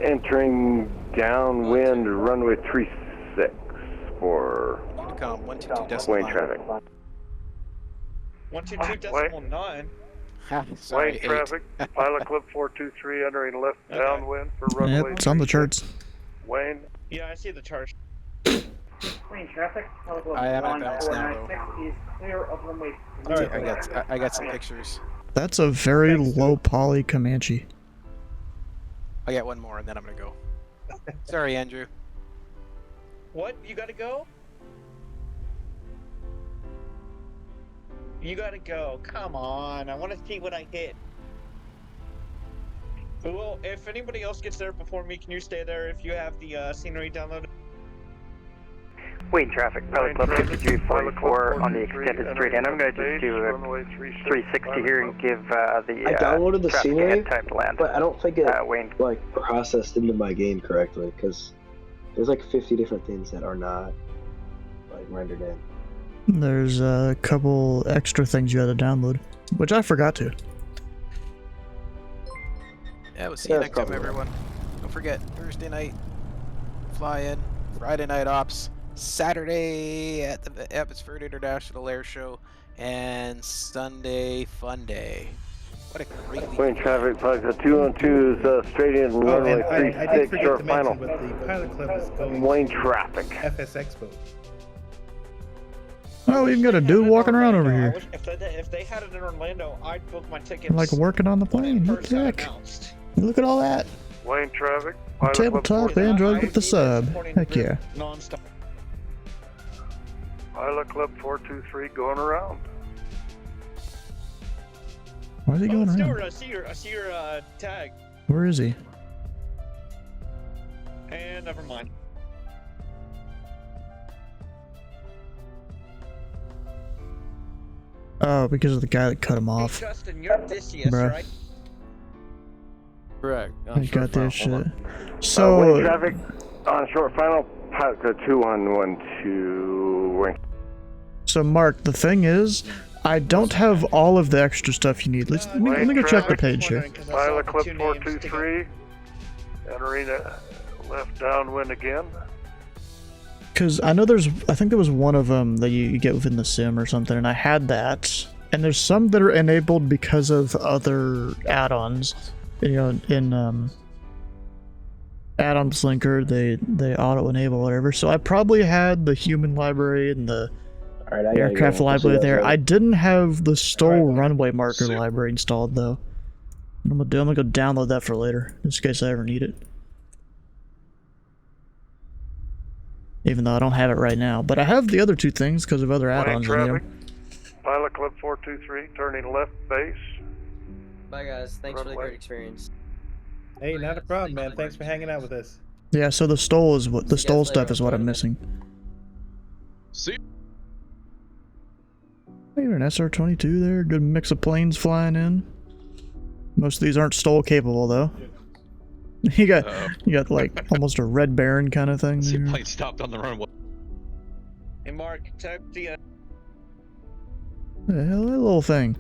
Entering downwind runway 36 for Unicom 122.9. Wayne traffic. 122.9. Sorry, Wayne traffic, Pilot Club 423 entering left downwind for runway. Yep, it's on the charts. Wayne. Yeah, I see the charge. Wayne traffic, Pilot Club I am at bounce now, 1496 is clear of runway. I got some pictures. That's a very low poly Comanche. I got one more and then I'm gonna go. Sorry, Andrew. What? You gotta go? You gotta go. Come on. I want to see what I hit. Well, if anybody else gets there before me, can you stay there if you have the scenery downloaded? Wayne traffic, Pilot Club 5344 on the extended straight end. I'm going to just do a 360 here and give the I downloaded the traffic scenery, ahead time to land. but I don't think it Wayne. like processed into my game correctly because there's like 50 different things that are not like rendered in. There's a couple extra things you had to download, which I forgot to. Yeah, we'll see you next time, everyone. Don't forget, Thursday night, fly in, Friday night ops, Saturday at the Abbotsford International Air Show, and Sunday Fun Day. What a great week. Wayne traffic, Pasco 212 is straight in runway 36 short final. But the Pilot Club is going Wayne to traffic. FS Expo. Oh, we even got a dude walking around over here. If they had it in Orlando, I'd book my tickets. Like working on the plane. What the heck? Look at all that. Wayne traffic, Tabletop Android with the sub. Heck yeah. Non-stop. Pilot Club 423 going around. Why is he going Stewart, around? I see your tag. Where is he? And never mind. Oh, because of the guy that cut him off. Hey, Justin, you're Odysseus, Bruh. right? Correct. I got this shit. Wayne So, traffic on short final. Pasco 2112 Wayne. so Mark, the thing is, I don't have all of the extra stuff you need. Let me go check the page here. Pilot Club 423 entering left downwind again. Because I know I think there was one of them that you get within the sim or something, and I had that. And there's some that are enabled because of other add-ons. You know, in add-ons linker, they auto-enable whatever. So I probably had the human library and the aircraft library there. I didn't have the Stoll runway marker library installed though. I'm gonna go download that for later, just in case I ever need it. Even though I don't have it right now, but I have the other two things because of other add-ons in traffic, them. Pilot Club 423 turning left base. Bye guys, thanks for the great experience. Hey, not a problem, man. Thanks for hanging out with us. Yeah, so the Stoll is what the Stoll stuff is what I'm missing. See. Maybe an SR-22 there, good mix of planes flying in. Most of these aren't Stoll capable though. You got like almost a Red Baron kind of thing. See, there. plane stopped on the runway. Hey, Mark, type the. The hell, that little thing.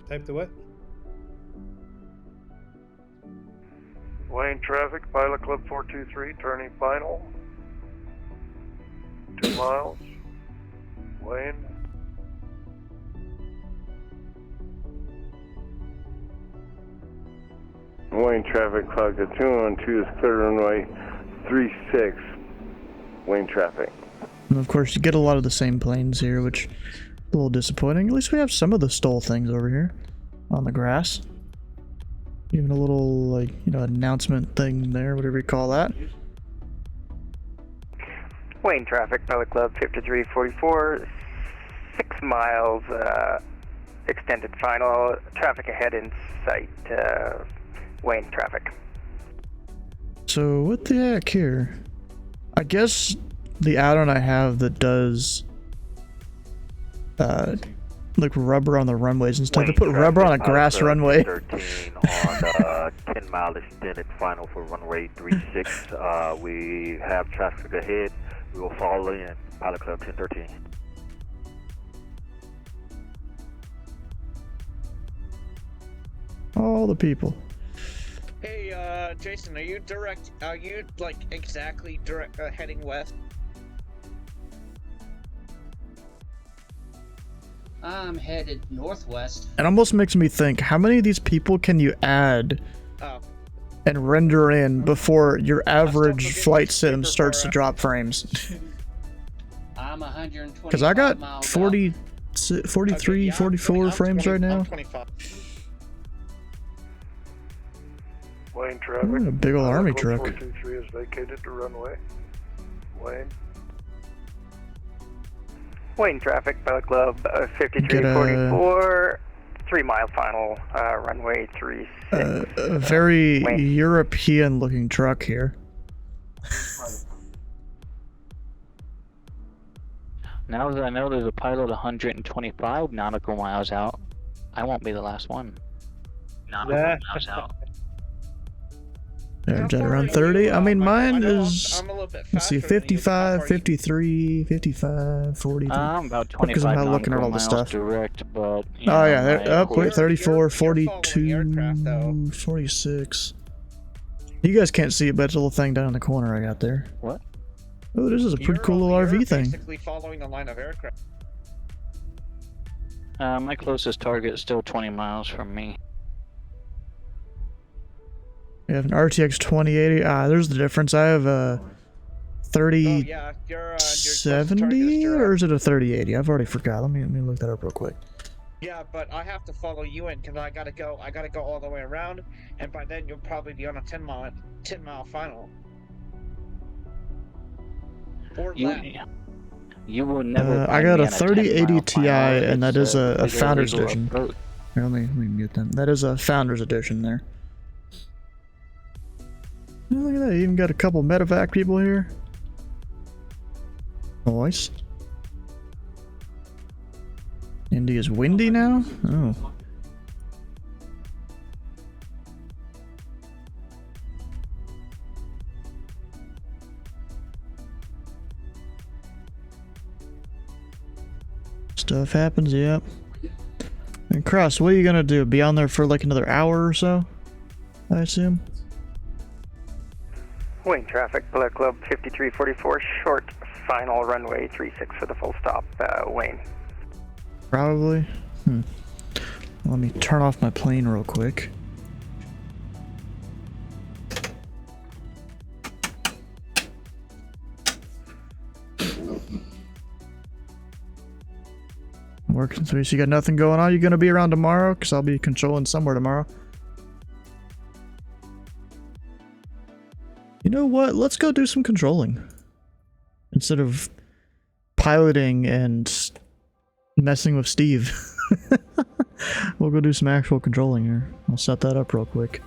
Type the what? Wayne traffic, Pilot Club 423 turning final. 2 miles. Wayne. Wayne traffic, Pasco 212 is clear runway 36. Wayne traffic. And of course, you get a lot of the same planes here, which is a little disappointing. At least we have some of the Stoll things over here on the grass. Even a little, like, you know, announcement thing there, whatever you call that. Wayne traffic, Pilot Club 5344, 6 miles, extended final, traffic ahead in sight, Wayne traffic. So, what the heck here? I guess the add-on I have that does, like rubber on the runways and stuff. They put rubber on a grass runway. 13 on 10-mile extended final for runway 36. We have traffic ahead. We will follow in Pilot Club 1013. All the people. Hey, Jason, are you like exactly heading west? I'm headed northwest. It almost makes me think, how many of these people can you add and render in before your average flight sim starts to drop frames? I'm 120. Because I got 40, 43, 44 frames right now. Wayne traffic. Ooh, a big ol' army truck. 423 is vacated to runway. Wayne. Wayne traffic, Pilot Club 5344, 3 mile final, runway 36. A very European looking truck here. Now that I know there's a pilot 125 nautical miles out, I won't be the last one. Nautical miles out. Average at around 30. I mean, mine is, let's see, 55, 53, 55, 43. I'm about 25 because I'm not looking at all the stuff. direct, but... Oh, yeah, they're up, wait, 34, 42, 46. You guys can't see it, but it's a little thing down in the corner I got there. What? Oh, this is a pretty cool little RV thing. Basically following the line of aircraft. My closest target is still 20 miles from me. You have an RTX 2080. Ah, there's the difference. I have a 3070 or is it a 3080? I've already forgot. Let me look that up real quick. Yeah, but I have to follow you in because I gotta go all the way around, and by then you'll probably be on a 10 mile final. Or less. You will never. I got a 3080 Ti, and that is a Founders Edition. Here, let me mute them. That is a Founders Edition there. Oh, look at that, you even got a couple medevac people here. Nice. India's windy now? Oh. Stuff happens, yep. And Cross, what are you gonna do? Be on there for like another hour or so? I assume? Wayne traffic, Pilot Club 5344, short final runway 36 for the full stop, Wayne. Probably. Let me turn off my plane real quick. Working through, so you got nothing going on? You gonna be around tomorrow? Because I'll be controlling somewhere tomorrow. You know what? Let's go do some controlling. Instead of piloting and messing with Steve. We'll go do some actual controlling here. I'll set that up real quick.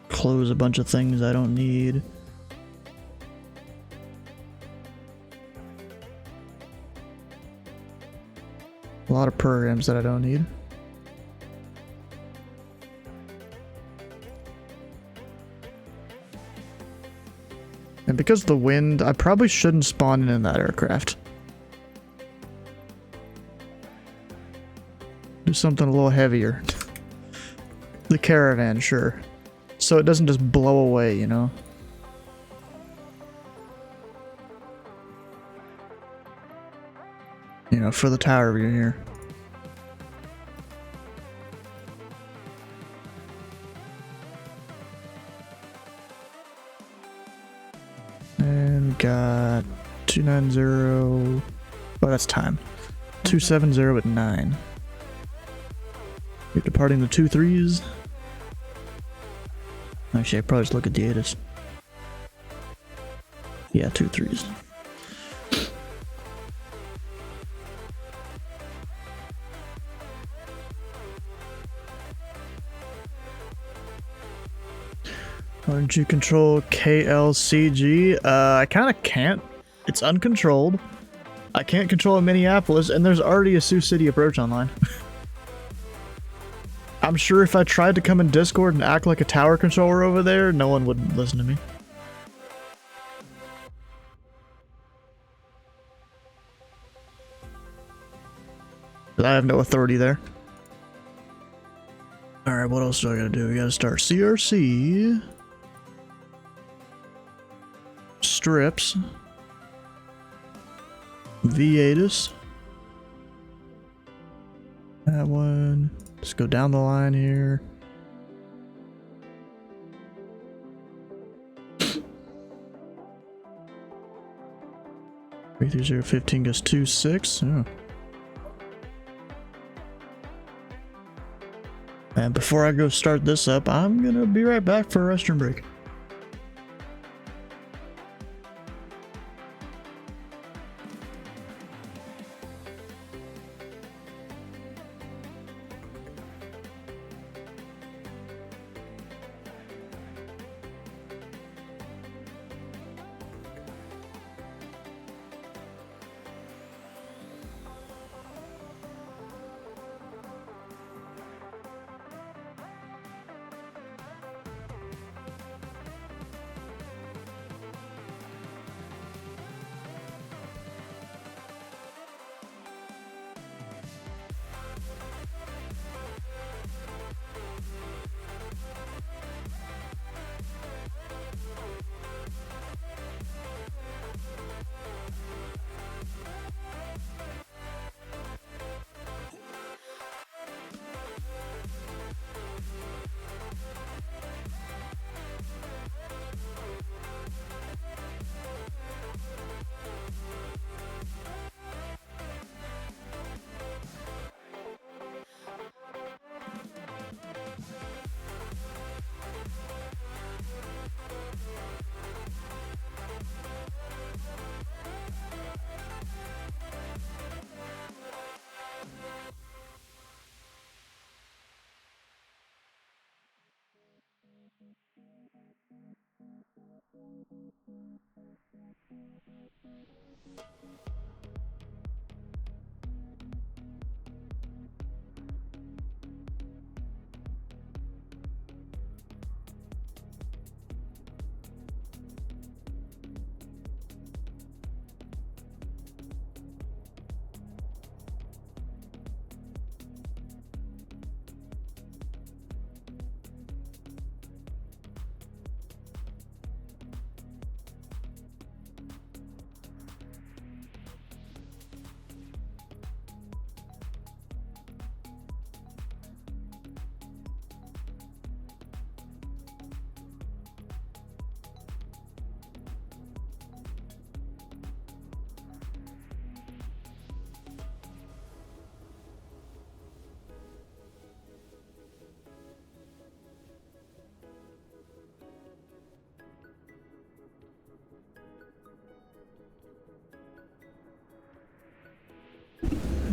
Close a bunch of things I don't need. A lot of programs that I don't need. And because of the wind, I probably shouldn't spawn in that aircraft. Do something a little heavier. The Caravan, sure. So it doesn't just blow away, you know? You know, for the tower view here. And we got 290. Oh, that's time. 270 at 9. You're departing the 23s. Actually, I probably just look at the 8s. Yeah, 23s. Why don't you control KLCG? I kind of can't. It's uncontrolled. I can't control Minneapolis, and there's already a Sioux City approach online. I'm sure if I tried to come in Discord and act like a tower controller over there, no one would listen to me. But I have no authority there. Alright, what else do I gotta do? We gotta start CRC. Strips. V8us. That one. Just go down the line here. Three 15 goes 2-6. Oh. And before I go start this up, I'm gonna be right back for a restroom break.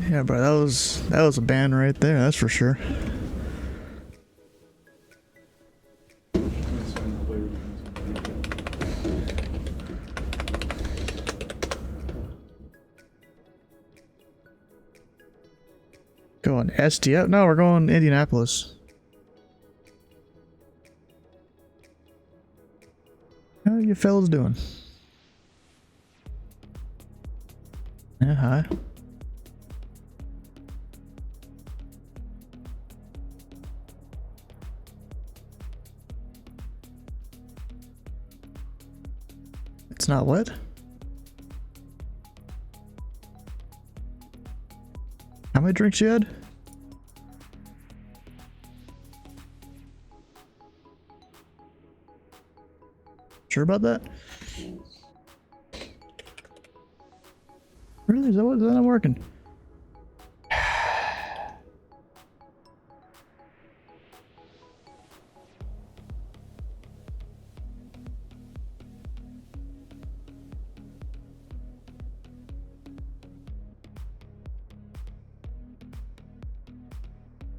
Yeah, bro, that was a ban right there, that's for sure. Going STF? No, we're going Indianapolis. How you fellas doing? Yeah, hi. It's not what? How many drinks you had? Sure about that? Really? Is that not working?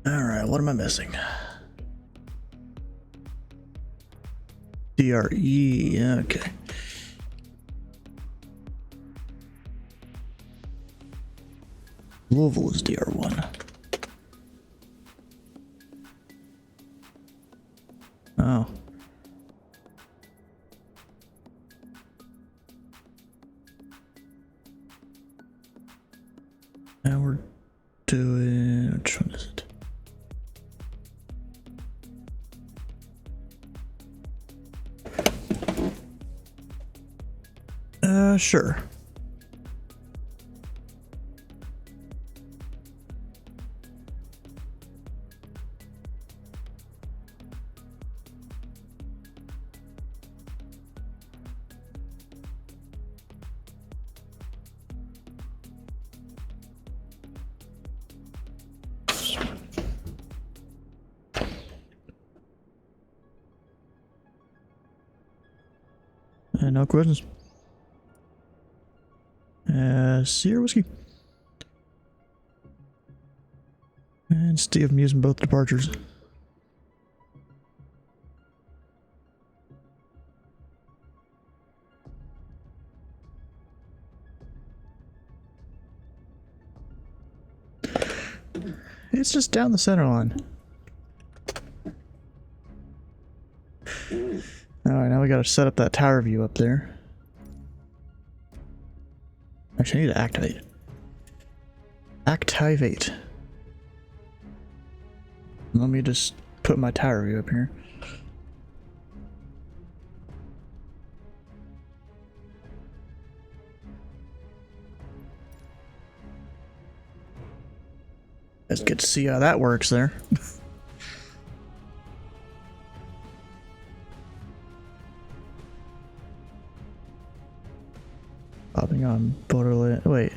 Alright, what am I missing? DRE, okay. Louisville is DR1. Oh. Now we're doing, which one is it? Sure. No questions. Sierra Whiskey. And Steve using both departures. It's just down the center line. Alright, now we gotta set up that tower view up there. Actually, I need to activate. Activate. Let me just put my tower view up here. Let's get to see how that works there. Popping on Borderland. Wait.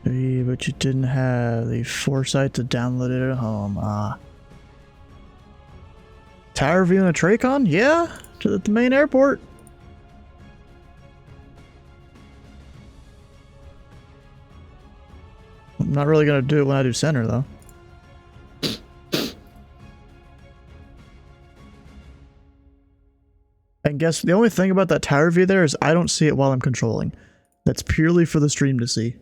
But you didn't have the foresight to download it at home. Tower view and a Tracon? Yeah, to the main airport. I'm not really gonna do it when I do center though. And guess the only thing about that tower view there is I don't see it while I'm controlling. That's purely for the stream to see.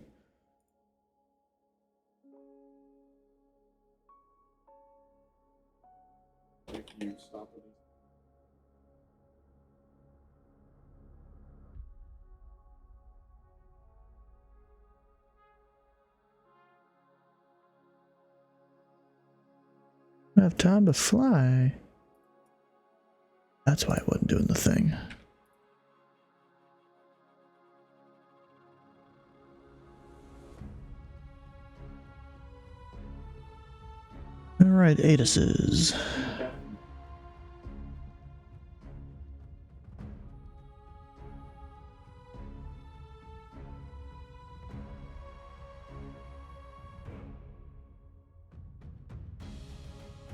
I have time to fly. That's why I wasn't doing the thing. Alright, Adises.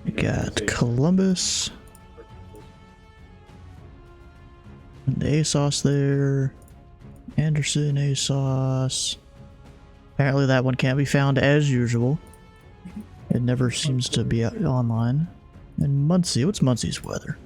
We got Columbus. And ASOS there. Anderson, ASOS. Apparently that one can't be found as usual. It never seems to be online. And Muncie, what's Muncie's weather?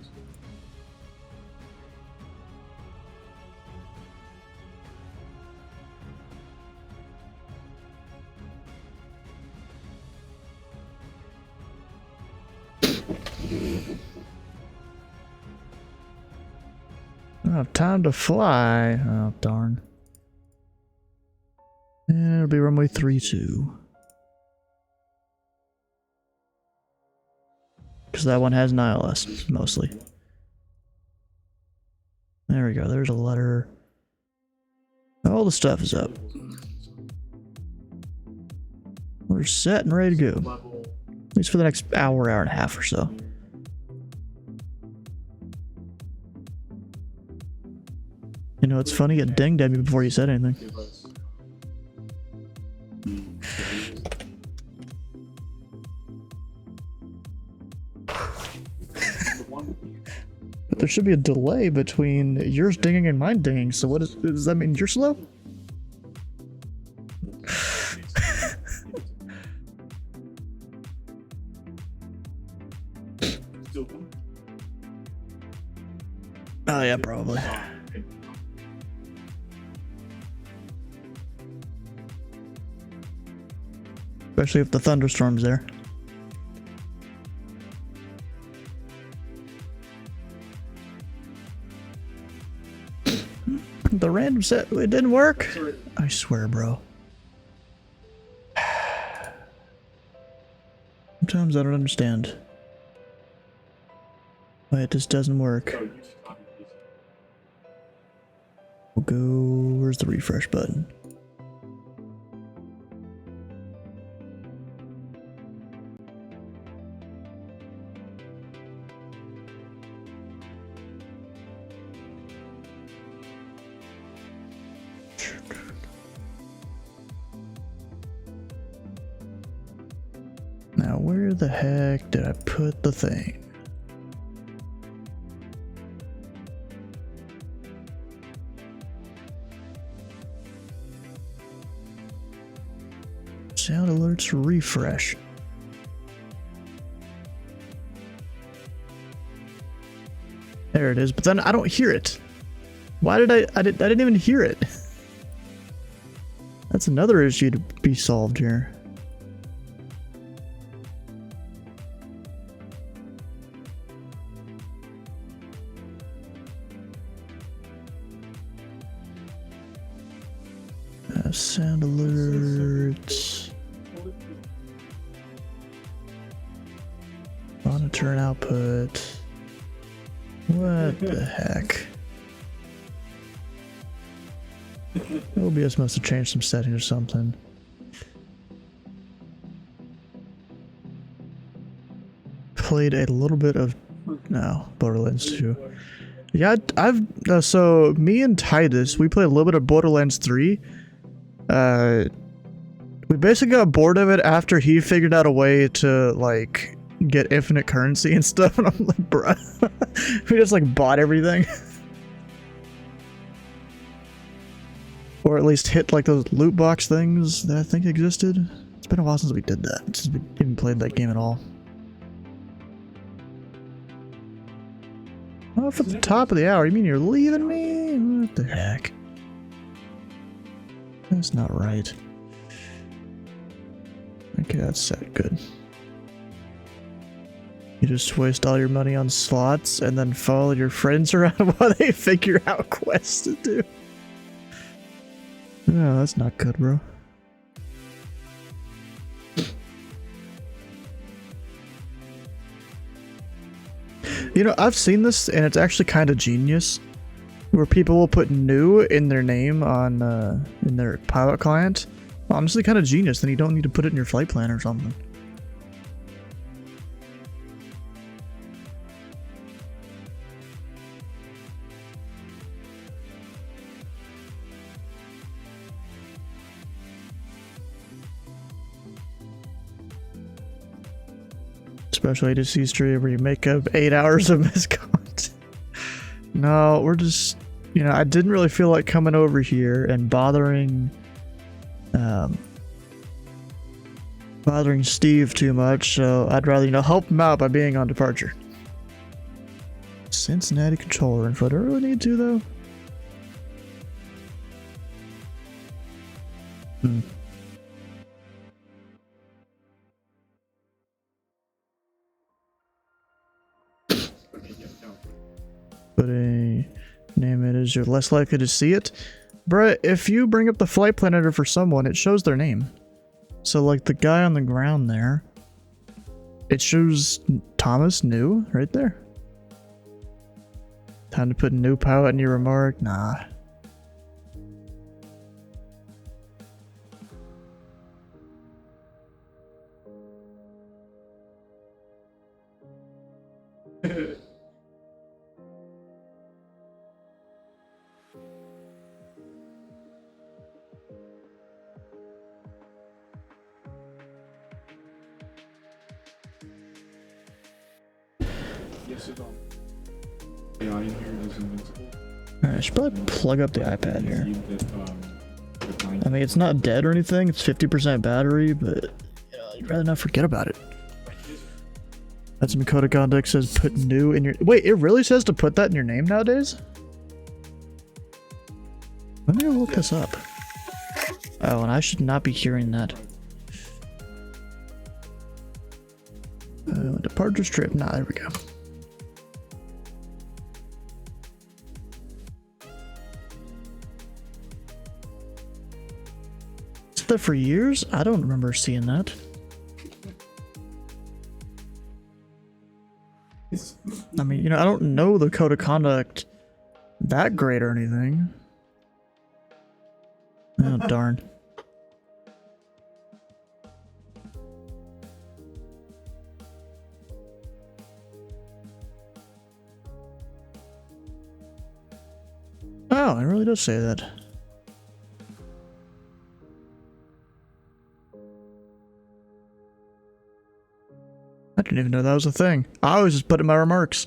I don't have time to fly. Oh, darn. And it'll be runway 32. Because that one has an ILS, mostly. There we go, there's a letter. All the stuff is up. We're set and ready to go. At least for the next hour, hour and a half or so. You know, it's funny, it dinged at me before you said anything. But there should be a delay between yours dinging and mine dinging, so what does that mean you're slow? Oh yeah, probably. Especially if the thunderstorm's there. the random set, it didn't work? I swear, bro. Sometimes I don't understand why it just doesn't work. We'll go, where's the refresh button? Now, where the heck did I put the thing? Sound alerts refresh. There it is, but then I don't hear it. Why did I didn't even hear it. That's another issue to be solved here. Sound alerts. Monitor and output. What the heck? OBS must have changed some settings or something. Played a little bit of Borderlands 2. Yeah, I've so me and Titus, we played a little bit of Borderlands 3. We basically got bored of it after he figured out a way to like get infinite currency and stuff, and I'm like, bruh, we just like bought everything. Or at least hit like those loot box things that I think existed. It's been a while since we did that, since we even played that game at all. Off at the top of the hour, you mean you're leaving me? What the heck? That's not right. Okay, that's set. Good. You just waste all your money on slots and then follow your friends around while they figure out quests to do. No, that's not good, bro. You know, I've seen this and it's actually kind of genius. Where people will put new in their name on in their pilot client. Honestly, kind of genius. Then you don't need to put it in your flight plan or something. Especially to see stream where you make up 8 hours of miscontent. No, we're just, you know, I didn't really feel like coming over here and bothering Steve too much, so I'd rather, you know, help him out by being on departure. Cincinnati controller info. Do I really need to, though? Put a name it as you're less likely to see it. Bruh, if you bring up the flight plan editor for someone, it shows their name. So like the guy on the ground there, it shows Thomas New right there. Time to put new pilot in your remark? Nah. Alright, I should probably plug up the iPad here. I mean, it's not dead or anything, it's 50% battery, but you know, I'd rather not forget about it. That's some code of conduct says put new in your... Wait, it really says to put that in your name nowadays? Let me look this up. Oh, and I should not be hearing that. Departure strip. Nah, there we go. said that for years? I don't remember seeing that. I mean, you know, I don't know the code of conduct that great or anything. Oh, darn. Oh, it really does say that. I didn't even know that was a thing. I always just put it in my remarks.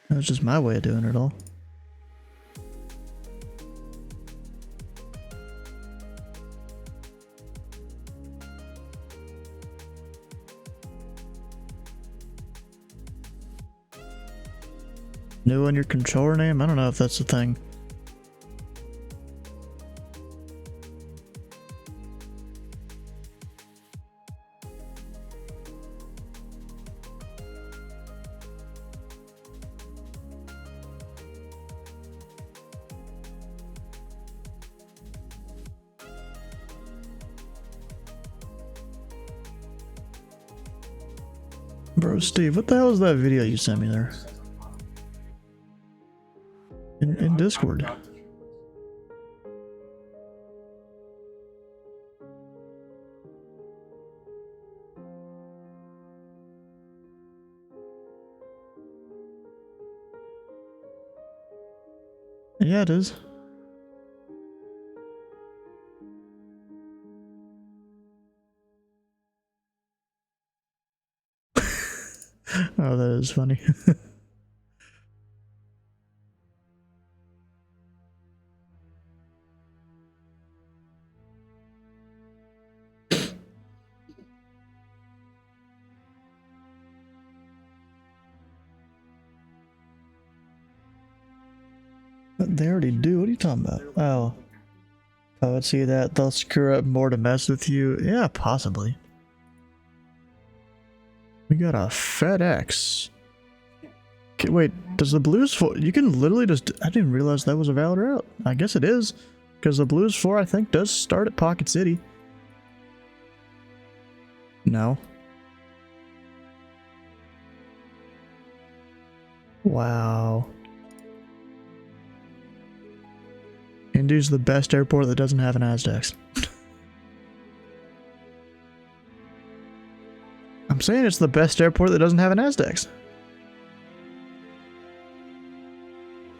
That was just my way of doing it all. New on your controller name? I don't know if that's a thing. Bro, Steve, what the hell is that video you sent me there? In Discord. Yeah, it is. Oh, that is funny. They already do. What are you talking about? Oh. I would see that. They'll screw up more to mess with you. Yeah, possibly. We got a FedEx. Okay, wait, does the Blues 4... You can literally just... I didn't realize that was a valid route. I guess it is. Because the Blues 4, I think, does start at Pocket City. No. Wow. Indy's the best airport that doesn't have an Aztecs. I'm saying it's the best airport that doesn't have an Aztecs.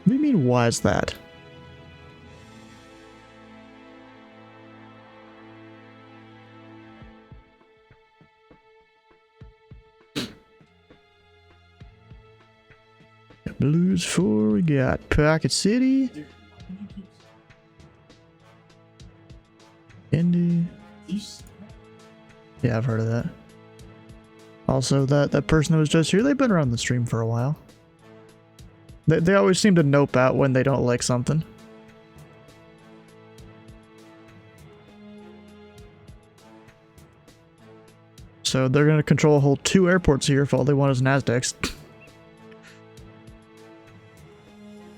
What do you mean, why is that? Blues 4, we got Pocket City. Indy. Yeah, I've heard of that. Also, that person that was just here, they've been around the stream for a while. They always seem to nope out when they don't like something. So they're gonna control a whole 2 airports here if all they want is Nasdaqs.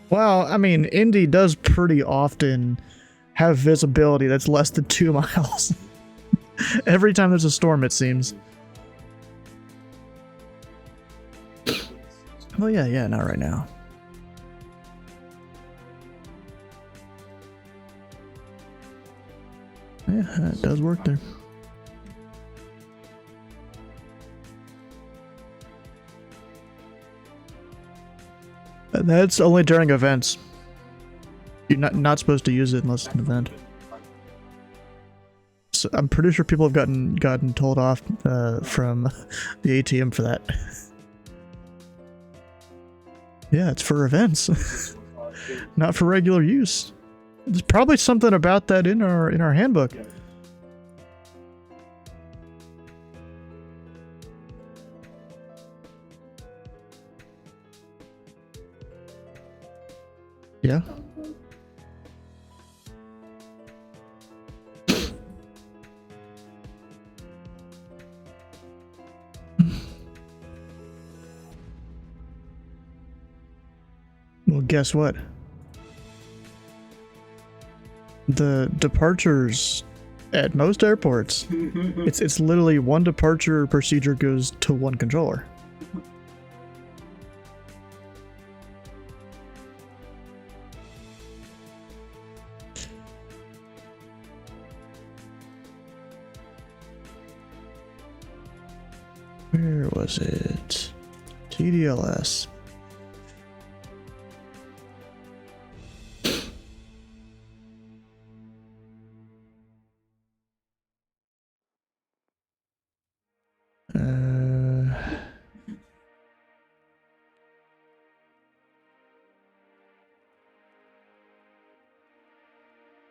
Well, I mean, Indy does pretty often have visibility that's less than 2 miles. Every time there's a storm, it seems. Oh yeah, not right now. Yeah, it does work there. That's only during events. You're not supposed to use it unless it's an event. So I'm pretty sure people have gotten told off from the ATM for that. Yeah, it's for events, not for regular use. There's probably something about that in our handbook. Yeah. guess what? The departures at most airports, it's literally one departure procedure goes to one controller. Where was it? TDLS.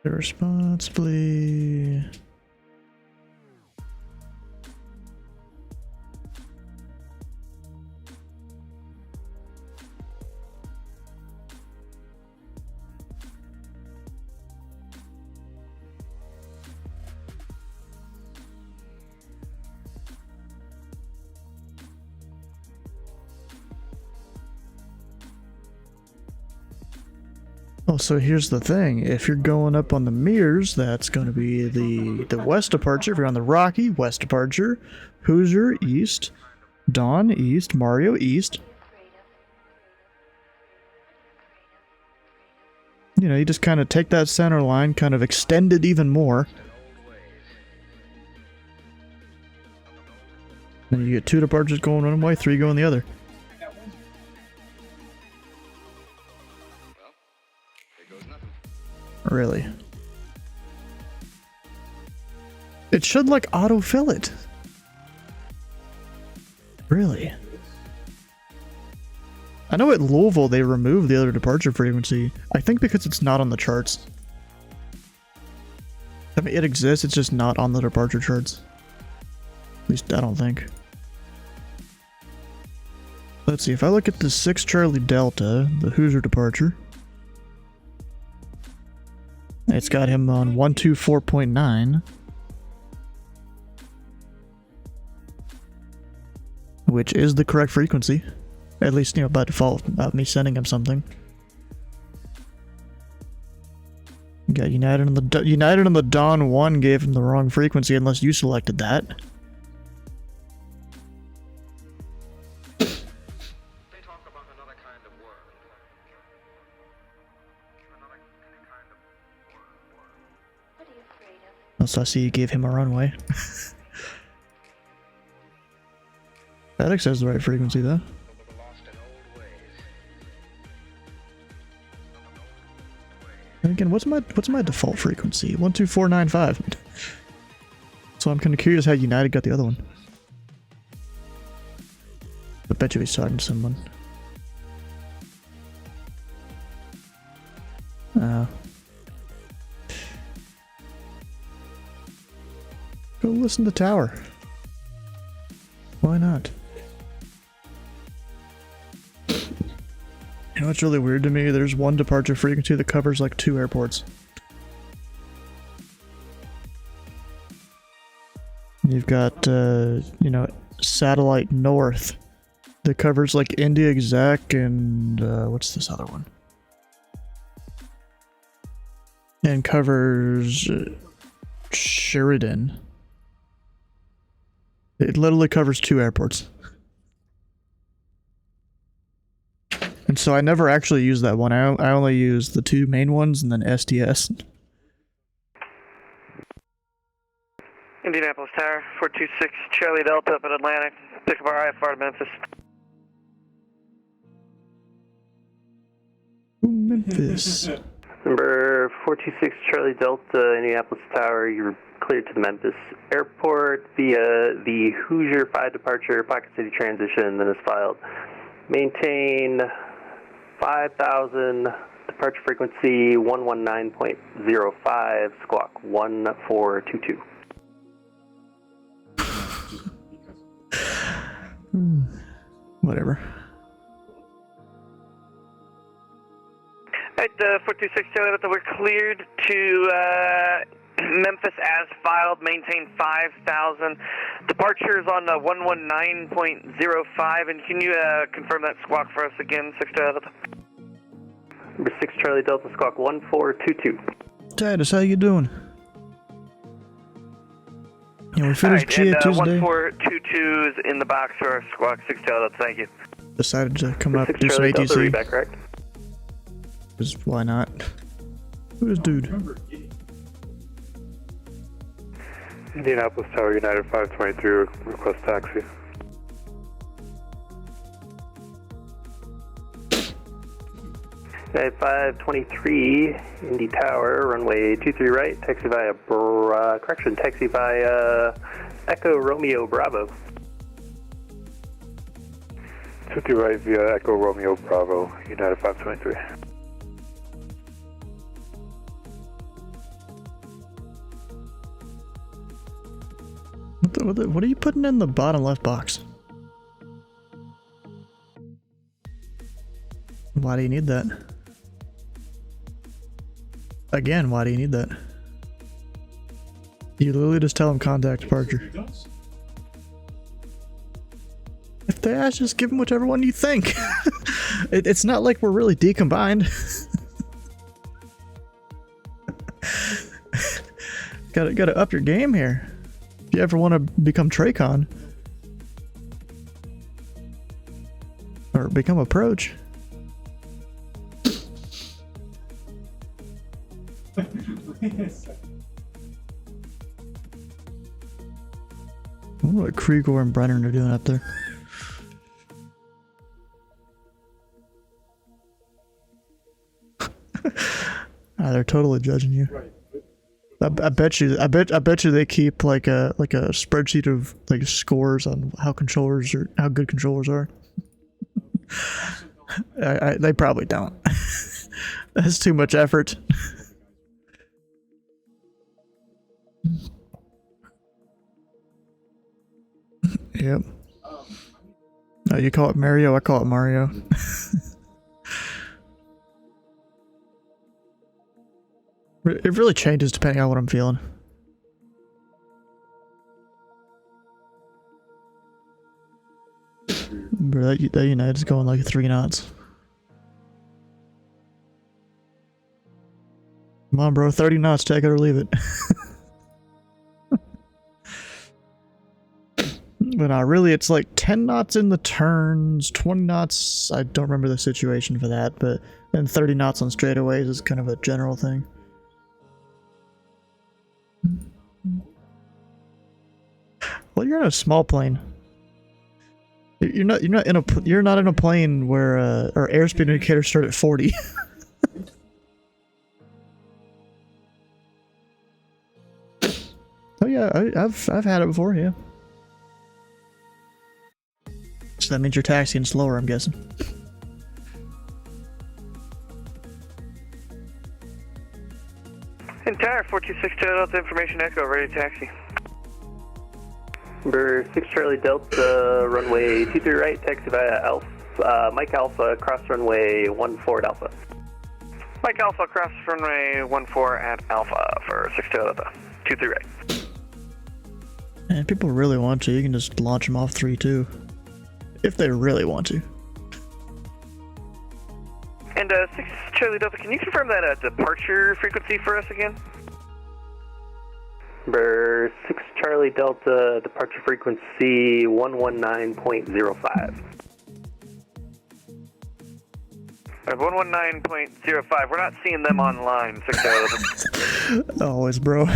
Responsibly. Oh, so here's the thing. If you're going up on the mirrors, that's going to be the west departure. If you're on the Rocky, west departure. Hoosier, east. Dawn, east. Mario, east. You know, you just kind of take that center line, kind of extend it even more. Then you get 2 departures going one way, 3 going the other. Really? It should like autofill it. Really? I know at Louisville they removed the other departure frequency. I think because it's not on the charts. I mean, it exists, it's just not on the departure charts. At least I don't think. Let's see, if I look at the 6 Charlie Delta, the Hoosier departure, it's got him on 124.9. Which is the correct frequency. At least, you know, by default, without me sending him something. You got United on the Dawn 1 gave him the wrong frequency unless you selected that. Also, I see you gave him a runway. FedEx has the right frequency, though. And again, what's my default frequency? 12495. So I'm kind of curious how United got the other one. I bet you he's talking to someone. Go listen to Tower. Why not? You know what's really weird to me? There's one departure frequency that covers like 2 airports. You've got, you know, Satellite North that covers like India Exec and, what's this other one? And covers Sheridan. It literally covers 2 airports. And so I never actually use that one. I only use the 2 main ones and then STS. Indianapolis Tower, 426 Charlie Delta up in Atlantic. Pick up our IFR to Memphis. Memphis. Number 426 Charlie Delta, Indianapolis Tower, you're cleared to the Memphis Airport via the Hoosier 5 departure Pocket City transition, then is filed. Maintain 5,000, departure frequency 119.05, squawk 1422. Whatever. Alright, 426 Charlie Delta, we're cleared to Memphis as filed, maintain 5,000. Departures on 119.05, and can you confirm that squawk for us again, 6 Delta? Number 6 Charlie Delta Squawk 1422. Titus, how you doing? Yeah, we finished GA Tuesday. 1422 is in the box for Squawk 6 Delta, thank you. Decided to come up, 6 do some Charlie Delta, ATC. read back, correct? Because why not? Who's dude? Indianapolis Tower United 523, request taxi. United 523, Indy Tower, runway 23 right, taxi via, taxi via Echo Romeo Bravo. 50 right via Echo Romeo Bravo, United 523. What are you putting in the bottom left box? Why do you need that? Again, why do you need that? You literally just tell them contact departure. If they ask, just give them whichever one you think. It's not like we're really decombined. Gotta up your game here. If you ever want to become Tracon. Or become Approach. I wonder what Krieger and Brennan are doing up there. They're totally judging you. I bet you they keep like a spreadsheet of like scores on how good controllers are. They probably don't. That's too much effort. Yep. Oh, you call it Mario, I call it Mario. It really changes depending on what I'm feeling. Bro, that United's going like 3 knots. Come on, bro, 30 knots, take it or leave it. But really, it's like 10 knots in the turns, 20 knots, I don't remember the situation for that, but then 30 knots on straightaways is kind of a general thing. Well, you're in a small plane. You're not in a plane where our airspeed indicators start at 40. Oh yeah, I've had it before, yeah. So that means you're taxiing slower, I'm guessing. Entire 426 Delta Information Echo, ready to taxi. Number 6 Charlie Delta, runway 23 right, taxi via Alpha, Mike Alpha, cross runway 14 at Alpha. Mike Alpha, cross runway 14 at Alpha for 6 Delta, 23 right. And if people really want to, you can just launch them off 3-2. If they really want to. And 6 Charlie Delta, can you confirm that departure frequency for us again? Number 6 Charlie Delta, departure frequency 119.05. 119.05. We're not seeing them online, 6 Delta. Always, bro.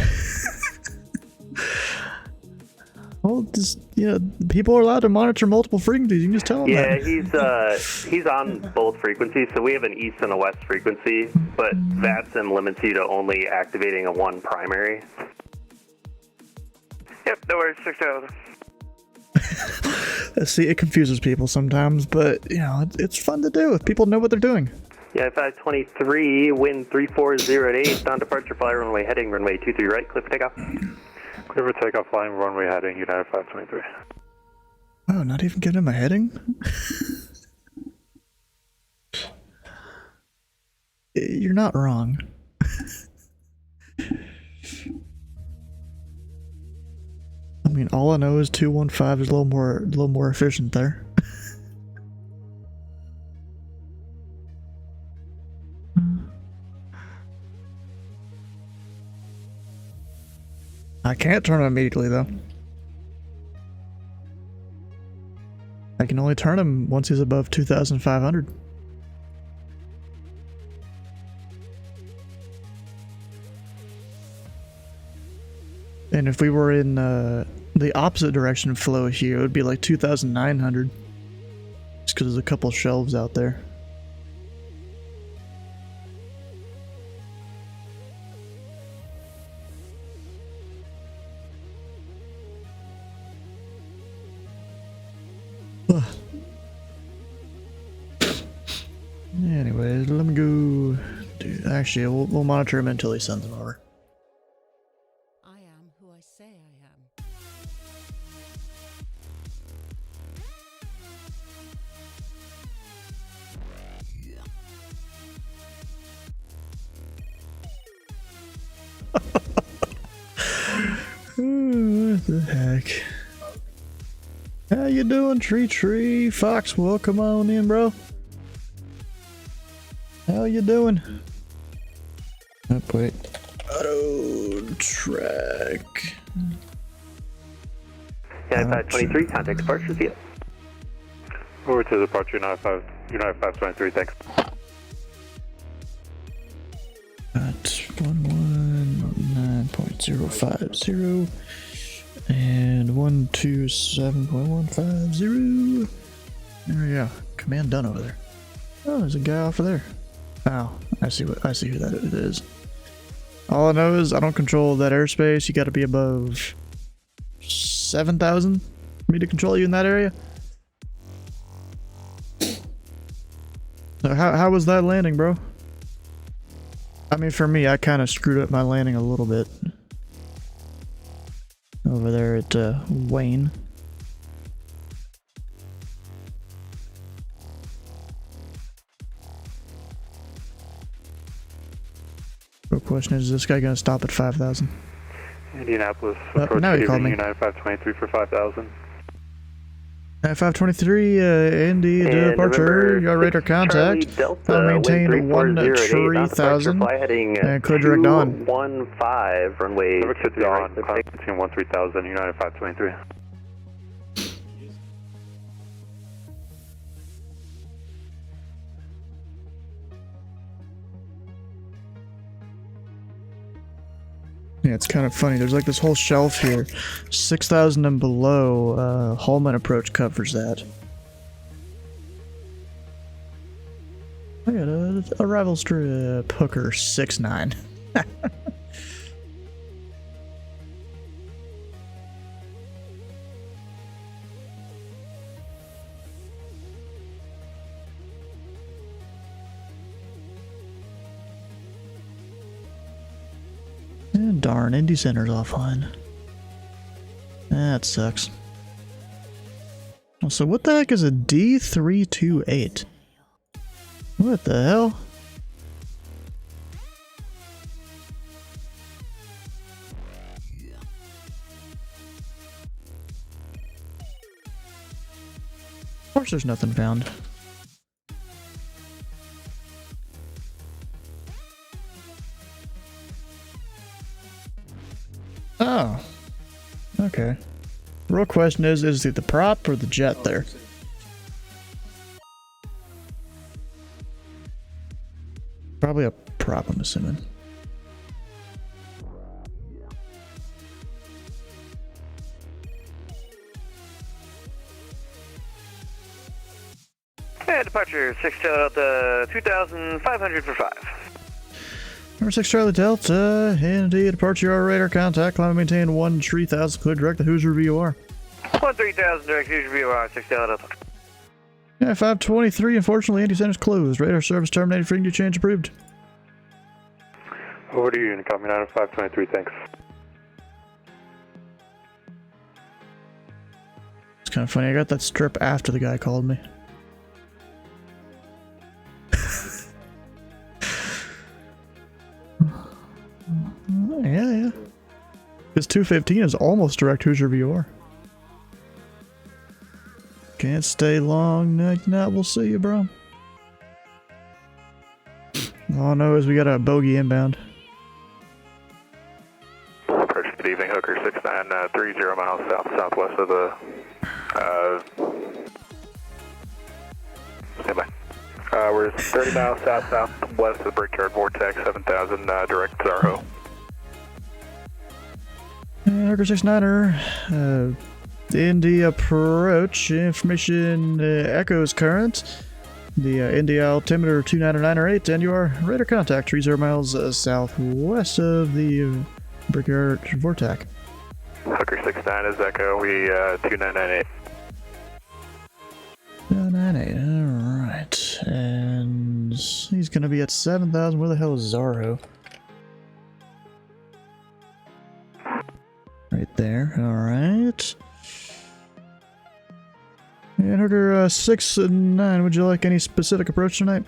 Well, just, yeah, people are allowed to monitor multiple frequencies. You can just tell them that. Yeah, he's on both frequencies, so we have an east and a west frequency, but VATSIM limits you to only activating a one primary. Yep, no worries, 6 Delta. See, it confuses people sometimes, but, you know, it's fun to do if people know what they're doing. Yeah, 523, wind 340 at 8, on departure, fly runway heading, runway 23 right, clear for takeoff. Clear for takeoff, flying runway heading, United 523. Oh, not even giving him a heading? You're not wrong. I mean, all I know is 215 is a little more efficient there. I can't turn him immediately, though. I can only turn him once he's above 2,500. And if we were in the opposite direction flow here, it would be like 2,900. Just because there's a couple shelves out there. Anyways, let me go. Dude, actually, we'll monitor him until he sends him over. I am who I say I am. What the heck? How you doing, Tree? Foxwell, come on in, bro. How you doing? Oh, wait. Auto track. Yeah, 523, contact departure, see ya. Over to departure, United 523, thanks. At 119.050 and 127.150. There we go. Command done over there. Oh, there's a guy off of there. Oh, I see who that it is. All I know is I don't control that airspace. You got to be above 7,000 for me to control you in that area. So how was that landing, bro? I mean, for me, I kind of screwed up my landing a little bit over there at Wayne. The question is this guy gonna stop at 5,000? Indianapolis, now he called me. United 523 for 5,000. 523, Indy departure, your radar contact. Maintain 130,000 and clear direct on. 15, runway. Direct on, between 13000, United 523. Yeah, it's kind of funny. There's like this whole shelf here. 6,000 and below, Holman approach covers that. I got a arrival strip, Hooker 6-9. Darn, Indy Center's offline. That sucks. So what the heck is a D328? What the hell? Of course there's nothing found. Oh. Okay. Real question is it the prop or the jet there? Probably a prop, I'm assuming. And departure 6 Delta 2,500 for 5. Number 6 Charlie Delta, Indy departure radar contact, climb maintain 13000, clear direct the Hoosier VOR. 13,000 direct Hoosier VOR, 6 Delta. Yeah, 523, unfortunately Indy Center's closed. Radar service terminated, frequency change approved. Over to you, Unit Copy 523, thanks. It's kind of funny, I got that strip after the guy called me. Yeah. This 215 is almost direct Hoosier VOR. Can't stay long, night, we'll see you, bro. All I know is we got a bogey inbound. Approach, good evening, Hooker Standby. We're 30 miles south-southwest of the Brickyard Vortex, 7,000, direct Zarho. Hooker 69er, Indy approach, information echoes current. The Indy altimeter 29908, and you are radar contact 30 miles southwest of the Brickyard Vortex. Hooker 69 is Echo, we 2998. 298, alright. And he's gonna be at 7,000. Where the hell is Zarho? Right there, alright. And Hooker 69, would you like any specific approach tonight?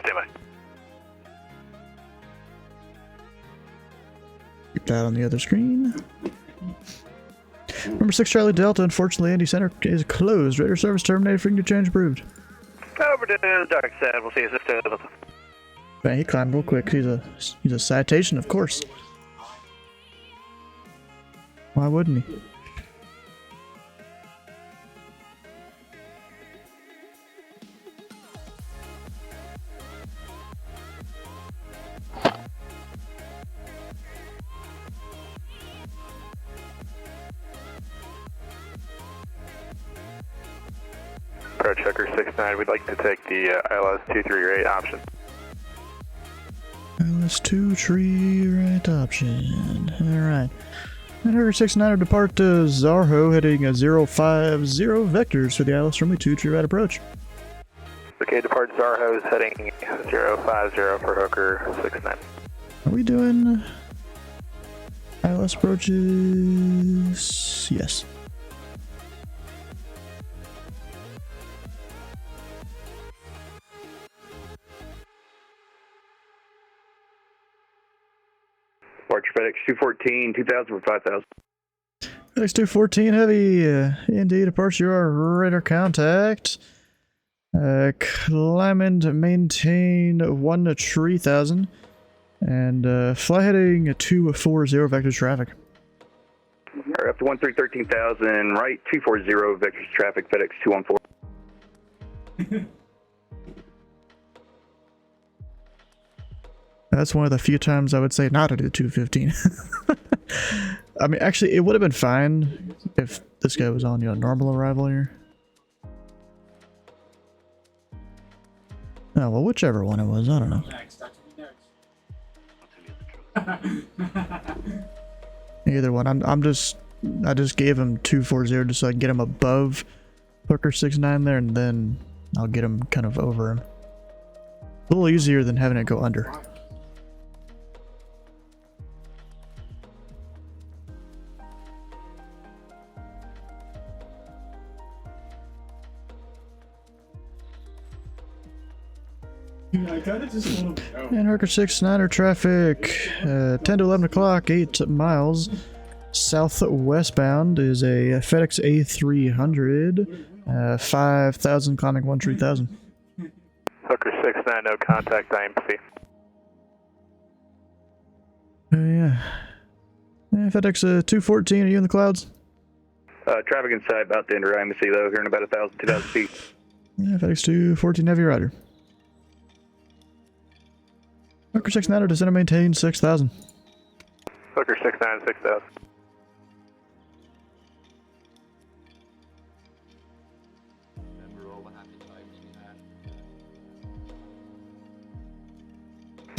Standby. Keep that on the other screen. Number 6 Charlie Delta, unfortunately Indy Center is closed. Radar service terminated, frequency change approved. Over to the dark side, we'll see you sister. Man, he climbed real quick. He's a citation, of course. Why wouldn't he? Approach Hooker 69, we'd like to take the ILS 238 option. ILS 2 tree right option. Alright. And Hooker 69 will depart to Zarho, heading 050 vectors for the ILS runway 2 tree right approach. Okay, depart Zarho is heading 050 for Hooker 69. Are we doing ILS approaches? Yes. Departure FedEx 214, 2000 for 5000. FedEx 214 heavy, indeed, departure, our radar contact. Climb and maintain 13000. And fly heading 240 vectors traffic. Alright, up to 13,000, right, 240 vectors traffic, FedEx 214. That's one of the few times I would say not to do 215. I mean, actually, it would have been fine if this guy was on, normal arrival here. Oh, well, whichever one it was, I don't know. Either one. I just gave him 240 just so I can get him above Hooker 69 there, and then I'll get him kind of over him. A little easier than having it go under. I kinda just want to go. And Hooker 69er traffic, 10 to 11 o'clock, 8 miles. Southwestbound is a FedEx A300, 5,000 climbing 13,000. Hooker 69, no contact, IMC. Yeah. FedEx 214, are you in the clouds? Traffic inside about to enter IMC though, here in about 1,000, 2,000 feet. Yeah, FedEx 214 heavy rider. Hooker 69er descend and maintain 6,000. Hooker 69, 6,000.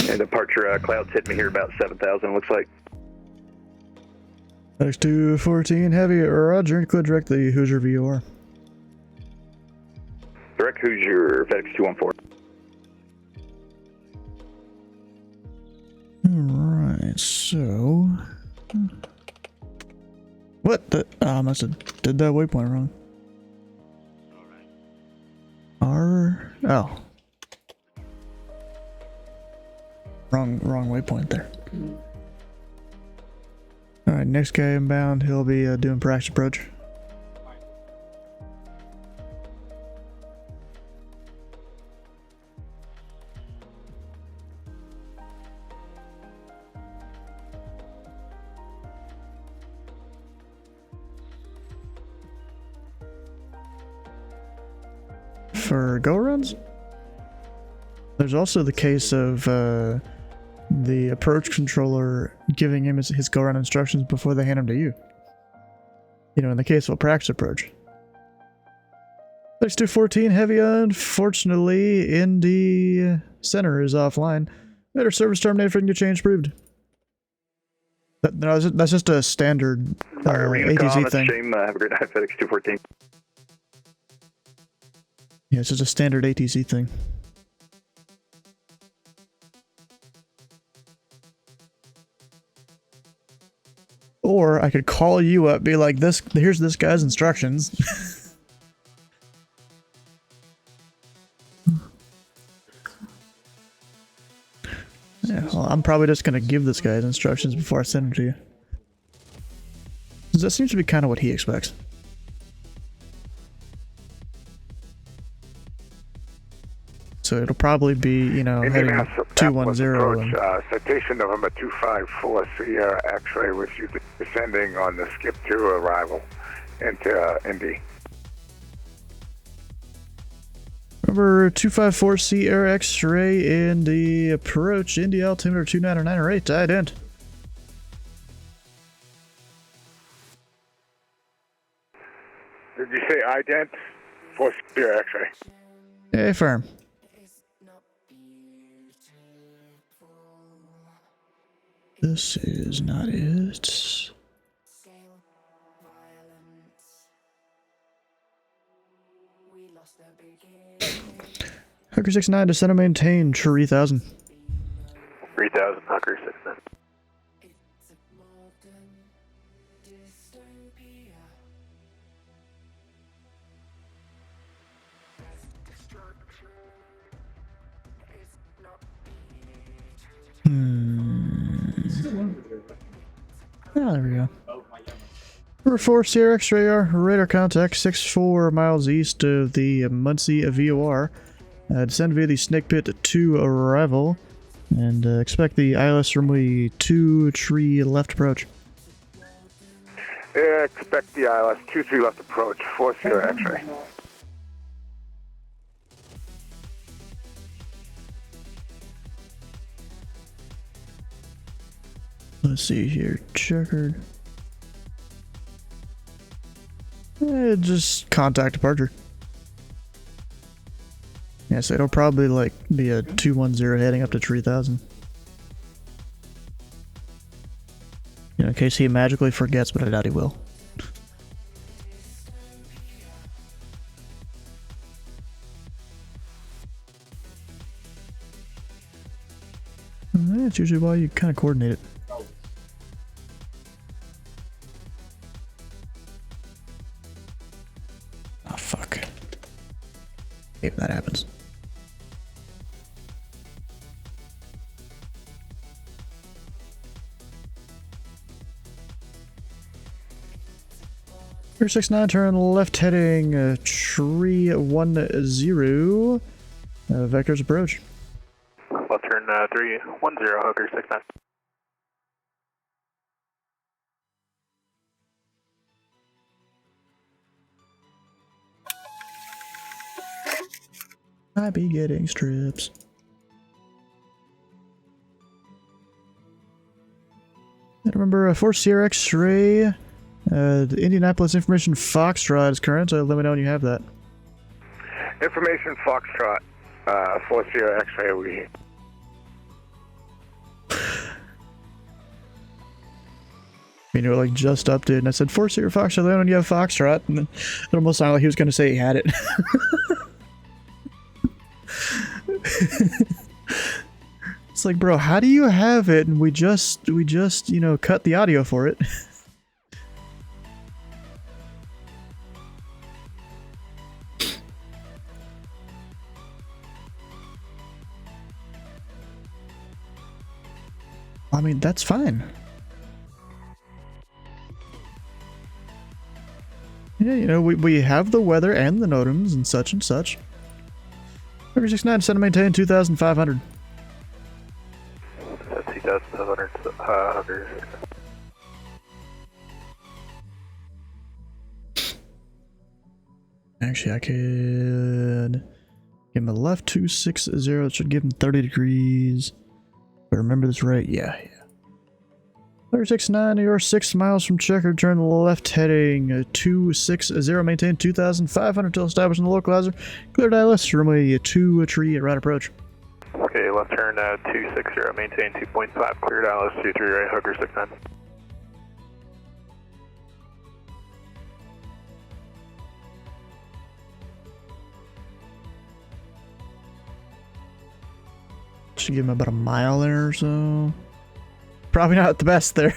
And departure clouds hit me here about 7,000, looks like. FedEx 214 heavy, roger, and clear direct the Hoosier VOR. Direct Hoosier, FedEx 214. Alright, so... What the... I must have did that waypoint wrong. R... Oh. Wrong waypoint there. Alright, next guy inbound, he'll be doing practice approach. for go-arounds. There's also the case of the approach controller giving him his go-around instructions before they hand them to you. You know, in the case of a practice approach. 6214 heavy, unfortunately, Indy Center is offline. Better service terminated for new change proved. No, that's just a standard ATC thing. Shame, have a great night, FedEx 214. Yeah, it's just a standard ATC thing. Or I could call you up, be like, here's this guy's instructions. Yeah, well, I'm probably just gonna give this guy his instructions before I send them to you. Because that seems to be kind of what he expects. So it'll probably be, you know, heading 210. Citation November 254 Sierra X-ray with you descending on the skip to arrival into Indy. Number 254 Sierra X-ray in the approach, Indy altimeter 29908, ident. Did you say ident for Sierra X-ray? Hey, firm. This is not it. Hooker 69, descend and maintain, 3000. 3000, Hawker 69. Ah, there we go. Number 4 Sierra X-ray, radar contact 64 miles east of the Muncie VOR. Descend via the snake pit to arrival, and expect the ILS runway 2 tree left approach. Expect the ILS 23 left approach for Sierra X-ray. Let's see here, checkered. Just contact departure. Yeah, so it'll probably like be a 210 heading up to 3000. You know, in case he magically forgets, but I doubt he will. That's usually why you kind of coordinate it. Oh, fuck. If that happens. Air 69, turn left heading tree 10. Vectors approach. Left turn 310, Hooker 69. I be getting strips. And remember, 4 Sierra X-ray, the Indianapolis Information Foxtrot is current, so let me know when you have that. Information Foxtrot, 4 Sierra X-ray, we... You know, like just updated, and I said 4 Sierra Foxtrot, let me know when you have Foxtrot, and then it almost sounded like he was going to say he had it. It's like, bro, how do you have it and we just, you know, cut the audio for it? I mean, that's fine. Yeah, you know, we have the weather and the NOTAMs and such and such. Number 69, send and maintain 2,500. 2,500, Hooker. Actually, I could Give him a left 260. That should give him 30 degrees. If I remember this right, yeah. 369, you're 6 miles from checker. Turn left heading 260. Maintain 2,500 till established in the localizer. Clear ILS. Runway 2 tree at right approach. Okay, left turn 260. Maintain 2.5. Cleared ILS 23 right. Hooker 69. Should give him about a mile there or so. Probably not the best there.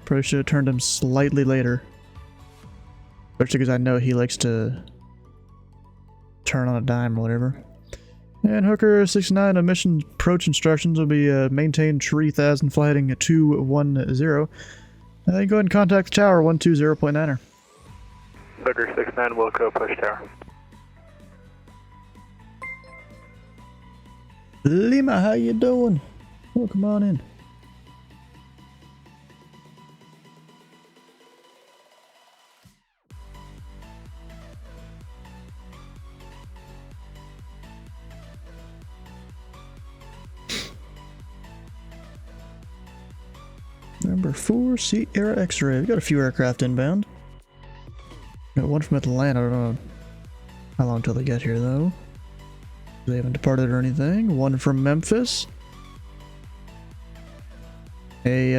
Probably should have turned him slightly later. Especially because I know he likes to turn on a dime or whatever. And Hooker 69, mission approach instructions will be maintain 3,000, fly heading 210. Then go ahead and contact the tower 120.9er. Hooker 69, Wilco, push tower. Lima, how you doing? Oh, come on in. Number 4, Sierra X-Ray. We got a few aircraft inbound. Got one from Atlanta. I don't know how long till they get here, though. They haven't departed or anything. One from Memphis. If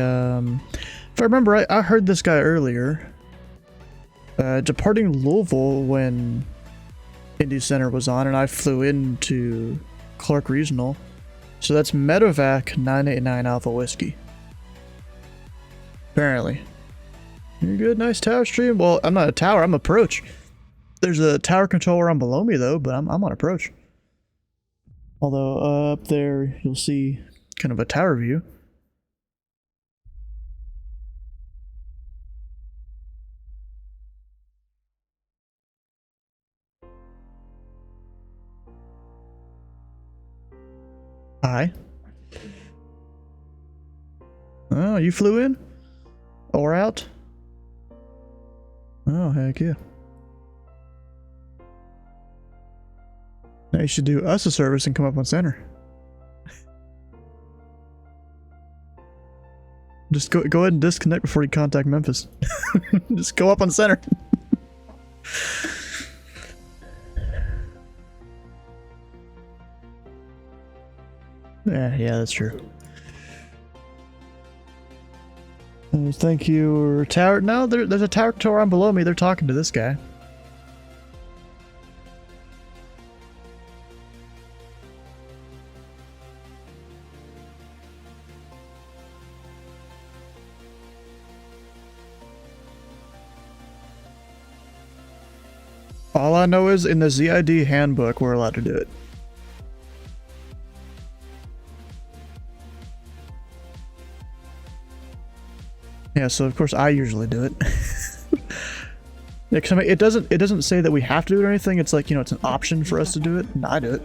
I remember right, I heard this guy earlier. Departing Louisville when Indy Center was on, and I flew into Clark Regional. So that's Medevac 989 Alpha Whiskey. Apparently. You're good, nice tower stream. Well, I'm not a tower, I'm approach. There's a tower controller on below me though, but I'm on approach. Although up there you'll see kind of a tower view. Hi. Oh, you flew in? Or out? Oh, heck yeah. Now you should do us a service and come up on center. Just go ahead and disconnect before you contact Memphis. Just go up on center. Yeah, that's true. Thank you, tower. No, there's a tower controller on below me. They're talking to this guy. All I know is in the ZID handbook, we're allowed to do it. Yeah, so of course I usually do it. Yeah, 'cause I mean, it doesn't say that we have to do it or anything. It's like, you know, it's an option for us to do it, and I do it.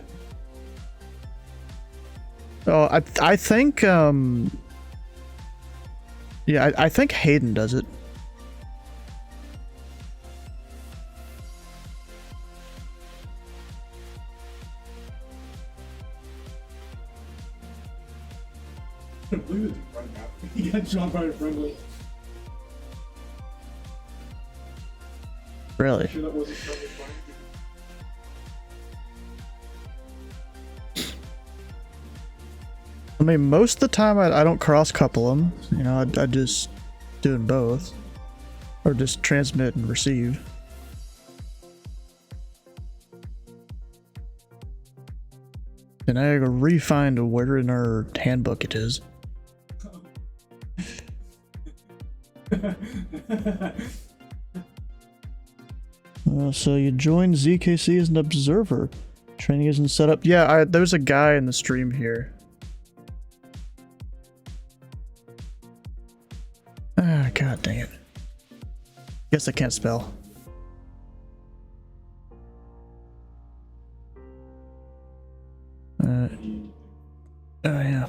Oh, I think yeah, I think Hayden does it. Look at this running out. He got jumped by a friendly. Really? Sure that wasn't friendly fire? I mean, most of the time I don't cross couple them. You know, I just doing both, or just transmit and receive. And I gotta re-find where in our handbook it is. So you joined ZKC as an observer. Training isn't set up. Yeah, there's a guy in the stream here. Ah, god dang it. Guess I can't spell. Oh yeah.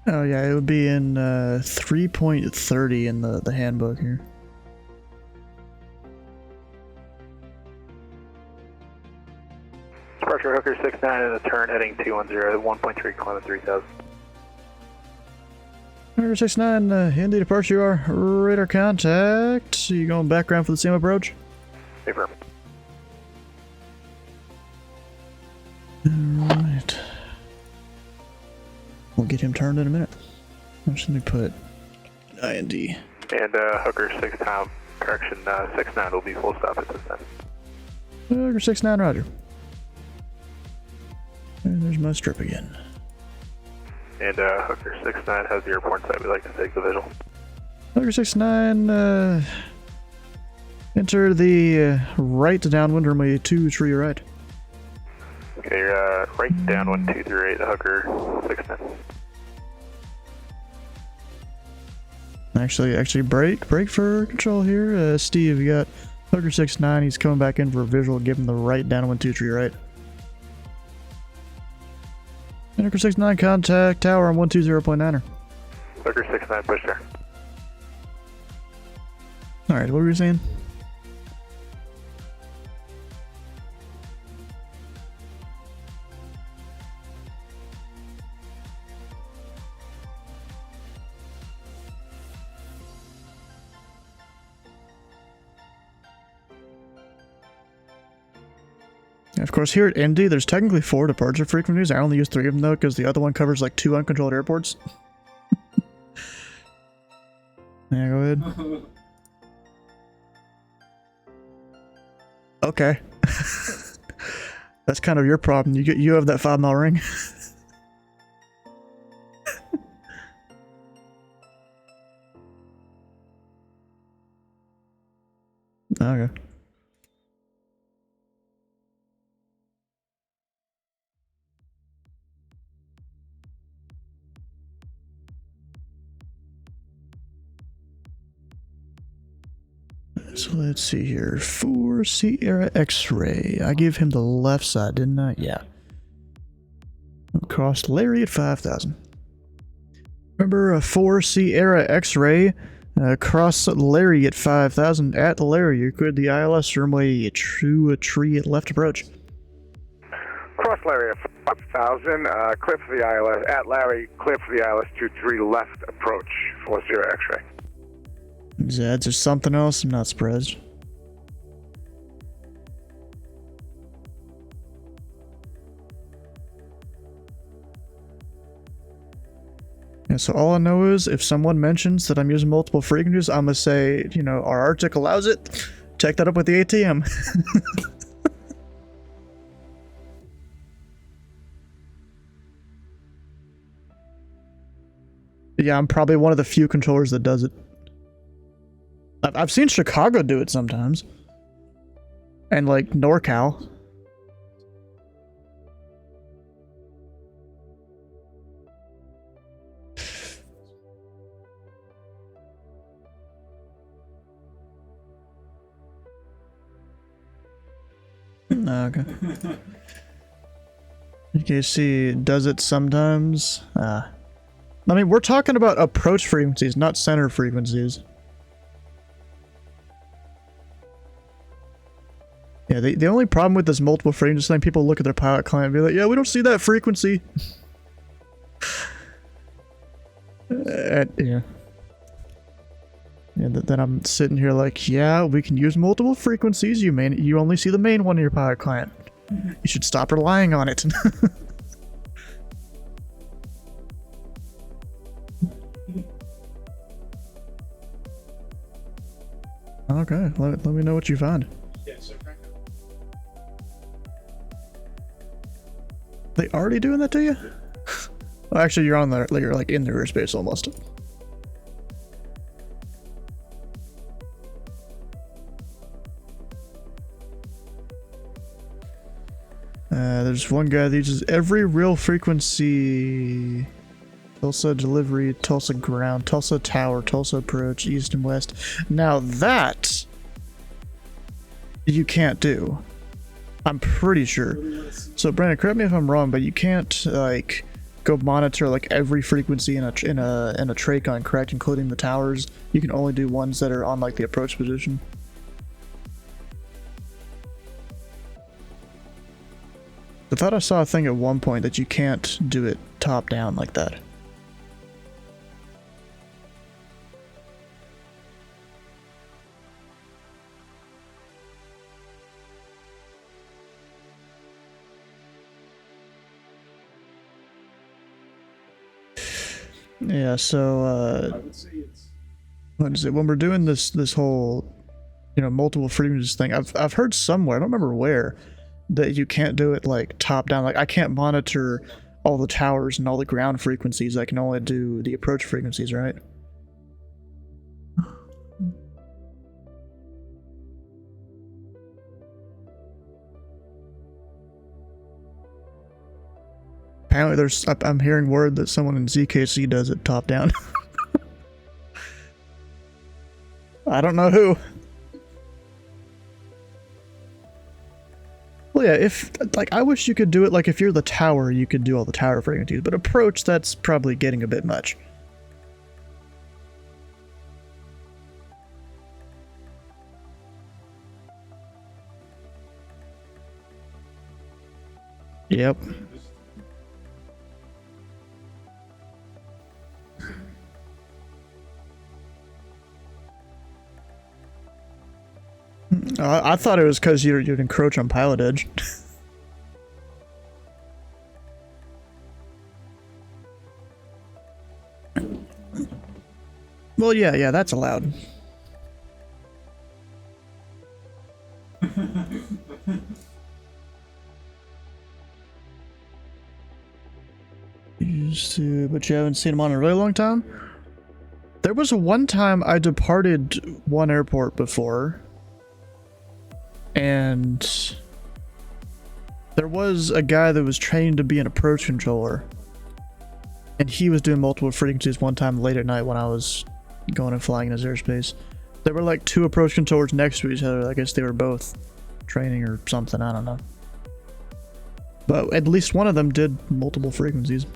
Oh yeah, it would be in 3.30 in the handbook here. Departure Hooker 69 and a turn heading 210, 1.3 climb 3000. Hooker 69, Indy departure, you are radar contact. You going background for the same approach? Affirm. Alright. We'll get him turned in a minute. Let me put IND. And Hooker 69, correction, 69 will be full stop at this time. Hooker 69, roger. And there's my strip again. And Hooker 69 has the airport site. We'd like to take the visual. Hooker 69, enter the right downwind runway 23 right. Okay, right downwind 238, Hooker 69. Actually, break for control here. Steve, you got Hooker 69. He's coming back in for a visual. Give him the right downwind 23 right. Hooker 69, contact tower on 120.9er. Hooker 69, push there. Alright, what were you saying? Of course, here at Indy, there's technically 4 departure frequencies. I only use 3 of them, though, because the other one covers, like, 2 uncontrolled airports. Yeah, go ahead. Okay. That's kind of your problem. You have that 5-mile ring. Okay. So let's see here. 4 Sierra X-ray. I gave him the left side, didn't I? Yeah. Crossed Larry at 5,000. Remember, a 4 Sierra X-ray. Cross Larry at 5,000. At Larry, you cleared the ILS runway to a tree at left approach. Cross Larry at 5,000. Clear for the ILS. At Larry, clear for the ILS 23 left approach. 40 X-ray. Zeds or something else? I'm not surprised. Yeah, so all I know is if someone mentions that I'm using multiple frequencies, I'm gonna say, you know, our Arctic allows it. Check that up with the ATM. Yeah, I'm probably one of the few controllers that does it. I've seen Chicago do it sometimes. And like NorCal. Okay. UKC does it sometimes. I mean, we're talking about approach frequencies, not center frequencies. Yeah, the only problem with this multiple frequency thing, people look at their pilot client and be like, yeah, we don't see that frequency. Yeah. Yeah, then I'm sitting here like, yeah, we can use multiple frequencies. You only see the main one in your pilot client. You should stop relying on it. Okay, let me know what you find. They already doing that to you? Well, actually, you're on there. You're like in the airspace almost. There's one guy that uses every real frequency. Tulsa delivery, Tulsa ground, Tulsa tower, Tulsa approach, east and west. Now that you can't do. I'm pretty sure. So Brandon, correct me if I'm wrong, but you can't like go monitor like every frequency in a Tracon, correct, including the towers. You can only do ones that are on like the approach position. I thought I saw a thing at one point that you can't do it top down like that. Yeah, so I would say it's what is it? When we're doing this whole, you know, multiple frequencies thing, I've heard somewhere, I don't remember where, that you can't do it like top down. Like I can't monitor all the towers and all the ground frequencies. I can only do the approach frequencies, right? Apparently I'm hearing word that someone in ZKC does it top down. I don't know who. Well, yeah, if, like, I wish you could do it, like, if you're the tower, you could do all the tower frequencies, but approach, that's probably getting a bit much. Yep. I thought it was because you'd encroach on pilot edge. Well, yeah, that's allowed. But you haven't seen him on a really long time? There was a one time I departed one airport before, and there was a guy that was trained to be an approach controller, and he was doing multiple frequencies one time late at night when I was going and flying in his airspace. There were like two approach controllers next to each other. I guess they were both training or something, I don't know. But at least one of them did multiple frequencies,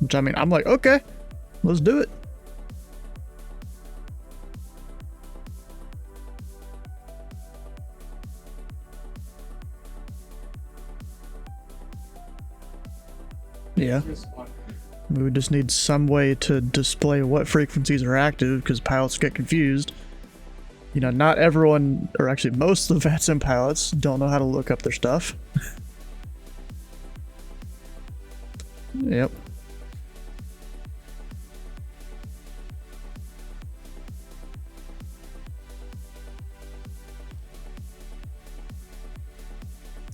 which, I mean, I'm like, okay, let's do it. Yeah. We just need some way to display what frequencies are active, because pilots get confused. You know, not everyone, or actually most of the VATSIM pilots, don't know how to look up their stuff. Yep.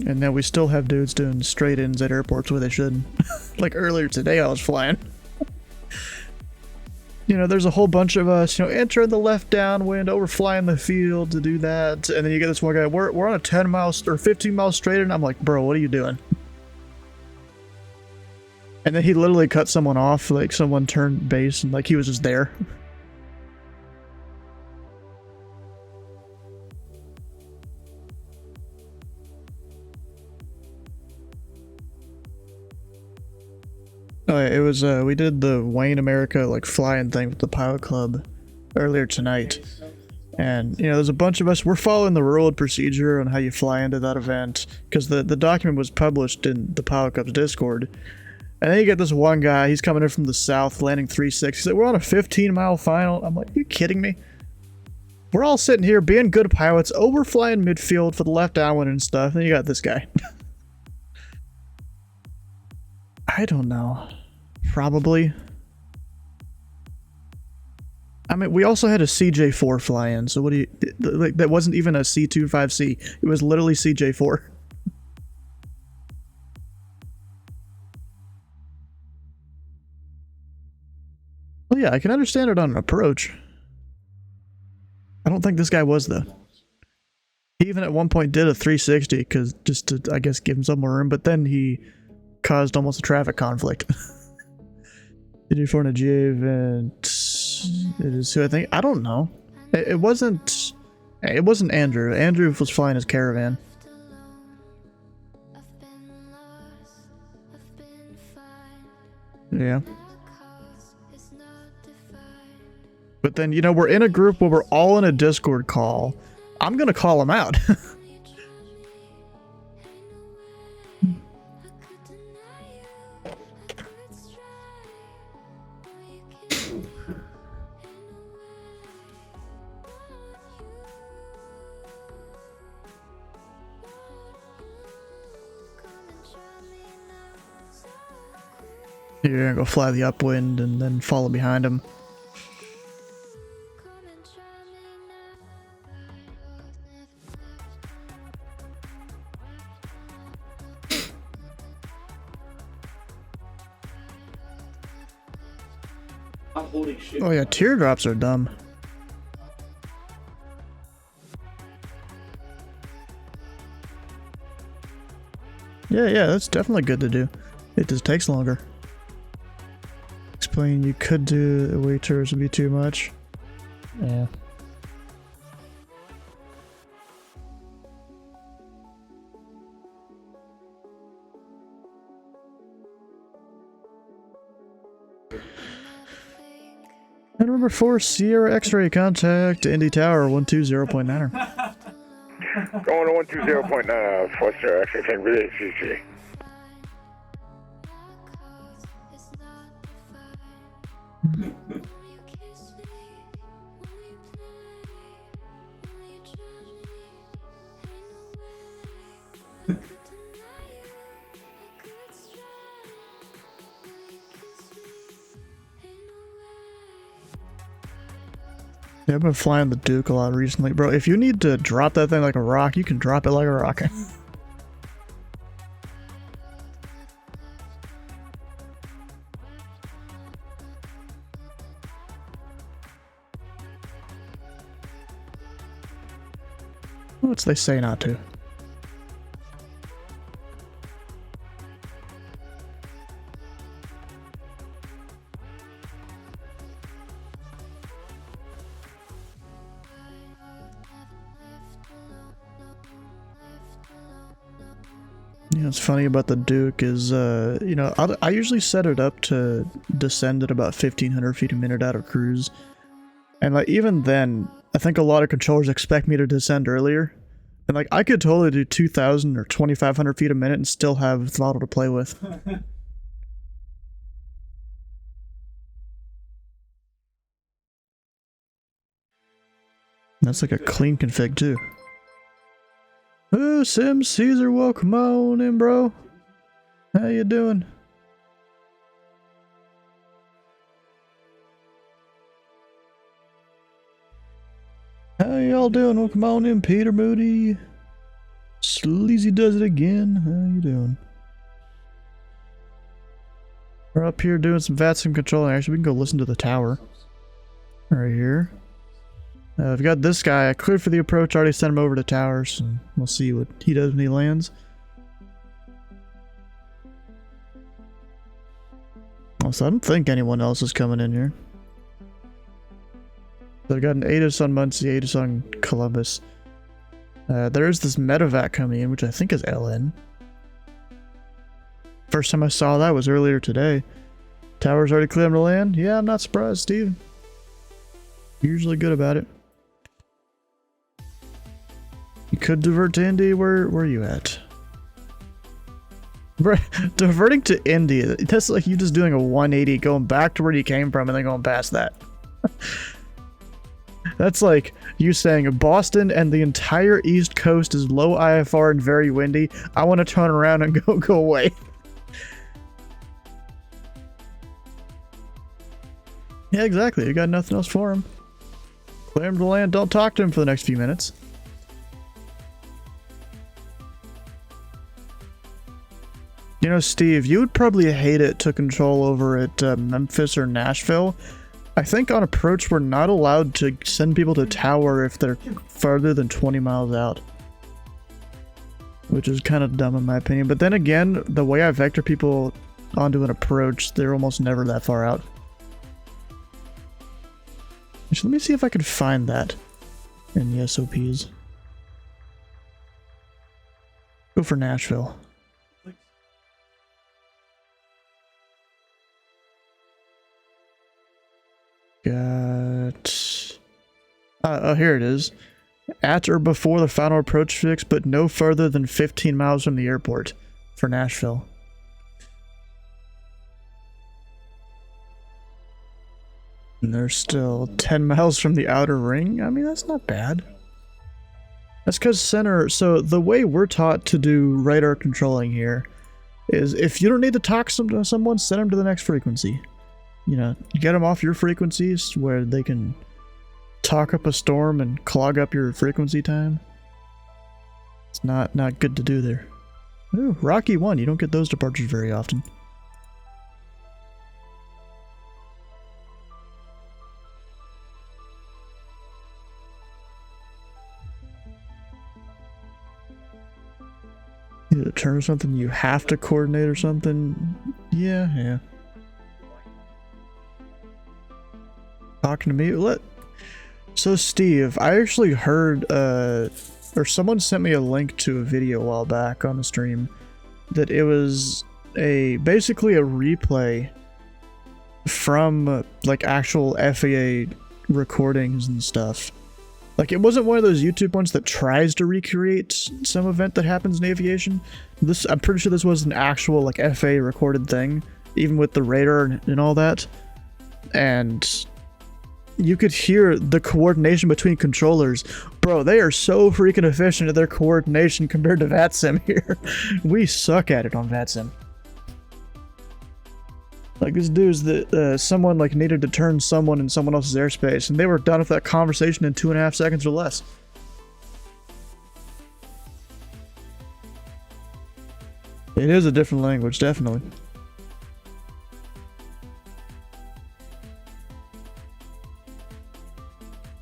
And then we still have dudes doing straight ins at airports where they shouldn't. Like earlier today I was flying. You know, there's a whole bunch of us, you know, entering the left downwind, overflying the field to do that. And then you get this one guy, we're on a 10 miles or 15 miles straight, and I'm like, bro, what are you doing? And then he literally cut someone off, like someone turned base and like he was just there. Oh, yeah, it was, we did the Wayne America, like, flying thing with the pilot club earlier tonight. And, you know, there's a bunch of us, we're following the rule and procedure on how you fly into that event, because the document was published in the pilot club's Discord. And then you get this one guy, he's coming in from the south, landing 3-6. He's like, we're on a 15-mile final. I'm like, are you kidding me? We're all sitting here being good pilots, overflying midfield for the left downwind and stuff, and then you got this guy. I don't know. Probably. I mean, we also had a CJ4 fly in, so what do you... Like, that wasn't even a C25C. It was literally CJ4. Well, yeah, I can understand it on an approach. I don't think this guy was, though. He even at one point did a 360, because just to, I guess, give him some more room, but then he caused almost a traffic conflict. Did you for a GA event? It is who I think. I don't know. It wasn't Andrew. Andrew was flying his caravan. Yeah. But then, you know, we're in a group where we're all in a Discord call. I'm gonna call them out. You're gonna go fly the upwind and then follow behind him. I'm holding shit. Oh yeah, teardrops are dumb. Yeah, that's definitely good to do. It just takes longer. Explain you could do the way tours would be too much. Yeah. And number 4, Sierra X-ray contact Indy Tower 120.9er. Going to 120.9, 4 Sierra X-ray, can relay CC. Yeah, I've been flying the Duke a lot recently. Bro, if you need to drop that thing like a rock, you can drop it like a rock. What's they say not to? You know, what's funny about the Duke is, you know, I usually set it up to descend at about 1,500 feet a minute out of cruise. And, like, even then, I think a lot of controllers expect me to descend earlier. And, like, I could totally do 2,000 or 2,500 feet a minute and still have throttle to play with. That's like a clean config, too. Oh, Sim Caesar, welcome on in, bro. How you doing? How y'all doing? Welcome on in, Peter Moody. Sleazy does it again. How you doing? We're up here doing some VATSIM controlling. Actually, we can go listen to the tower. Right here. I've got this guy. I cleared for the approach. Already sent him over to towers, and we'll see what he does when he lands. Also, I don't think anyone else is coming in here. So I've got an ATIS on Muncie, ATIS on Columbus. There is this medevac coming in, which I think is LN. First time I saw that was earlier today. Tower's already cleared to land? Yeah, I'm not surprised, Steve. Usually good about it. You could divert to Indy. Where are you at? Diverting to Indy, that's like you just doing a 180, going back to where you came from and then going past that. That's like you saying Boston and the entire East Coast is low IFR and very windy. I want to turn around and go away. Yeah, exactly. You got nothing else for him. Clear him to land. Don't talk to him for the next few minutes. You know, Steve, you would probably hate it to control over at Memphis or Nashville. I think on approach we're not allowed to send people to tower if they're farther than 20 miles out. Which is kind of dumb in my opinion. But then again, the way I vector people onto an approach, they're almost never that far out. Actually, let me see if I can find that in the SOPs. Go for Nashville. Oh, here it is. At or before the final approach fix, but no further than 15 miles from the airport for Nashville. And they're still 10 miles from the outer ring? I mean, that's not bad. That's because center... So the way we're taught to do radar controlling here is if you don't need to talk to someone, send them to the next frequency. You know, get them off your frequencies where they can talk up a storm and clog up your frequency time. It's not good to do there. Ooh, Rocky 1, you don't get those departures very often. You turn something you have to coordinate or something. Yeah. Talking to me. So Steve, I actually heard or someone sent me a link to a video a while back on the stream that it was basically a replay from like actual FAA recordings and stuff. Like, it wasn't one of those YouTube ones that tries to recreate some event that happens in aviation. I'm pretty sure this was an actual, like, FAA recorded thing, even with the radar and all that. And you could hear the coordination between controllers. Bro, they are so freaking efficient at their coordination compared to VATSIM here. We suck at it on VATSIM. Like, this dude's that someone like needed to turn someone in someone else's airspace, and they were done with that conversation in 2.5 seconds or less. It is a different language, definitely.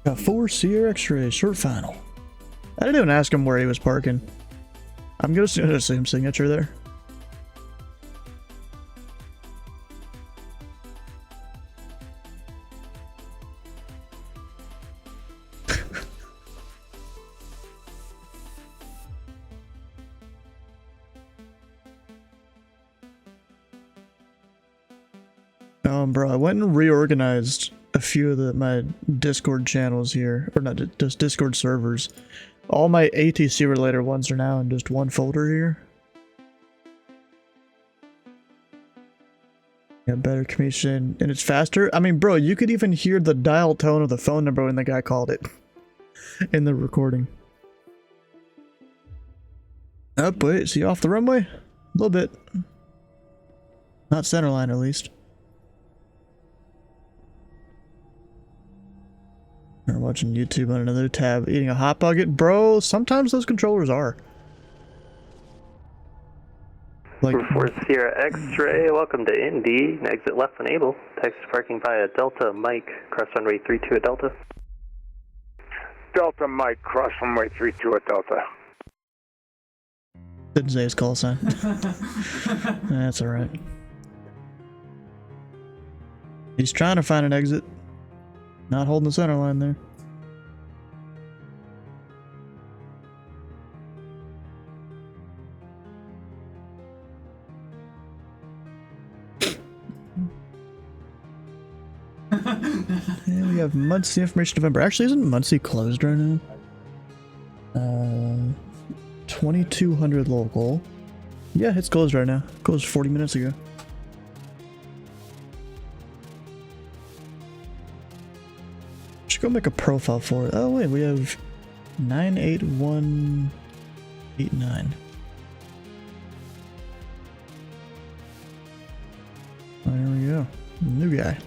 Got 4 Sierra X-ray, short final. I didn't even ask him where he was parking. I'm gonna assume signature there. Bro, I went and reorganized a few of my Discord channels here, or not just Discord servers. All my ATC related ones are now in just one folder here. Yeah, better communication, and it's faster. I mean, bro, you could even hear the dial tone of the phone number when the guy called it in the recording. Oh, wait, is he off the runway? A little bit. Not centerline, at least. We're watching YouTube on another tab, eating a hot pocket. Bro, sometimes those controllers are. Like, for Sierra X-ray, welcome to Indy. Exit left when able. Taxi parking via Delta Mike, cross runway 32 at Delta. Delta Mike, cross runway 32 at Delta. Didn't say his call sign. That's alright. He's trying to find an exit. Not holding the center line there. Yeah, we have Muncie information November. Actually, isn't Muncie closed right now? 2200 local. Yeah, it's closed right now. Closed 40 minutes ago. Should go make a profile for it. Oh wait, we have 98189. There we go. New guy.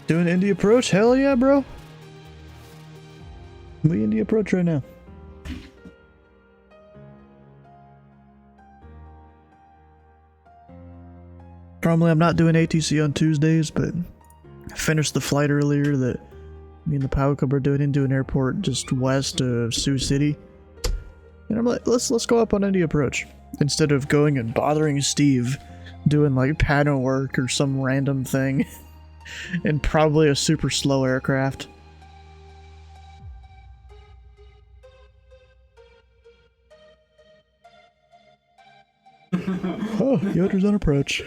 Doing Indy approach? Hell yeah, bro. We Indy approach right now. Normally I'm not doing ATC on Tuesdays, but I finished the flight earlier that me and the Pilot Club are doing into an airport just west of Sioux City. And I'm like, let's go up on Indy approach. Instead of going and bothering Steve doing like pattern work or some random thing. And probably a super slow aircraft. Oh, Yoder's on approach.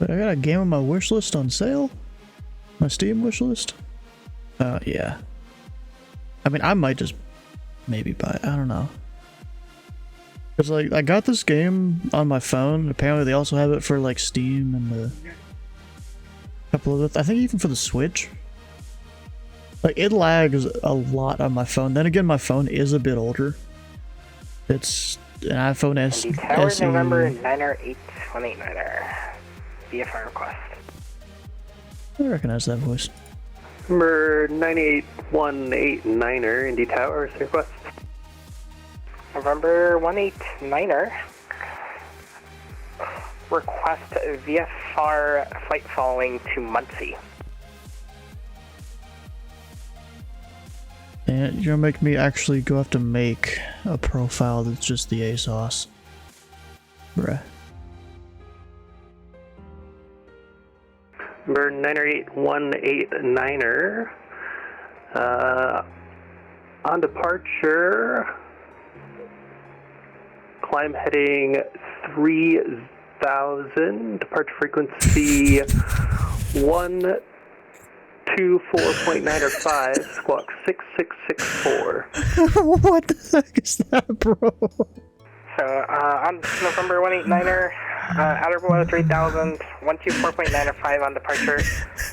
But I got a game on my wish list on sale? My Steam wish list? Yeah. I mean, I might just maybe buy it. I don't know. Cause like, I got this game on my phone. Apparently they also have it for like Steam and a couple of I think even for the Switch. Like, it lags a lot on my phone. Then again, my phone is a bit older. It's an iPhone SE. Tower November 90819er. VFR request. I recognize that voice. Number 98189er, Indy Tower, request. November 189er. Request VFR flight following to Muncie. And you're gonna make me actually go have to make a profile that's just the ASOS. Bruh. Number 98189er. On departure, climb heading 3000, departure frequency 124.905, squawk 6664. What the heck is that, bro? So, on November 189er, outer below 3000, 124.905 on departure,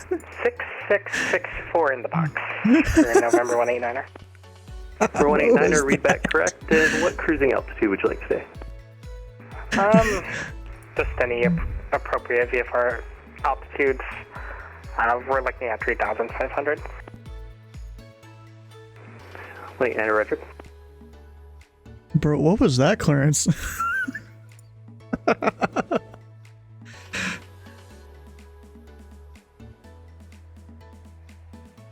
6664 in the box for November 189er. For 189er, read back correct, and what cruising altitude would you like today? Just any appropriate VFR altitudes. We're looking at 3,500. Wait, and Roger. Bro, what was that clearance?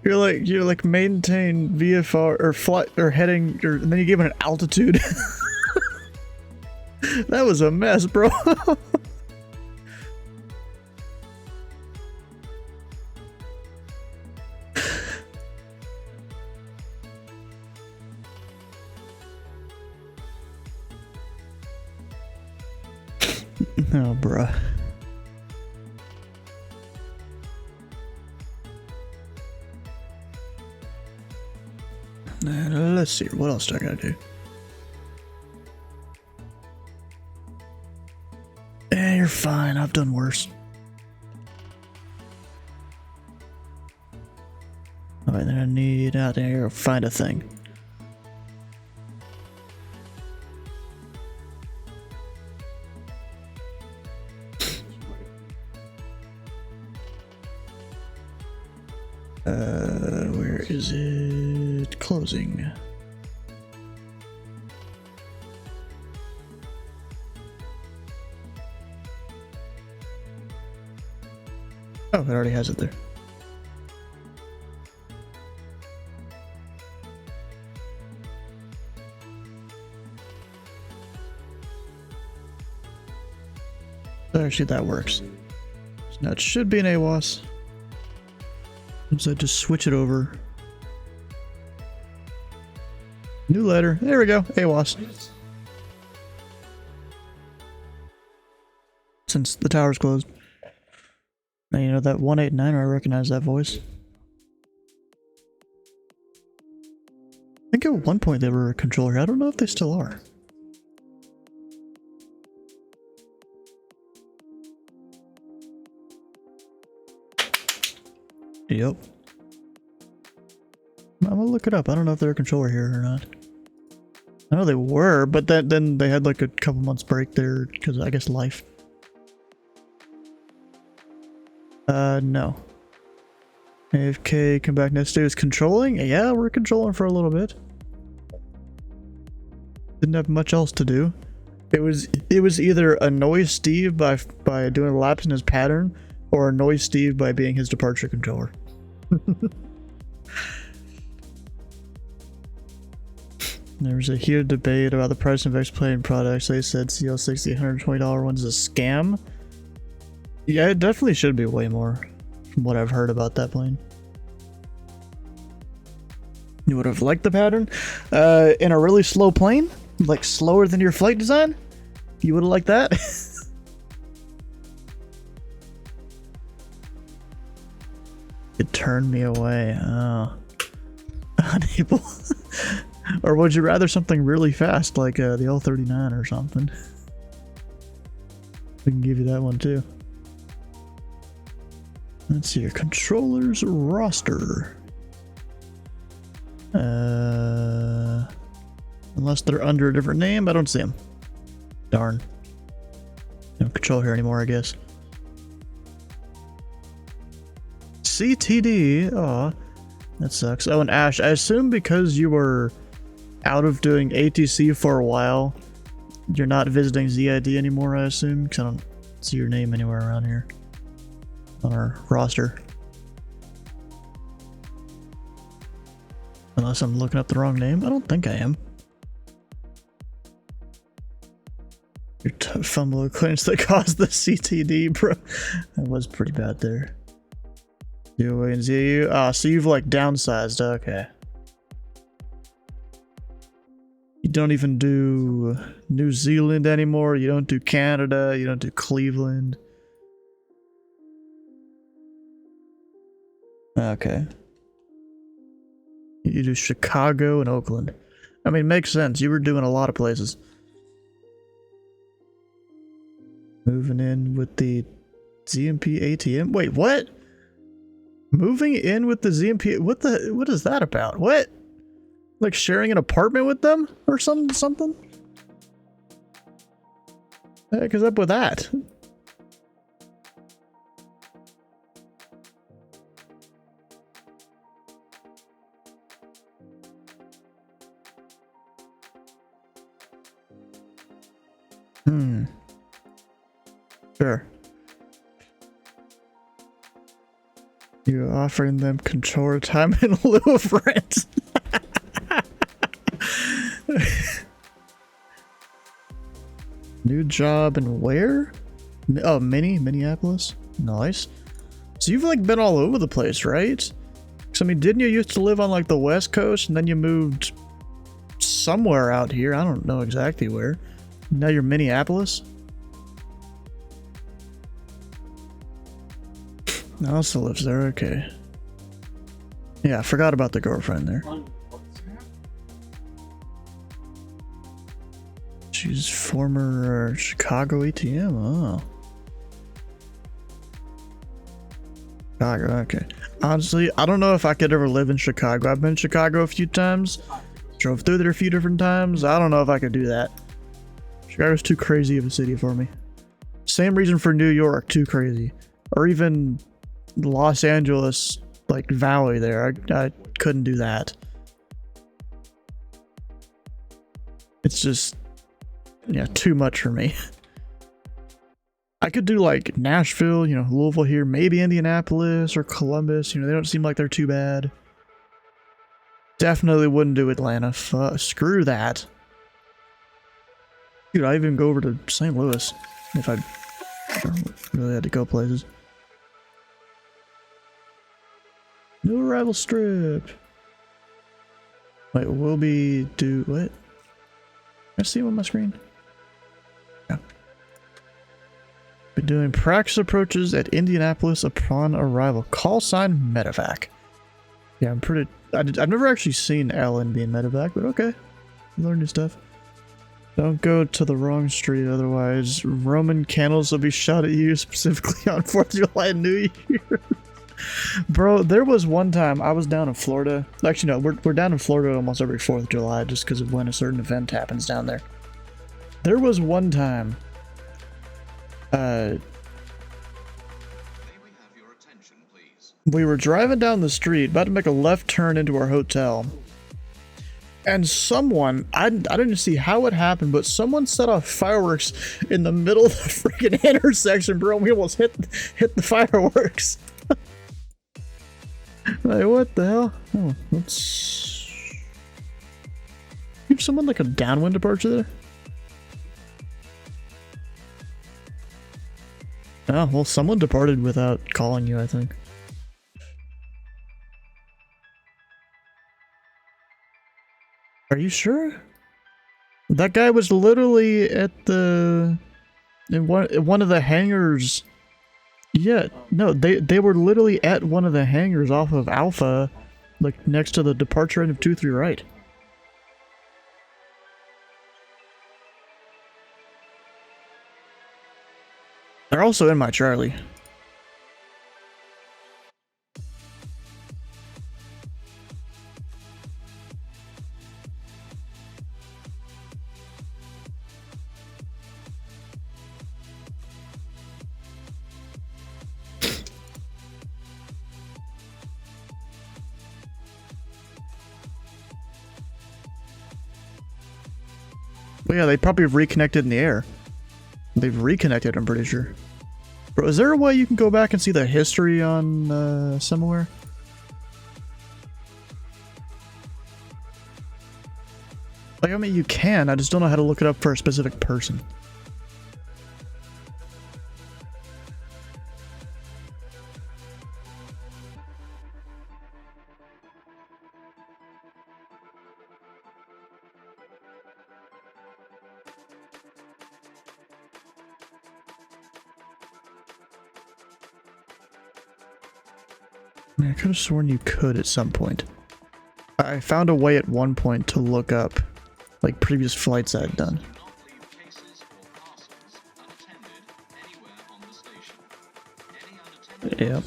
You're like maintain VFR or flight or heading or and then you give it an altitude. That was a mess, bro. Oh, bruh. Let's see, what else do I gotta do? Eh, you're fine, I've done worse. Alright, then I need out there, find a thing. Where is it? Closing. Oh, it already has it there. Actually, that works. So now it should be an AWAS. So just switch it over. New letter. There we go. AWAS. Since the tower's closed. Now you know that 189, I recognize that voice. I think at one point they were a controller. I don't know if they still are. Yep. I'm gonna look it up. I don't know if they're a controller here or not. I know they were, but then they had like a couple months break there because I guess life. No. AFK, come back next day is controlling? Yeah, we're controlling for a little bit. Didn't have much else to do. It was either annoy Steve by doing laps in his pattern, or annoy Steve by being his departure controller. There was a heated debate about the price of X-Plane products. They said CL6, the $120 one's a scam. Yeah, it definitely should be way more, from what I've heard about that plane. You would have liked the pattern? In a really slow plane? Like slower than your flight design? You would have liked that? Turn me away. Oh. Unable. Or would you rather something really fast like the L39 or something? We can give you that one too. Let's see your controller's roster. Unless they're under a different name, I don't see them. Darn. No control here anymore, I guess. CTD. Aw. That sucks. Oh, and Ash, I assume because you were out of doing ATC for a while, you're not visiting ZID anymore, I assume? Because I don't see your name anywhere around here on our roster. Unless I'm looking up the wrong name. I don't think I am. Your fumble of clinch that caused the CTD, bro. That was pretty bad there. ZOA and ZAU. Ah, so you've like downsized. Okay. You don't even do New Zealand anymore. You don't do Canada. You don't do Cleveland. Okay. You do Chicago and Oakland. I mean, makes sense. You were doing a lot of places. Moving in with the ZMP ATM. Wait, what? Moving in with the ZMP. What is that about? What? Like sharing an apartment with them or something? What the heck is up with that? Sure. You're offering them controller time in lieu of rent. New job and where? Oh, Minneapolis. Nice. So you've like been all over the place, right? Cause I mean, didn't you used to live on like the West Coast and then you moved somewhere out here? I don't know exactly where. Now you're Minneapolis? Also lives there, okay. Yeah, I forgot about the girlfriend there. She's former Chicago ATM, oh. Chicago, okay. Honestly, I don't know if I could ever live in Chicago. I've been in Chicago a few times. Drove through there a few different times. I don't know if I could do that. Chicago's too crazy of a city for me. Same reason for New York, too crazy. Or even Los Angeles, like Valley there. I couldn't do that. It's just, yeah, too much for me. I could do like Nashville, you know, Louisville here, maybe Indianapolis or Columbus. You know, they don't seem like they're too bad. Definitely wouldn't do Atlanta. Screw that. Dude, I even go over to St. Louis if I really had to go places. No arrival strip. Wait, we'll be what? Can I see him on my screen? Yeah. Be doing practice approaches at Indianapolis upon arrival. Call sign medevac. Yeah, I've never actually seen Ellen being medevac, but okay. Learn new stuff. Don't go to the wrong street, otherwise Roman candles will be shot at you, specifically on 4th of July and New Year. Bro, there was one time I was down in Florida. Actually, no, we're down in Florida almost every 4th of July just because of when a certain event happens down there. There was one time, we were driving down the street, about to make a left turn into our hotel. And someone, I didn't see how it happened, but someone set off fireworks in the middle of the freaking intersection, bro. We almost hit the fireworks. Like, what the hell? Oh, let's give someone like a downwind departure there. Oh, well, someone departed without calling you, I think. Are you sure? That guy was literally at in one of the hangars Yeah, no, they were literally at one of the hangars off of Alpha, like next to the departure end of 2-3 right. They're also in my Charlie. Well, yeah, they probably have reconnected in the air. They've reconnected, I'm pretty sure. Bro, is there a way you can go back and see the history on somewhere? Like, I mean, you can, I just don't know how to look it up for a specific person. I could have sworn you could at some point. I found a way at one point to look up, like, previous flights I had done. Yep.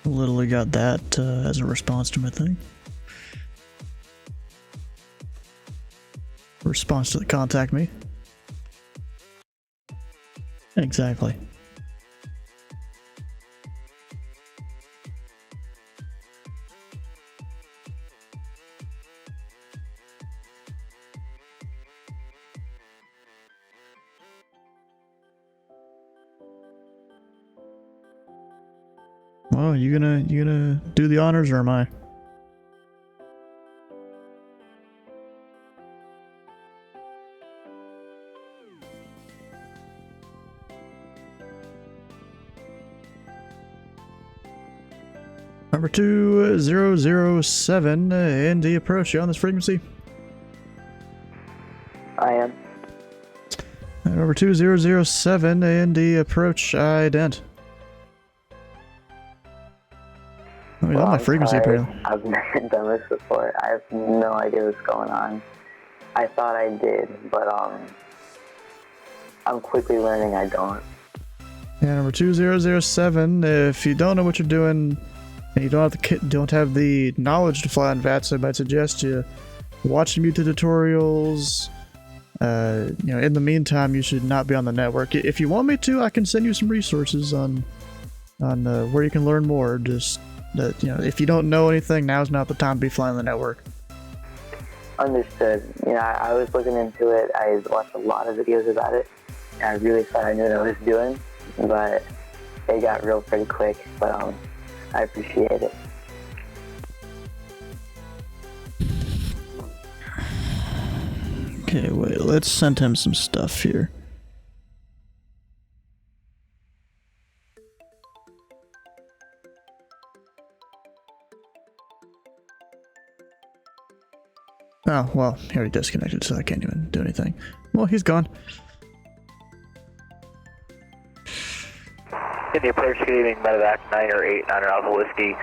Literally got that as a response to my thing. Response to the contact me. Exactly. Well, you gonna do the honors or am I? Number 2007 ND approach. You on this frequency? I am. Number 2007 ND approach ident. Oh, well, my frequency apparently. I've never done this before. I have no idea what's going on. I thought I did, but I'm quickly learning I don't. Yeah, number 2007. If you don't know what you're doing and you don't have the knowledge to fly on VATS, I might suggest you watch the YouTube tutorials. You know, in the meantime, you should not be on the network. If you want me to, I can send you some resources on where you can learn more. Just that, you know, if you don't know anything, now's not the time to be flying the network. Understood. You know, I was looking into it. I watched a lot of videos about it. And I really thought I knew what I was doing, but it got real pretty quick. But I appreciate it. Okay, wait. Let's send him some stuff here. Oh, well, he already disconnected, so I can't even do anything. Well, he's gone. In the approach, good evening, Medevac 908, 9 Alpha Whiskey.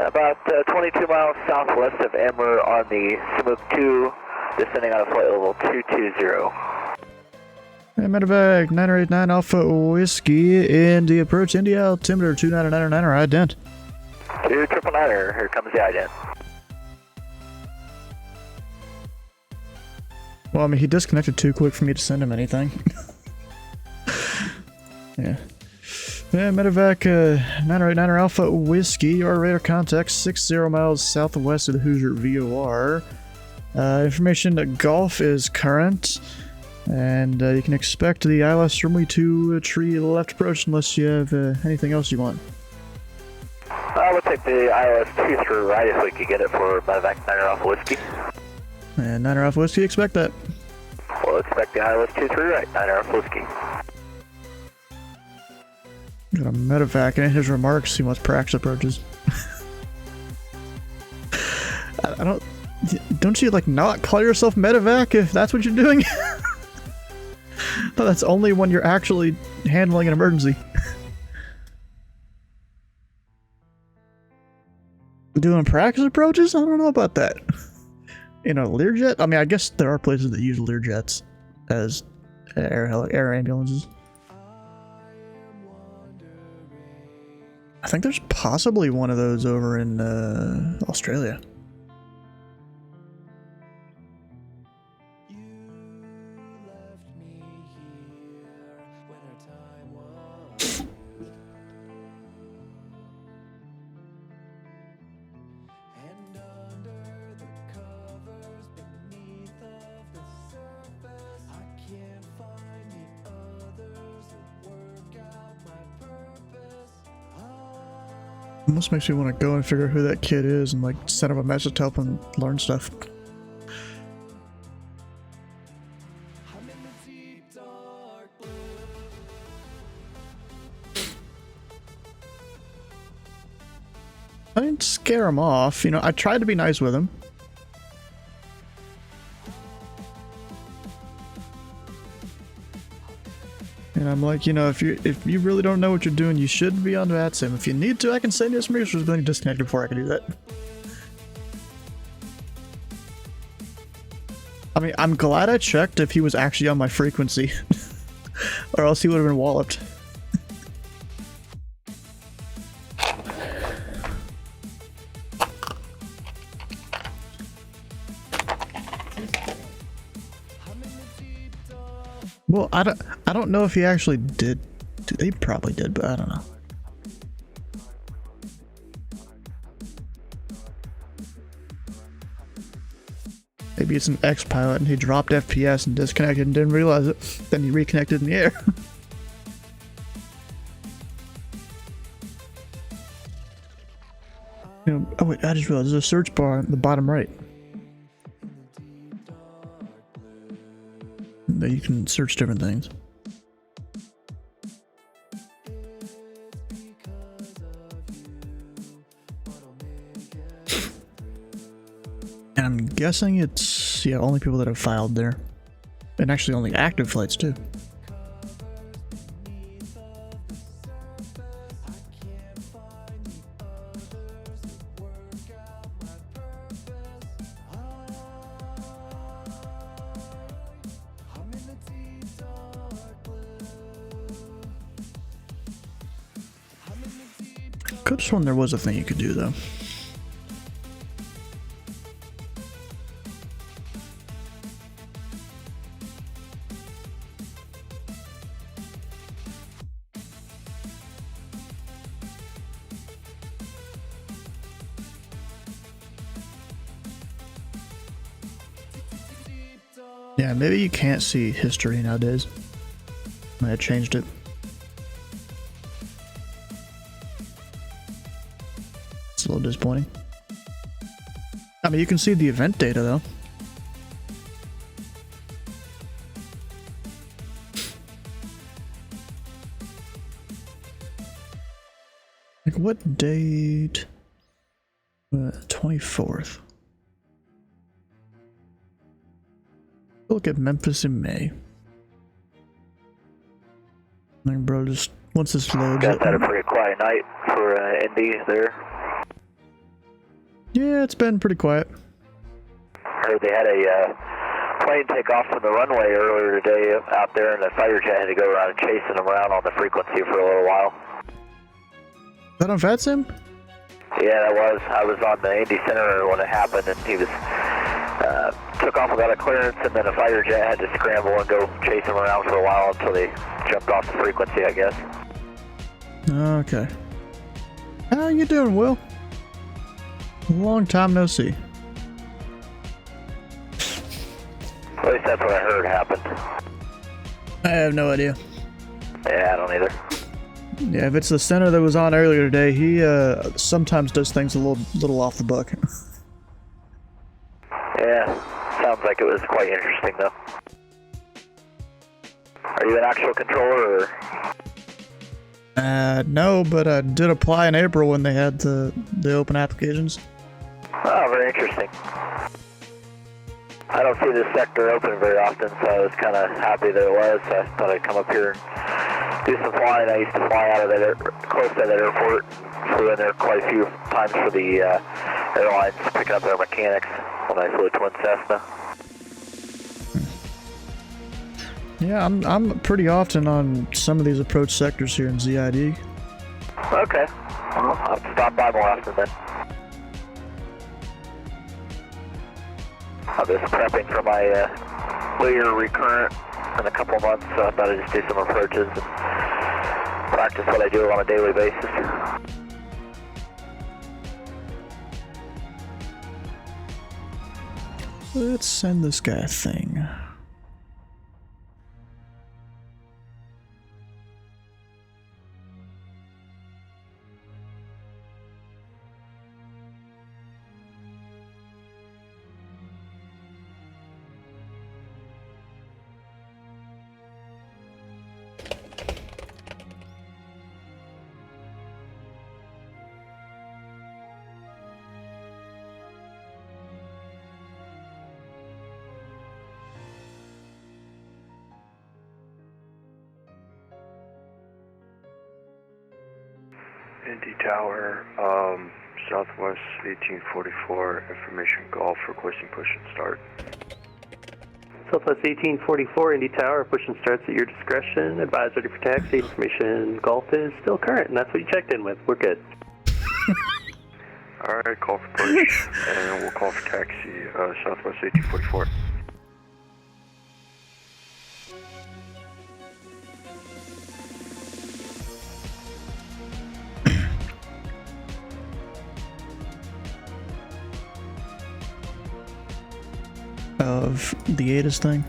About 22 miles southwest of Emmer on the Smook 2, descending on a flight level 220. Hey, Medevac 989 Alpha Whiskey, in the approach, India altimeter 2999er, ident. 2999er, here comes the ident. Well, I mean, he disconnected too quick for me to send him anything. Yeah. Yeah, Medevac 989er Alpha Whiskey, your radar contact 60 miles southwest of the Hoosier VOR. Information, golf is current, and you can expect the ILS runway 2 tree left approach unless you have anything else you want. I would take the ILS 2 through right if we could get it for medevac 9 Alpha Whiskey. And 9 Alpha Whiskey, expect that. We'll expect the ILS 2 through right, 9 Alpha Whiskey. Got a medevac, and in his remarks, he wants practice approaches. I don't you like not call yourself medevac if that's what you're doing? No, that's only when you're actually handling an emergency. Doing practice approaches? I don't know about that. In a Learjet? I mean, I guess there are places that use Learjets as air ambulances. I think there's possibly one of those over in Australia. Almost makes me want to go and figure out who that kid is and like send him a message to help him learn stuff. I didn't scare him off, you know, I tried to be nice with him. And I'm like, you know, if you really don't know what you're doing, you should be on VATSIM. If you need to, I can send you some resources, but then you disconnect before I can do that. I mean, I'm glad I checked if he was actually on my frequency. Or else he would have been walloped. Well, I don't know if he actually did. He probably did, but I don't know. Maybe it's an ex-pilot and he dropped FPS and disconnected and didn't realize it. Then he reconnected in the air. You know, oh wait, I just realized there's a search bar at the bottom right. That you can search different things. And I'm guessing it's, yeah, only people that have filed there. And actually only active flights too. Could have sworn there was a thing you could do though. Yeah, maybe you can't see history nowadays. I changed it. It's a little disappointing. I mean, you can see the event data though. Like what date? 24th. Look at Memphis in May. Like, bro, just once this loads. Got that a pretty quiet night for Indy there. Yeah, it's been pretty quiet. Heard they had a plane take off from the runway earlier today out there, and the fighter jet had to go around and chasing them around on the frequency for a little while. Is that on VATSIM? Yeah, that was. I was on the Indy Center when it happened, and he was took off without a clearance, and then a fighter jet had to scramble and go chase him around for a while until they jumped off the frequency, I guess. Okay. How you doing, Will? Long time no see. At least that's what I heard happened. I have no idea. Yeah, I don't either. Yeah, if it's the center that was on earlier today, he sometimes does things a little off the book. Yeah, sounds like it was quite interesting though. Are you an actual controller or? No, but I did apply in April when they had the open applications. Oh, very interesting. I don't see this sector open very often, so I was kind of happy that it was. So I thought I'd come up here and do some flying. I used to fly out of that close to that airport. Flew in there quite a few times for the airlines, picking up their mechanics when I flew a twin Cessna. Yeah, I'm pretty often on some of these approach sectors here in ZID. Okay. Well, I'll have to stop by more often then. I'm just prepping for my Lear recurrent in a couple of months, so I thought I'd just do some approaches and practice what I do on a daily basis. Let's send this guy a thing. Indy Tower, Southwest 1844, information golf, requesting push and start. Southwest 1844, Indy Tower, push and starts at your discretion. Advise ready for taxi. Information golf is still current, and that's what you checked in with. We're good. Alright, call for push, and we'll call for taxi, Southwest 1844. Of the ATIS thing.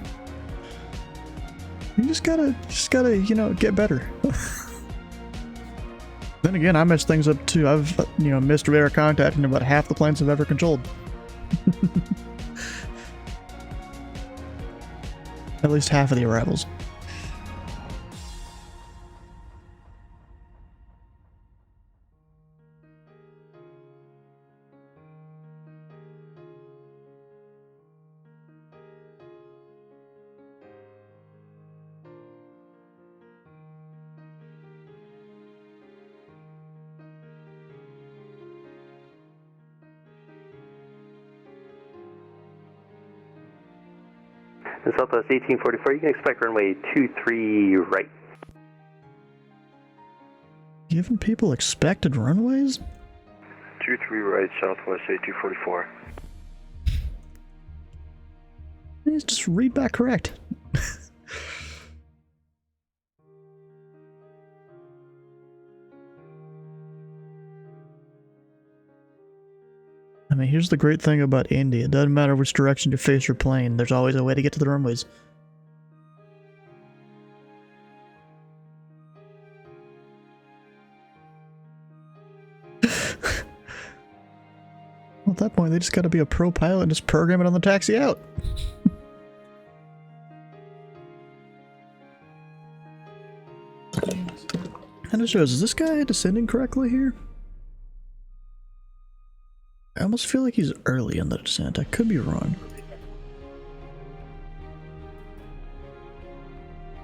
You just gotta, you know, get better. Then again, I mess things up too. I've, you know, missed radar contact in about half the planes I've ever controlled. At least half of the arrivals. In Southwest 1844, you can expect runway 23 right. Giving people expected runways? 23 right, Southwest 1844. Just read back correct. I mean, here's the great thing about Indy. It doesn't matter which direction you face your plane, there's always a way to get to the runways. Well, at that point, they just gotta be a pro pilot and just program it on the taxi out. And it shows, is this guy descending correctly here? I almost feel like he's early in the descent. I could be wrong.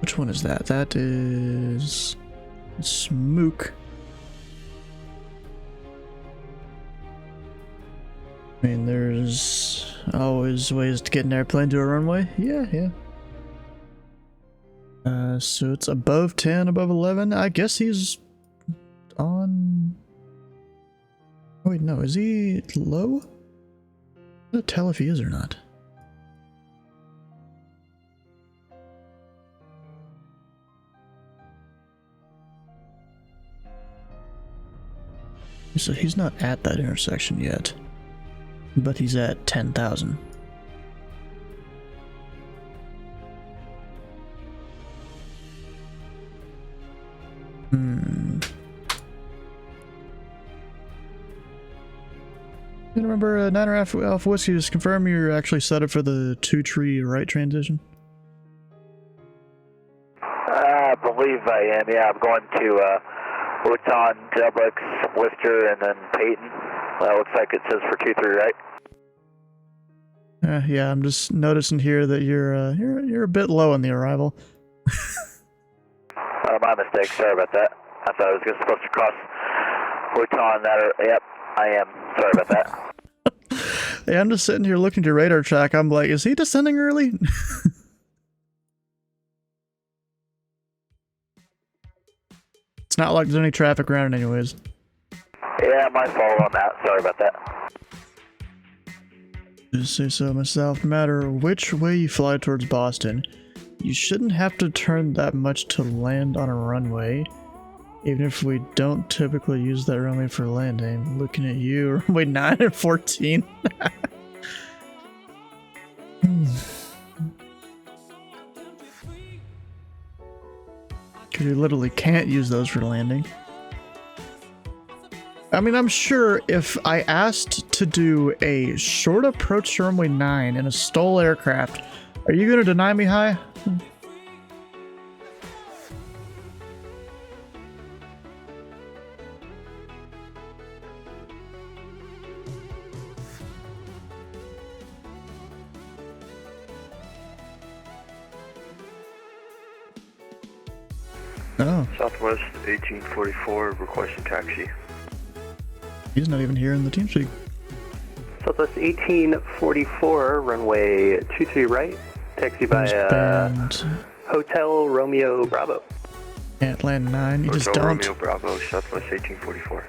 Which one is that? That is... Smook. I mean, there's always ways to get an airplane to a runway. Yeah, yeah. So it's above 10, above 11. I guess he's on... Oh wait, no, is he low? I can't tell if he is or not. So he's not at that intersection yet, but he's at 10,000. You remember Niner Alpha Whiskey, just confirm you're actually set up for the 2-tree right transition? I believe I am, yeah. I'm going to Wotan, Dublix, Worcester, and then Peyton. Looks like it says for 2-3 right. Yeah, I'm just noticing here that you're a bit low on the arrival. My mistake, sorry about that. I thought I was supposed to cross Wotan, yep, I am. Sorry about that. Hey, I'm just sitting here looking at your radar track. I'm like, is he descending early? It's not like there's any traffic around anyways. Yeah, my fault on that. Sorry about that. Just say so myself. No matter which way you fly towards Boston, you shouldn't have to turn that much to land on a runway. Even if we don't typically use that runway for landing. Looking at you, runway 9 and 14. Because you literally can't use those for landing. I mean, I'm sure if I asked to do a short approach to runway 9 in a STOL aircraft, are you going to deny me high? Oh. Southwest 1844, requesting taxi. He's not even here in the team sheet. Southwest 1844, runway 23 right, taxi by Hotel Romeo Bravo. Can't land 9, you just Hotel don't. Romeo Bravo, Southwest 1844.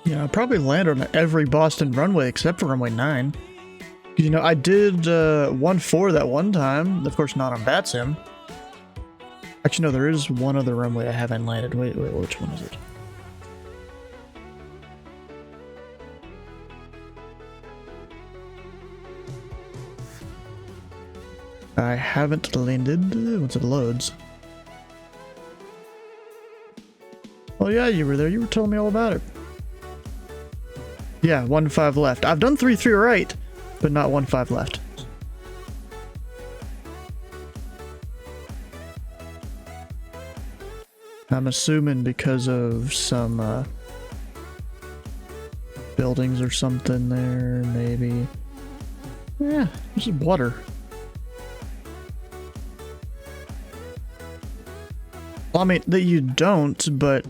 Yeah, I probably landed on every Boston runway except for runway 9. You know, I did 1-4 that one time. Of course, not on BatSim. Actually, no, there is one other runway I haven't landed. Wait, which one is it? I haven't landed once it loads. Oh yeah, you were there. You were telling me all about it. Yeah, 1-5 left. I've done 3-3 right, but not 1-5 left. I'm assuming because of some buildings or something there, maybe. Yeah, there's some water. Well, I mean, that you don't, but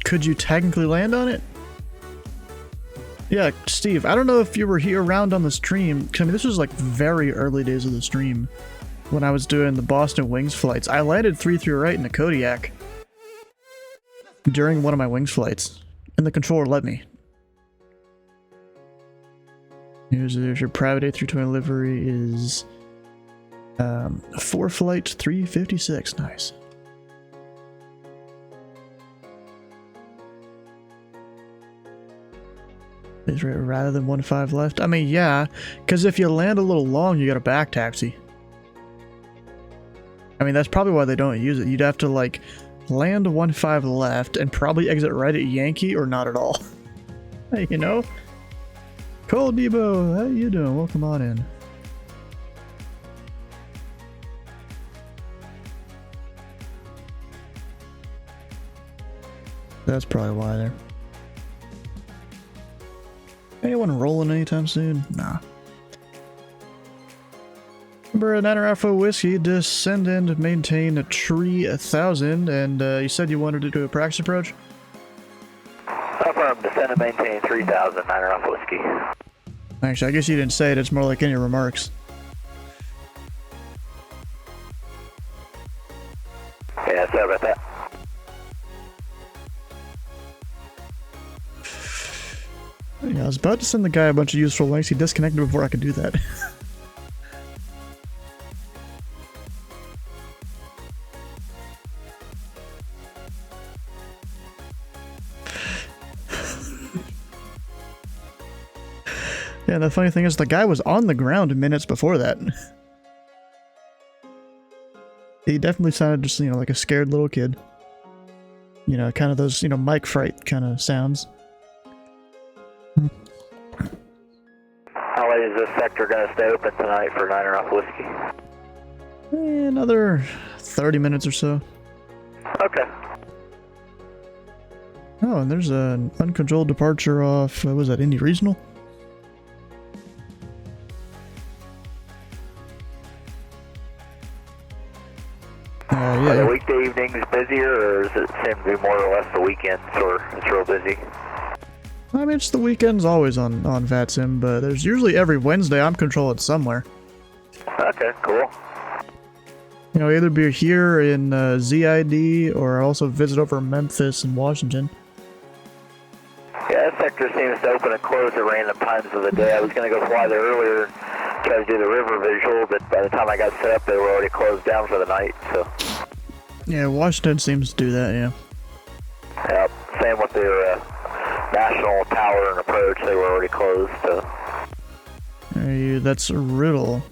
could you technically land on it? Yeah, Steve, I don't know if you were here around on the stream. I mean, this was like very early days of the stream when I was doing the Boston Wings flights. I landed 3-3 right in the Kodiak during one of my Wings flights, and the controller let me. There's your private A320 livery is 4 flight 356. Nice. Is rather than 1-5 left. I mean, yeah, because if you land a little long, you got a back taxi. I mean, that's probably why they don't use it. You'd have to like land 1-5 left and probably exit right at Yankee or not at all. Hey, you know, Cole Debo, how you doing? Welcome on in. That's probably why there. Anyone rolling anytime soon? Nah. Remember, Niner Alpha Whiskey, descend and maintain a tree 1000, and you said you wanted to do a practice approach? Affirm, descend and maintain 3000, Niner Alpha Whiskey. Actually, I guess you didn't say it, it's more like in your remarks. Yeah, sorry about that. about to send the guy a bunch of useful links. He disconnected before I could do that. Yeah, the funny thing is the guy was on the ground minutes before that. He definitely sounded just, you know, like a scared little kid. You know, kind of those, you know, mic fright kind of sounds. How late is this sector going to stay open tonight for 9 Alpha Whiskey? Another 30 minutes or so. Okay. Oh, and there's an uncontrolled departure off, was that Indy Regional? Are the weekday evenings busier, or does it seem to be more or less the weekends, or it's real busy? I mean, it's the weekends always on VATSIM, but there's usually every Wednesday I'm controlling somewhere. Okay, cool. You know, either be here in ZID, or also visit over Memphis and Washington. Yeah, that sector seems to open and close at random times of the day. I was going to go fly there earlier and try to do the river visual, but by the time I got set up, they were already closed down for the night, so... Yeah, Washington seems to do that, yeah. Yep, same with their national tower and approach, they were already closed, so... That's a riddle.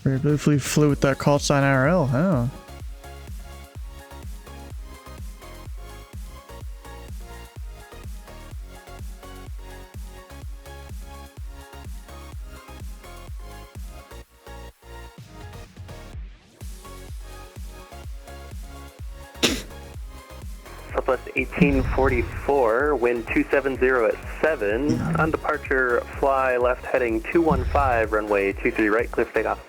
Very briefly flew with that call sign IRL, huh? Southwest 1844, wind 270 at 7. On departure, fly left heading 215, runway 23 right, clear for takeoff.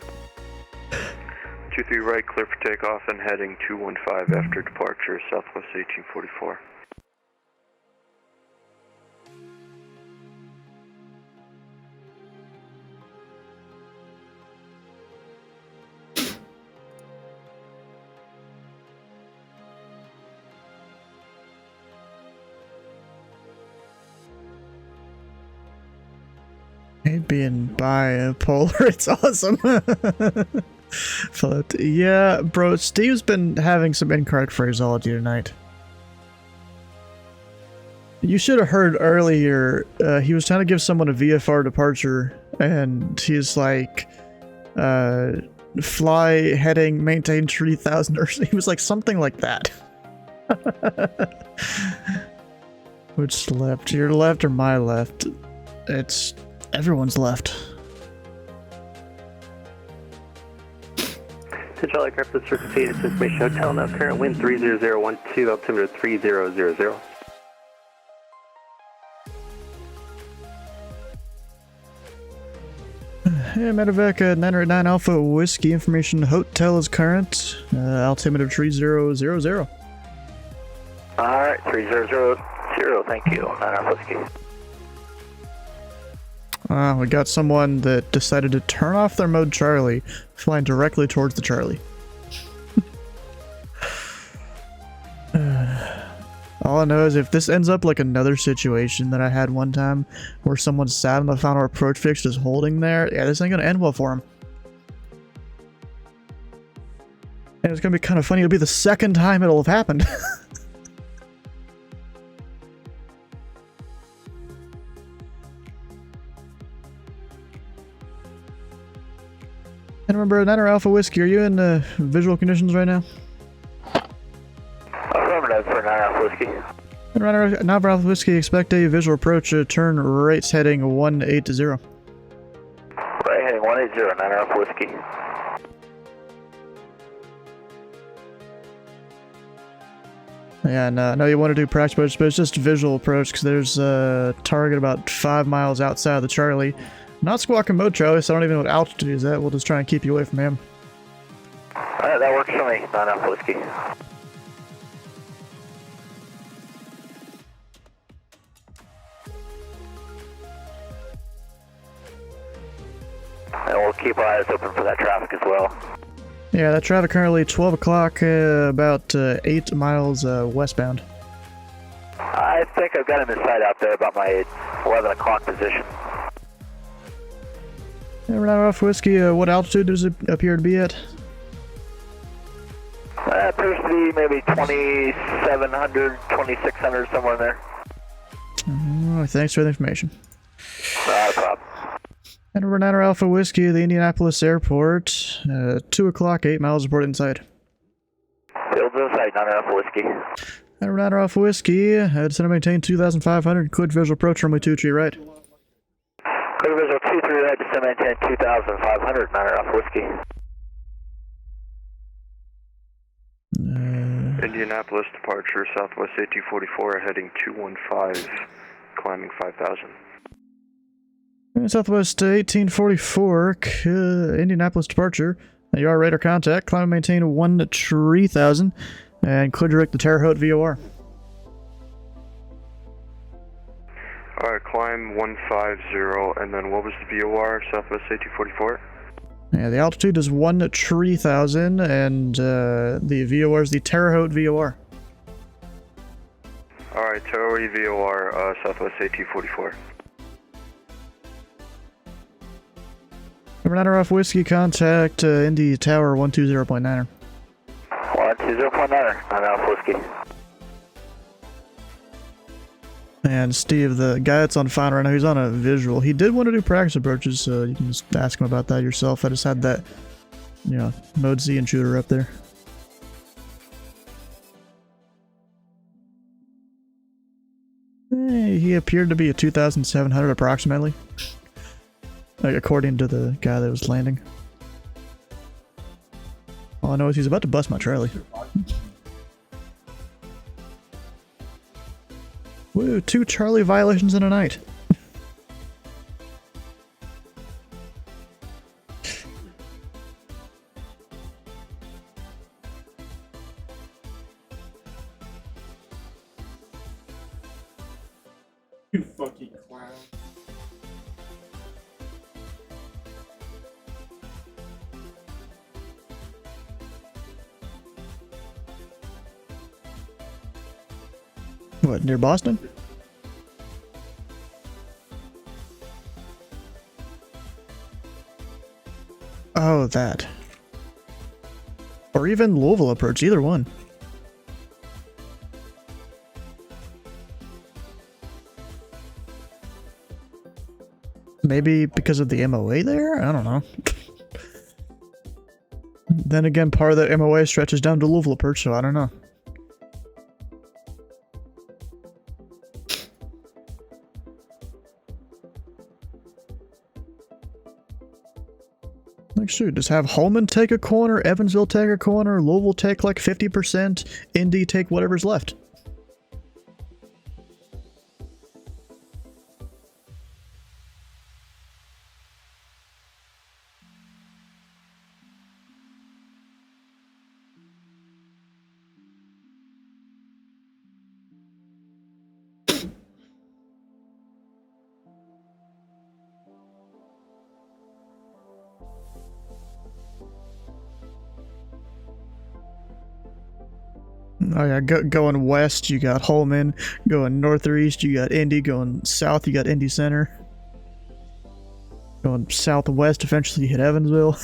23 right, clear for takeoff and heading 215 after departure, Southwest 1844. Hate being bipolar, it's awesome. But yeah, bro, Steve's been having some incorrect phraseology tonight. You should have heard earlier, he was trying to give someone a VFR departure, and he's like, fly, heading, maintain 3,000, or he was like something like that. Which left? Your left or my left? It's everyone's left. Central aircraft is circulated to Information Hotel, now current wind 30012, altimeter 3000. Hey, Medevac, 909 Alpha Whiskey, information hotel is current, altimeter 3000. Alright, 3000, thank you, 9 Alpha Whiskey. We got someone that decided to turn off their mode Charlie, flying directly towards the Charlie. All I know is if this ends up like another situation that I had one time, where someone sat on the final approach fix just holding there, yeah, this ain't gonna end well for him. And it's gonna be kind of funny, it'll be the second time it'll have happened. And remember, 9 Alpha Whiskey, are you in visual conditions right now? Affirmative for 9 Alpha Whiskey. And 9 Alpha Whiskey, expect a visual approach, turn rates heading 180. Right heading 180, 9 Alpha Whiskey. Yeah, and I know you want to do practice, but it's just a visual approach because there's a target about 5 miles outside of the Charlie. Not squawking mode Charlie, so I don't even know what altitude is at. We'll just try and keep you away from him. Alright, that works for me, 9 Alpha Whiskey. And we'll keep our eyes open for that traffic as well. Yeah, that traffic currently 12 o'clock, about 8 miles westbound. I think I've got him in sight out there about my 11 o'clock position. We're not off whiskey. What altitude does it appear to be at? Appears to be maybe 2,700, 2,600, somewhere in there. Oh, thanks for the information. Not a problem. And Renata Alpha Whiskey, the Indianapolis Airport. 2 o'clock, 8 miles report inside. Fields inside, not enough whiskey. And Renata Alpha Whiskey, descend and maintain 2,500, cleared visual approach runway 23 right. Clear visual 23 right, descend and maintain 2,500, not enough whiskey. Indianapolis departure, Southwest A244, heading 215, climbing 5,000. Southwest 1844, Indianapolis departure. You are radar contact, climb and maintain 1,3000, and clear direct the Terre Haute VOR. Alright, climb 150, and then what was the VOR, Southwest A244? Yeah, the altitude is 1,3000, and the VOR is the Terre Haute VOR. Alright, Terre Haute VOR, Southwest A244. Renata off whiskey, contact Indy Tower 120.9er. 120.9er, not enough whiskey. And Steve, the guy that's on fine right now, he's on a visual. He did want to do practice approaches, so you can just ask him about that yourself. I just had that, you know, Mode Z and shooter up there. He appeared to be a 2,700 approximately. Like, according to the guy that was landing. All I know is he's about to bust my Charlie. Woo, 2 Charlie violations in a night. You fucking clown. What, near Boston? Oh, that. Or even Louisville approach, either one. Maybe because of the MOA there? I don't know. Then again, part of the MOA stretches down to Louisville approach, so I don't know. Like, shoot, just have Holman take a corner, Evansville take a corner, Louisville take like 50%, Indy take whatever's left. Oh yeah, going west, you got Holman. Going north or east, you got Indy. Going south, you got Indy Center. Going southwest, eventually you hit Evansville.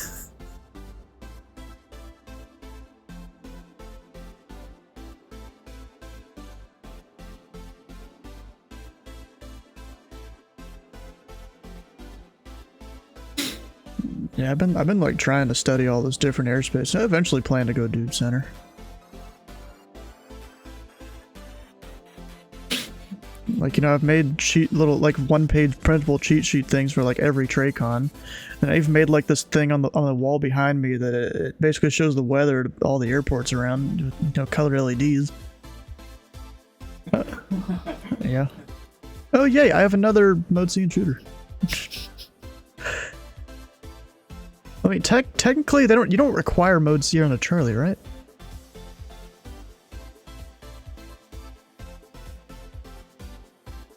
Yeah, I've been like trying to study all this different airspace. I eventually plan to go do center. Like, you know, I've made little like one-page printable cheat sheet things for like every Traycon, and I even made like this thing on the wall behind me that it basically shows the weather to all the airports around, you know, colored LEDs. Yeah. Oh yay! I have another Mode C and shooter. I mean, technically, you don't require Mode C on a Charlie, right?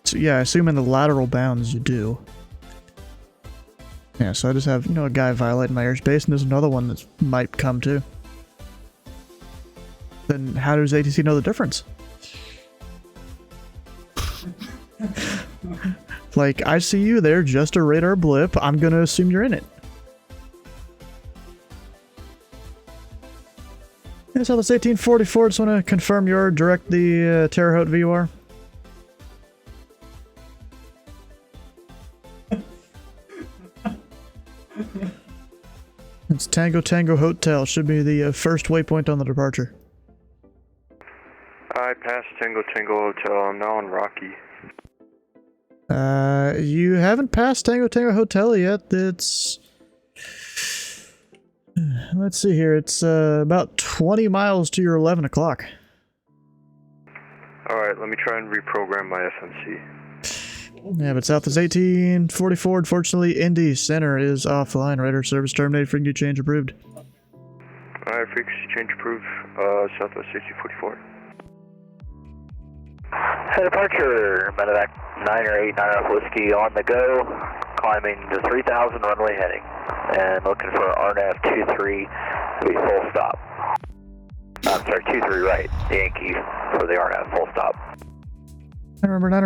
So yeah, I assume in the lateral bounds you do. Yeah, so I just have, you know, a guy violating my airspace, and there's another one that might come too. Then how does ATC know the difference? Like, I see you there, just a radar blip, I'm gonna assume you're in it. Yeah, Southwest 1844, just want to confirm you're direct the Terre Haute VOR. It's Tango Tango Hotel, should be the first waypoint on the departure. I passed Tango Tango Hotel. I'm now on Rocky. You haven't passed Tango Tango Hotel yet. It's... Let's see here. It's about 20 miles to your 11 o'clock. Alright, let me try and reprogram my FMC. Yeah, but Southwest 1844, unfortunately, Indy Center is offline. Radar service terminated. Frequency change approved. Alright, frequency change approved. Southwest 1844. Head departure, medevac 9 Alpha Whiskey on the go, climbing to 3000 runway heading, and looking for RNAV 23 to be full stop. I'm sorry, 23 right, Yankee for the RNAV full stop. I remember 9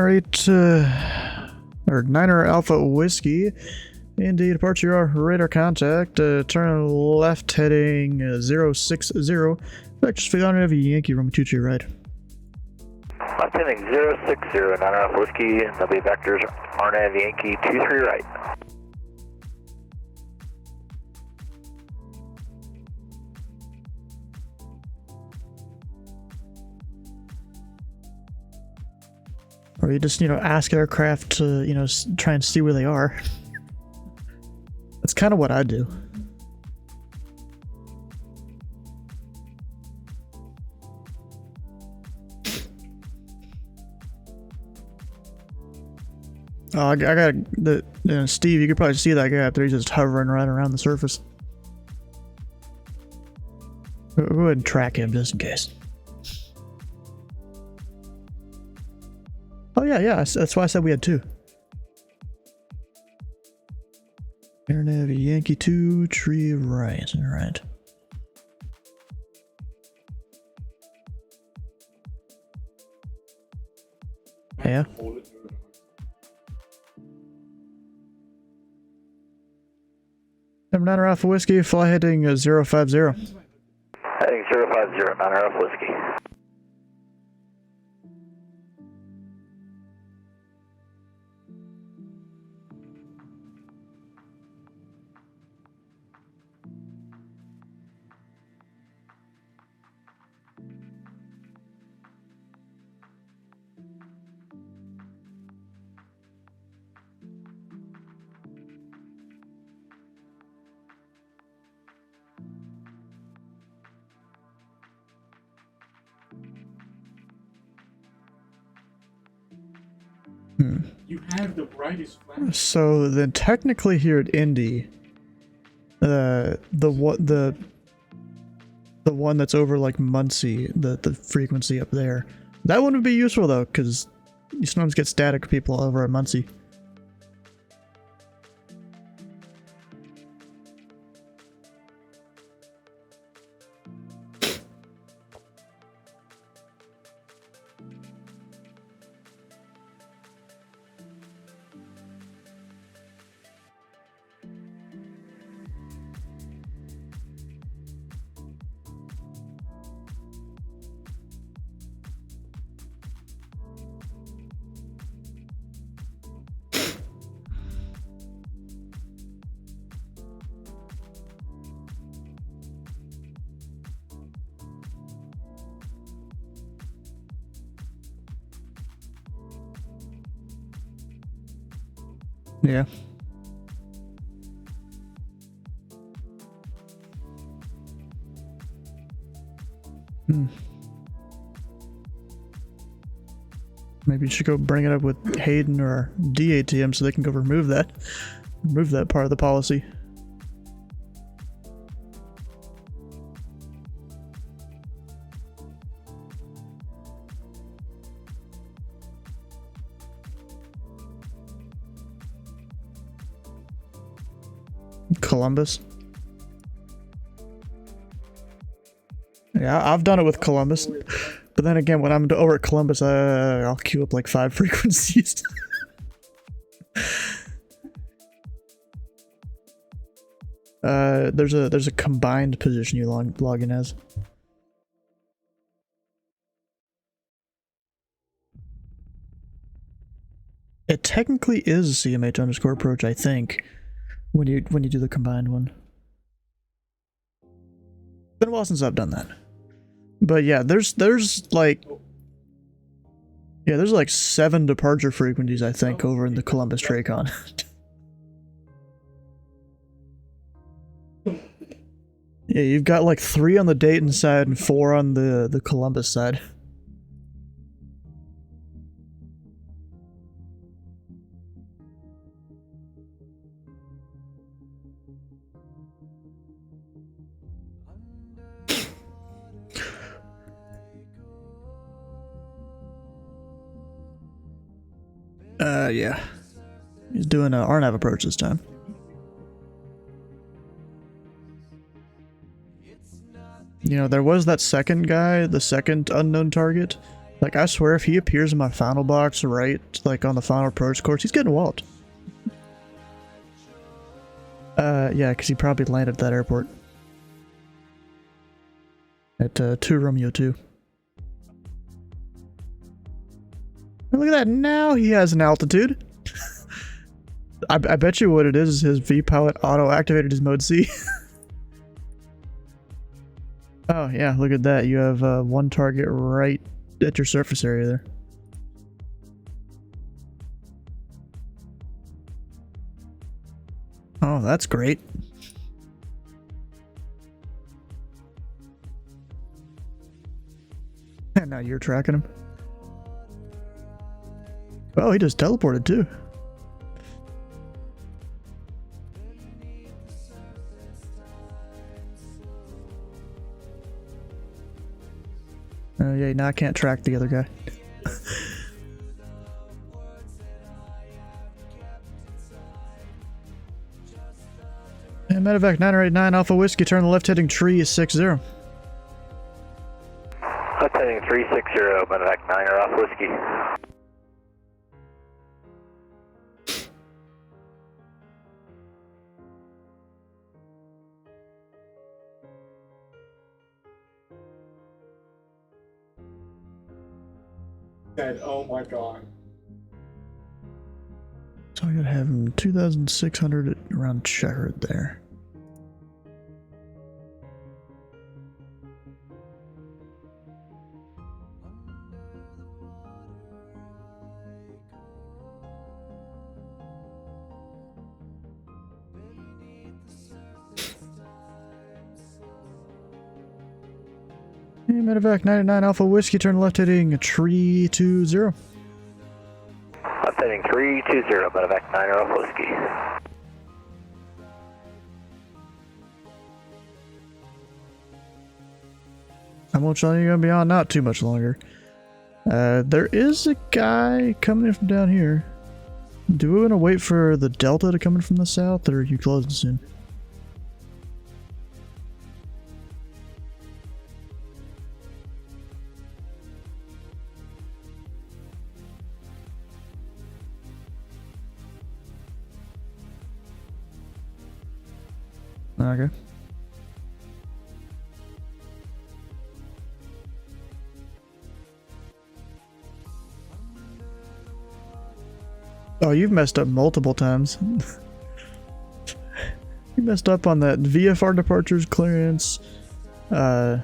Alpha Whiskey. Indeed, departure our radar contact. Turn left heading 060. Vectors for the RNAV Yankee, Roman 23 right. Left heading 060, 9 Alpha Whiskey, and there'll be vectors RNAV Yankee 23 right. Or you just, ask aircraft to, try and see where they are. That's kind of what I do. Oh, I got Steve, you could probably see that guy up there. He's just hovering right around the surface. Go ahead and track him just in case. Oh yeah, that's why I said we had two. Air Navy Yankee 2, tree right, alright. Yeah. Number 9 Alpha Whiskey, fly heading 050. Heading 050, 9 Alpha Whiskey. You have the brightest flash. So then technically here at Indy, the one that's over like Muncie, the frequency up there, that one would be useful though, because you sometimes get static people over at Muncie. Yeah. Maybe you should go bring it up with Hayden or DATM so they can go remove that part of the policy. Columbus. Yeah, I've done it with Columbus, but then again, when I'm over at Columbus, I'll queue up like 5 frequencies. There's a combined position you log in as. It technically is a CMH underscore approach, I think, when you do the combined one. Been a while since I've done that. But yeah, there's like 7 departure frequencies, I think, over in the Columbus Tracon. Yeah, you've got like 3 on the Dayton side and 4 on the Columbus side. Yeah. He's doing a RNAV approach this time. You know, there was that second guy, the second unknown target. Like, I swear if he appears in my final box right, like on the final approach course, he's getting walled. Yeah, because he probably landed at that airport. At 2 Romeo 2. And look at that, now he has an altitude. I bet you what it is his V-Pilot auto-activated his Mode C. Oh yeah, look at that. You have one target right at your surface area there. Oh, that's great. And now you're tracking him. Oh, he just teleported too. Oh yeah, now I can't track the other guy. And medevac 989 Alpha Whiskey, turn the left heading tree 60. Left heading 360, medevac 9 or Alpha Whiskey. Oh my god. So I gotta have him 2,600 around checkered there. Hey, medevac 99 Alpha Whiskey, turn left heading 320. Left heading 320, medevac 9 or Alpha Whiskey. I'm gonna tell you, you're gonna be on not too much longer. There is a guy coming in from down here. Do we want to wait for the Delta to come in from the south, or are you closing soon? Okay. Oh, you've messed up multiple times. You messed up on that VFR departures clearance. What,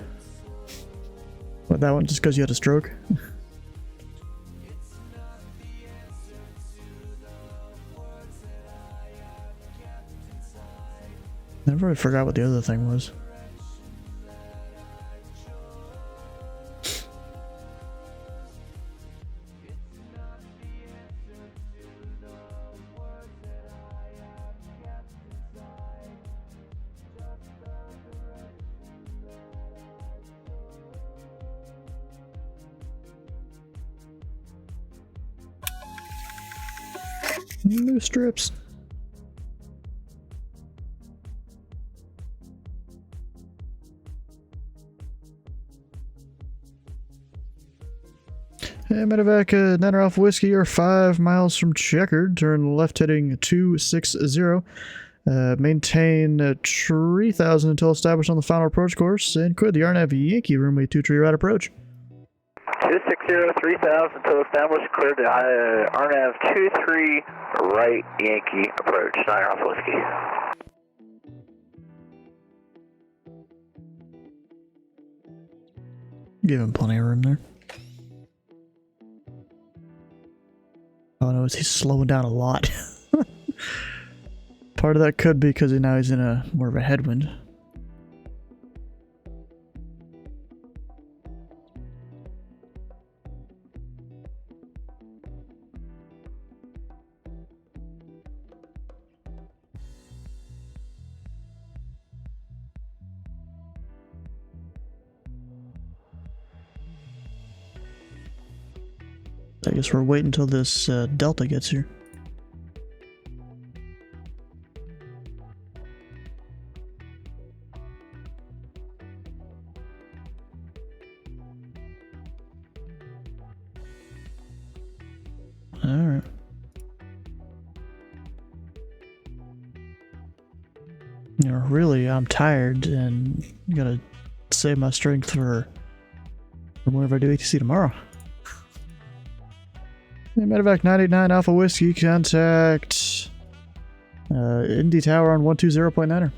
that one just because you had a stroke? I really forgot what the other thing was. New strips. Hey, medevac 9 Alpha Whiskey, you're 5 miles from checkered. Turn left heading 260. Maintain 3000 until established on the final approach course, and quit the RNAV Yankee runway 23 right approach. 260, 3000 till established, clear to RNAV 23, right Yankee approach, 9 Alpha Whiskey. Give him plenty of room there. Oh no, he's slowing down a lot. Part of that could be because now he's in a more of a headwind. I guess we're waiting until this Delta gets here. Alright. You know, really, I'm tired and gotta save my strength for whenever I do ATC tomorrow. Medevac 989 Alpha Whiskey, contact Indy Tower on 120.9er.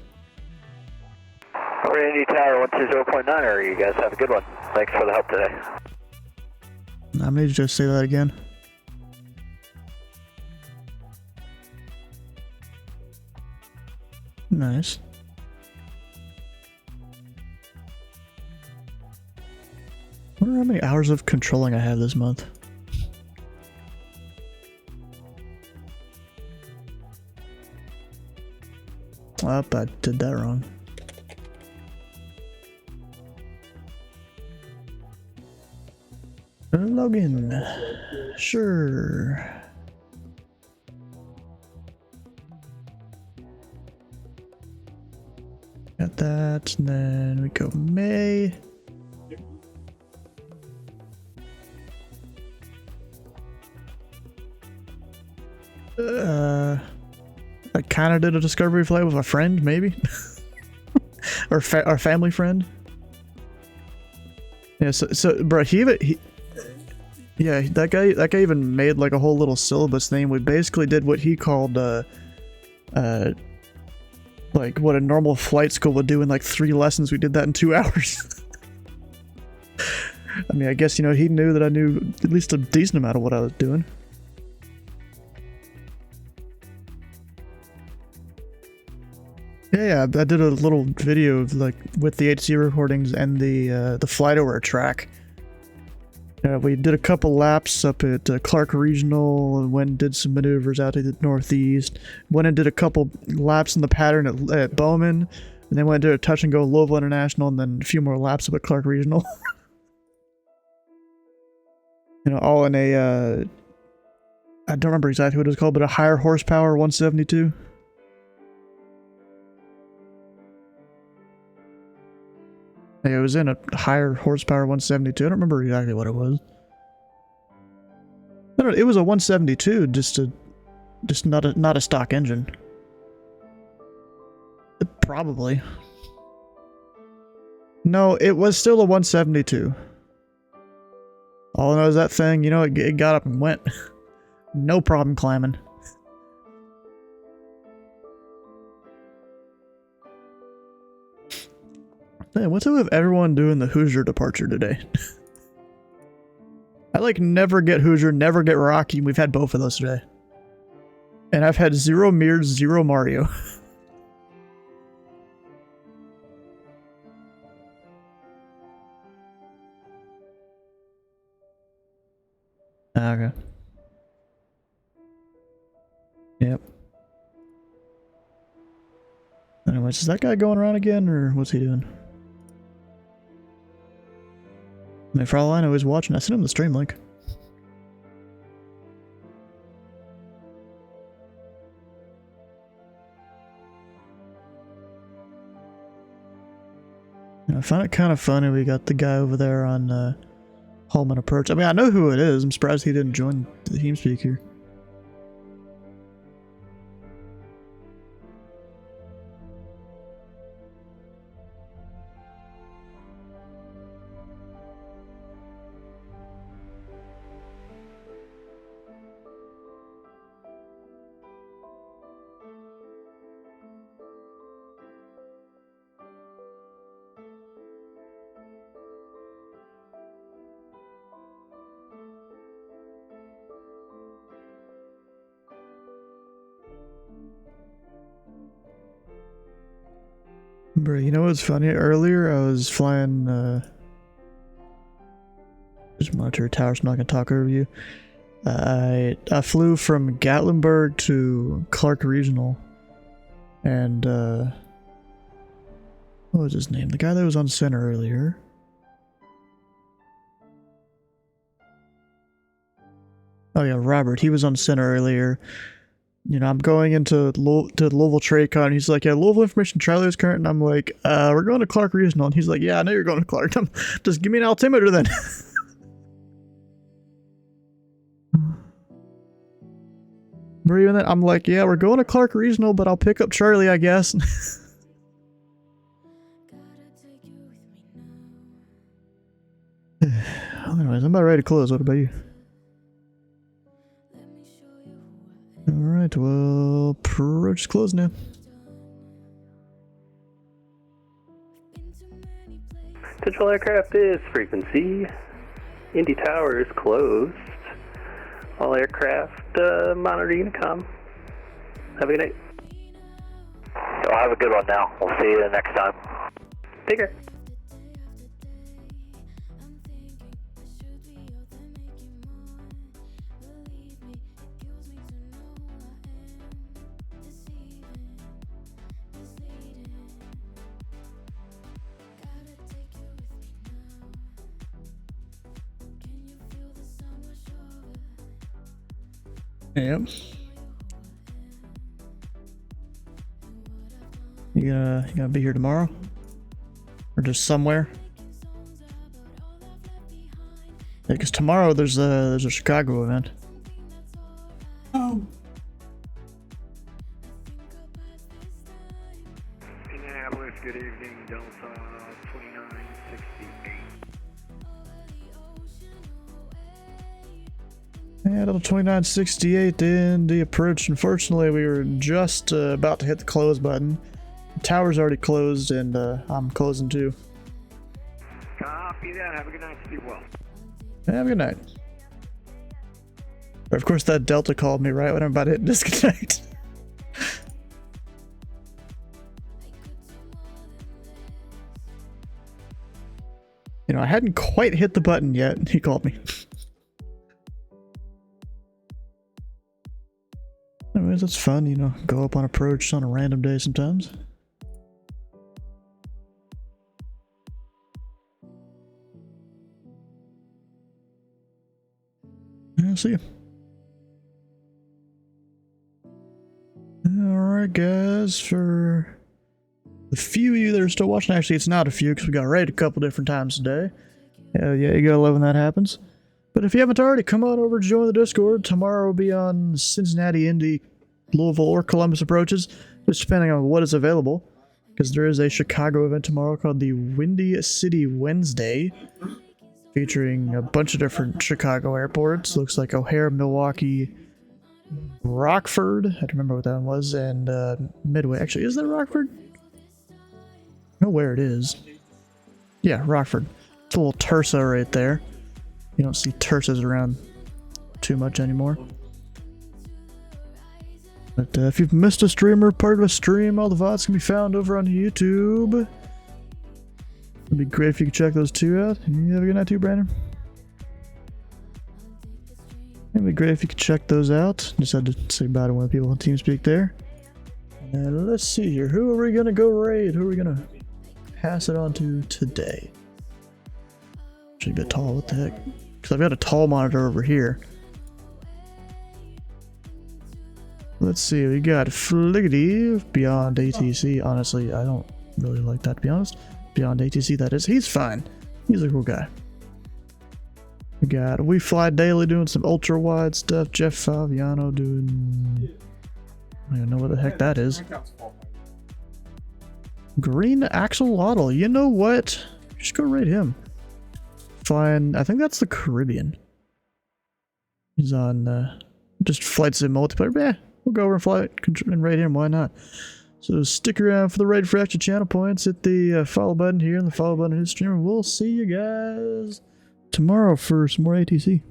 We're Indy Tower 120.9er. You guys have a good one. Thanks for the help today. I need to just say that again. Nice. I wonder how many hours of controlling I have this month. Oh, I did that wrong. Login. Sure. Got that, and then we go May. I kind of did a discovery flight with a friend, maybe, or our family friend. Yeah, so bro, yeah, that guy even made like a whole little syllabus name. We basically did what he called like what a normal flight school would do in like 3 lessons. We did that in 2 hours. I mean, I guess, you know, he knew that I knew at least a decent amount of what I was doing. Yeah, I did a little video like with the HC recordings and the flight over a track. We did a couple laps up at Clark Regional and went and did some maneuvers out to the northeast. Went and did a couple laps in the pattern at Bowman, and then went and did a touch and go Louisville International, and then a few more laps up at Clark Regional. You know, all in a I don't remember exactly what it was called, but a higher horsepower 172. Yeah, it was in a higher horsepower 172. I don't remember exactly what it was. No, it was a 172, just not a stock engine. Probably. No, it was still a 172. All I know is that thing, you know, it got up and went. No problem climbing. Hey, what's up with everyone doing the Hoosier departure today? I like never get Hoosier, never get Rocky, and we've had both of those today. And I've had 0 Mears, 0 Mario. Okay. Yep. Anyways, is that guy going around again, or what's he doing? I mean, for all I know, he's watching. I sent him the stream link. I find it kind of funny we got the guy over there on Holman Approach. I mean, I know who it is. I'm surprised he didn't join the TeamSpeak here. Bro, you know what's funny? Earlier I was flying, just monitor tower, so I'm not gonna talk over you. I flew from Gatlinburg to Clark Regional, and what was his name? The guy that was on center earlier. Oh yeah, Robert. He was on center earlier. You know, I'm going into the Louisville Trade Con. He's like, yeah, Louisville Information Charlie is current. And I'm like, we're going to Clark Regional. And he's like, yeah, I know you're going to Clark. Just give me an altimeter then. Were you in that? I'm like, yeah, we're going to Clark Regional, but I'll pick up Charlie, I guess. Anyways, I'm about ready to close. What about you? Alright, well, approach is closed now. Control aircraft is frequency. Indy Tower is closed. All aircraft monitor Unicom. Have a good night. So have a good one now. We'll see you next time. Take care. Yep. You gonna be here tomorrow? Or just somewhere? Yeah, because tomorrow there's a Chicago event. Oh. Indianapolis, good evening, Delta 2968. Yeah, little 2968 in the approach. Unfortunately, we were just about to hit the close button. The tower's already closed, and I'm closing too. Copy that. Have a good night. Sleep well. Have a good night. Of course, that Delta called me right when I'm about to hit disconnect. You know, I hadn't quite hit the button yet, and he called me. Anyways, that's fun, you know, go up on approach on a random day sometimes. I'll see you. Alright guys, for the few of you that are still watching, actually it's not a few because we got raided a couple different times today. Hell yeah, you gotta love when that happens. But if you haven't already, come on over to join the Discord. Tomorrow will be on Cincinnati, Indy, Louisville, or Columbus approaches, just depending on what is available. Because there is a Chicago event tomorrow called the Windy City Wednesday, featuring a bunch of different Chicago airports. Looks like O'Hare, Milwaukee, Rockford, I don't remember what that one was, and Midway. Actually, is that Rockford? I know where it is. Yeah, Rockford. It's a little Tersa right there. You don't see Tersas around too much anymore. But if you've missed a stream or part of a stream, all the VODs can be found over on YouTube. It'd be great if you could check those two out. You have a good night too, Brandon. It'd be great if you could check those out. Just had to say bye to one of the people on TeamSpeak there. And let's see here. Who are we going to go raid? Who are we going to pass it on to today? Should be a tall. What the heck? Because I've got a tall monitor over here. Let's see. We got Fliggity Beyond ATC. Honestly, I don't really like that, to be honest. Beyond ATC, that is. He's fine. He's a cool guy. We got We Fly Daily doing some ultra wide stuff. Jeff Faviano doing, I don't even know what the heck that is. Green Axolotl. You know what? Just go raid him. Flying, I think that's the Caribbean. He's on just flight sim multiplayer. But yeah, we'll go over and fly it and raid him. Why not? So stick around for the raid for extra channel points. Hit the follow button here and the follow button in his stream. We'll see you guys tomorrow for some more ATC.